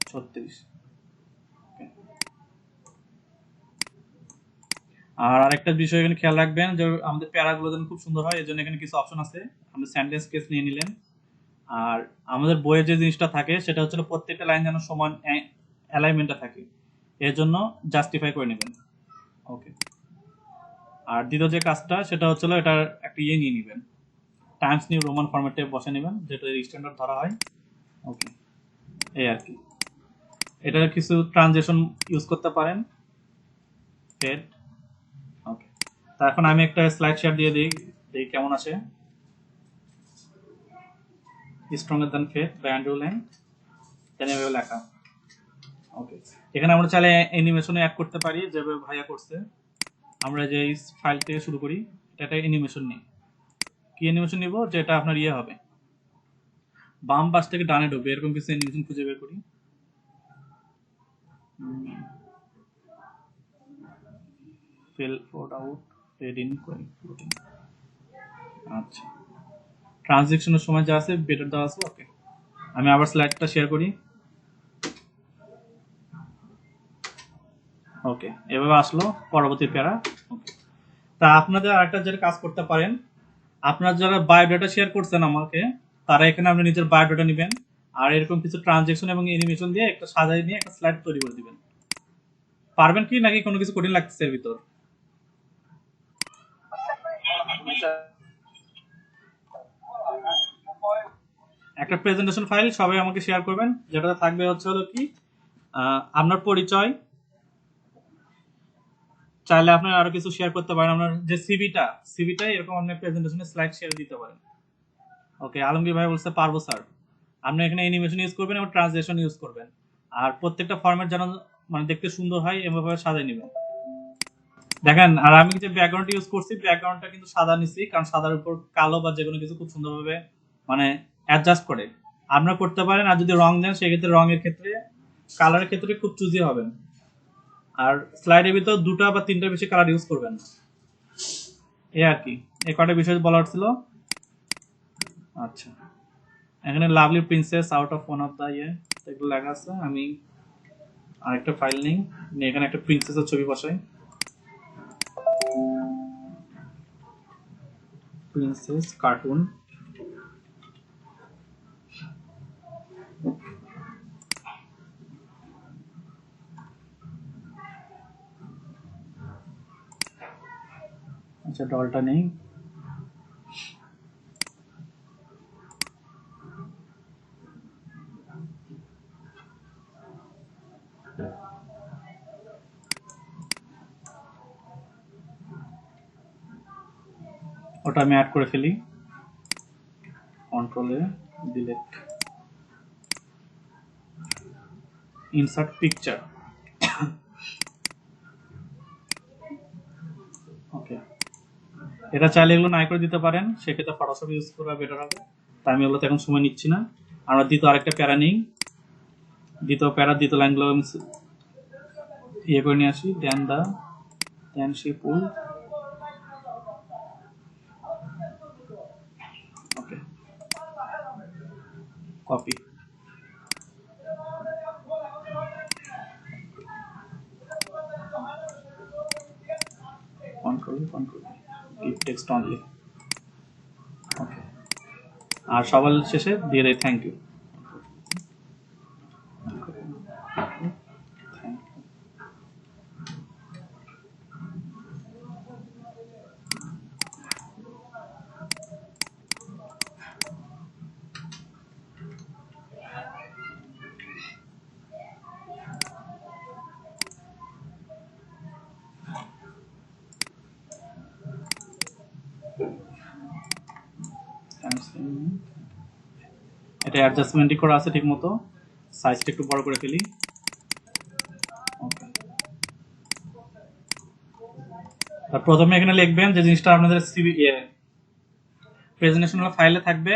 36। আর আরেকটা বিষয় এখানে খেয়াল রাখবেন যে আমাদের প্যারাগুলো যেন খুব সুন্দর হয়, এর জন্য এখানে কিছু অপশন আছে। আপনি সেন্টেন্স কেস নিয়ে নিলেন, আর আমাদের বইয়ে যে জিনিসটা থাকে সেটা হচ্ছে প্রত্যেকটা লাইন যেন সমান অ্যালাইনমেন্টটা থাকে, এর জন্য জাস্টিফাই করে নেবেন। ওকে, আর দ্বিতীয় যে কাজটা সেটা হচ্ছে এটার একটা ইয়ে নিয়ে নেবেন, টাইমস নিউ রোমান ফরম্যাটে বসে নেবেন, যেটা স্ট্যান্ডার্ড ধরা হয়। ওকে, এই আর কি। এটার কিছু ট্রানজিশন ইউজ করতে পারেন, ফেড। ওকে, তা এখন আমি একটা স্লাইড শেয়ার দিয়ে দিই, দেখি কেমন আসে। Stronger than fate by Andrew Lang, then এভাবে লেখা। ওকে, এখানে আমরা চাইলে অ্যানিমেশনে অ্যাড করতে পারি, যেভাবে ভাইয়া করছে। আমরা যে ফাইল থেকে শুরু করি, এটা অ্যানিমেশন নিই। কি অ্যানিমেশন নিব? যেটা আপনার ইয়ে হবে, বাম পাশ থেকে ডানে ঢুকবে, এরকম কিছু অ্যানিমেশন খুঁজে বের করি। Fill ford out, fade in, floating. আচ্ছা, ট্রানজিশনের সময় যা আছে বেটার দেওয়া আছে। ওকে, আমি আবার স্লাইডটা শেয়ার করি। ওকে, এভাবে আসলো পরবর্তী প্যারা। ওকে, তা আপনাদের আরেকটা যেটা কাজ করতে পারেন, আপনারা যারা বায়োডাটা শেয়ার করছেন আমাকে, তারা এখানে আপনি নিজের বায়োডাটা নেবেন, আর এরকম কিছু ট্রানজেকশন এবং অ্যানিমেশন দিয়ে একটা সাজাই নিয়ে একটা স্লাইড তৈরি করে দিবেন। পারবেন কি, নাকি কোনো কিছু কঠিন লাগতেছে এর ভিতর? একটা প্রেজেন্টেশন ফাইল সবাই আমাকে শেয়ার করবেন, যেটাতে থাকবে হচ্ছে হলো কি আপনার পরিচয়, চাইলে আপনি আরো কিছু শেয়ার করতে পারেন, আপনার যে সিভিটা এরকম আপনি প্রেজেন্টেশনে স্লাইড শেয়ার দিতে পারেন। ওকে, আলমগীর ভাই বলছে পারবো স্যার। আপনি এখানে অ্যানিমেশন ইউজ করবেন এবং ট্রান্সলেশন ইউজ করবেন, আর প্রত্যেকটা ফরম্যাট যেন মানে দেখতে সুন্দর হয় এভাবে সাজাই নেবেন। দেখেন, আর আমি যে ব্যাকগ্রাউন্ড ইউজ করছি, ব্যাকগ্রাউন্ডটা কিন্তু সাদা নিছি, কারণ সাদার উপর কালো বা যেকোনো কিছু খুব সুন্দরভাবে মানে অ্যাডজাস্ট করে। আপনারা করতে পারেন, আর যদি রং দেন সেক্ষেত্রে রঙের ক্ষেত্রে, কালারের ক্ষেত্রে খুব চুজি হবেন। আর স্লাইডের ভিতর 2টা বা 3টা বেশি কালার ইউজ করবেন না, এই আর কি। এই কয়টা বিষয় বলার ছিল। আচ্ছা, এখানে lovely princess out of one of the ইয়ে এগুলো লেখা আছে। আমি আরেকটা ফাইল নিই, এখানে একটা প্রিন্সেসের ছবি বসাই, প্রিন্সেস কার্টুন। আচ্ছা, ডলটা নেই। ওটা আমি অ্যাড করে ফেলি, কন্ট্রোলে ডিলিট, ইনসার্ট পিকচার। ওকে, এটা চাইলে এগুলো নাই করে দিতে পারেন, সেক্ষেত্রে ফটোশপ ইউজ করা বেটার হবে। তাই আমি এগুলোতে এখন সময় নিচ্ছি না। আমরা দ্বিতীয় আরেকটা প্যারা নেই, দ্বিতীয় প্যারা দ্বিতীয় লাইনগুলো ইয়ে করে নিয়ে আসি। Then she pull. Okay, copy, control give text only. Okay, আর সবার শেষে দিয়ে দেয় থ্যাংক ইউ। এটা অ্যাডজাস্টমেন্টই করা আছে ঠিক মতো, সাইজটা একটু বড় করে ফেলি। ওকে, তার প্রথমে এখানে লিখবেন যে জিনিসটা আপনাদের প্রেজেন্টেশনাল ফাইলে থাকবে।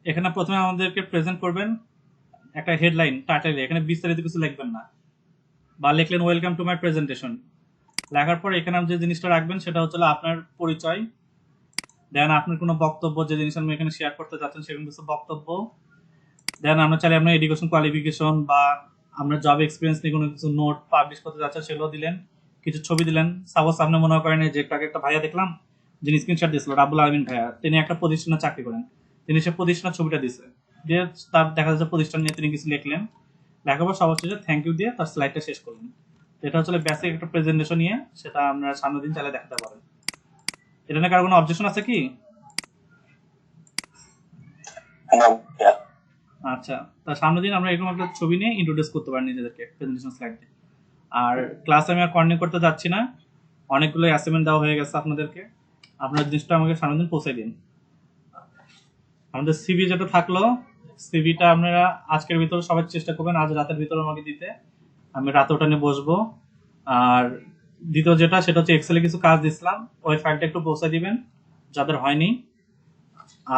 এখানে প্রথমে আমাদেরকে প্রেজেন্ট করবেন একটা হেডলাইন টাইটেল, এখানে বিস্তারিত কিছু লিখবেন না, বা লিখলেন ওয়েলকাম টু মাই প্রেজেন্টেশন। লেখার পর এখানে যে জিনিসটা রাখবেন সেটা হচ্ছে আপনার পরিচয়, দেন আপনার কোনো বক্তব্য, যে জিনিস আমি এখানে শেয়ার করতে যাচ্ছেন সেরকম কিছু বক্তব্য, দেন আমরা চাইলে আপনার এডুকেশন কোয়ালিফিকেশন বা আমরা জব এক্সপিরিয়েন্স নিয়ে কোনো কিছু নোট পাবলিশ করতে যাচ্ছেন সেগুলো দিলেন, কিছু ছবি দিলেন। সাপোজ আপনি মনে করেন যে একটা ভাইয়া দেখলাম যিনি স্ক্রিনশট দিয়েছিল, রাব্বুল আলমিন ভাইয়া, তিনি একটা প্রতিষ্ঠানে চাকরি করেন, তিনি সে প্রতিষ্ঠানের ছবিটা দিছে, দিয়ে তার দেখা যাচ্ছে প্রতিষ্ঠান নিয়ে তিনি কিছু লিখলেন, লেখার পর সর্বশেষে থ্যাংক ইউ দিয়ে তার স্লাইডটা শেষ করলেন। এটা হচ্ছে বেসিক একটা প্রেজেন্টেশন নিয়ে, সেটা আমরা সামনের দিন চাইলে দেখাতে পারেন। এটা নিয়ে কারো কোনো অবজেকশন আছে কি? আচ্ছা, তার সামনের দিন আমরা এরকম একটা ছবি নিয়ে ইন্ট্রোডিউস করতে পারি নিজেদেরকে প্রেজেন্টেশন স্লাইডে। আর ক্লাস আমি আর কন্টিনিউ করতে যাচ্ছি না, অনেকগুলো অ্যাসাইনমেন্ট দেওয়া হয়ে গেছে আপনাদেরকে, আপনার জিনিসটা আমাকে সামনের দিন পৌঁছে দিন। আমাদের সিভি যেটা থাকলো, সিভিটা আপনারা আজকের ভিতরে সবাই চেষ্টা করবেন আজ রাতের ভিতরে আমাকে দিতে, আমি রাতে ওটা নিয়ে বসবো। আর দ্বিতীয় যেটা, সেটা হচ্ছে এক্সেলে কিছু কাজ দিছিলাম, ওই ফাইলটা একটু পৌঁছে দিবেন যাদের হয়নি।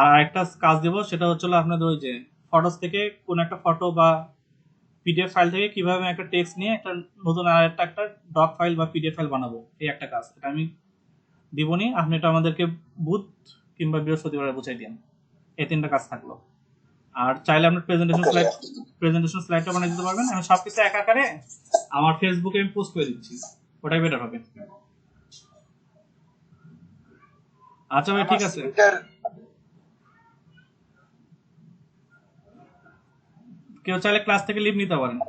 আর একটা কাজ দিব, সেটা হচ্ছে আপনাদের ওই যে ফটোস থেকে কোন একটা ফটো বা পিডিএফ ফাইল থেকে কিভাবে একটা টেক্সট নিয়ে একটা নতুন আর একটা ডক ফাইল বা পিডিএফ ফাইল বানাবো, এই একটা কাজ, এটা আমি দিবনি, আপনি এটা আমাদেরকে বুধ কিংবা বৃহস্পতিবারে বুঝাই দিন। এই 3টা কাজ থাকলো। আর চাইলে আপনার প্রেজেন্টেশন স্লাইডটা বানিয়ে দিতে পারবেন, আমি সবকিছু একা আকারে আমার ফেসবুকে আমি পোস্ট করে দিচ্ছি, ওটাই বেটার হবে। আচ্ছা ভাই, ঠিক আছে, কেউ চাইলে ক্লাস থেকে লিভ নিতে পারেন।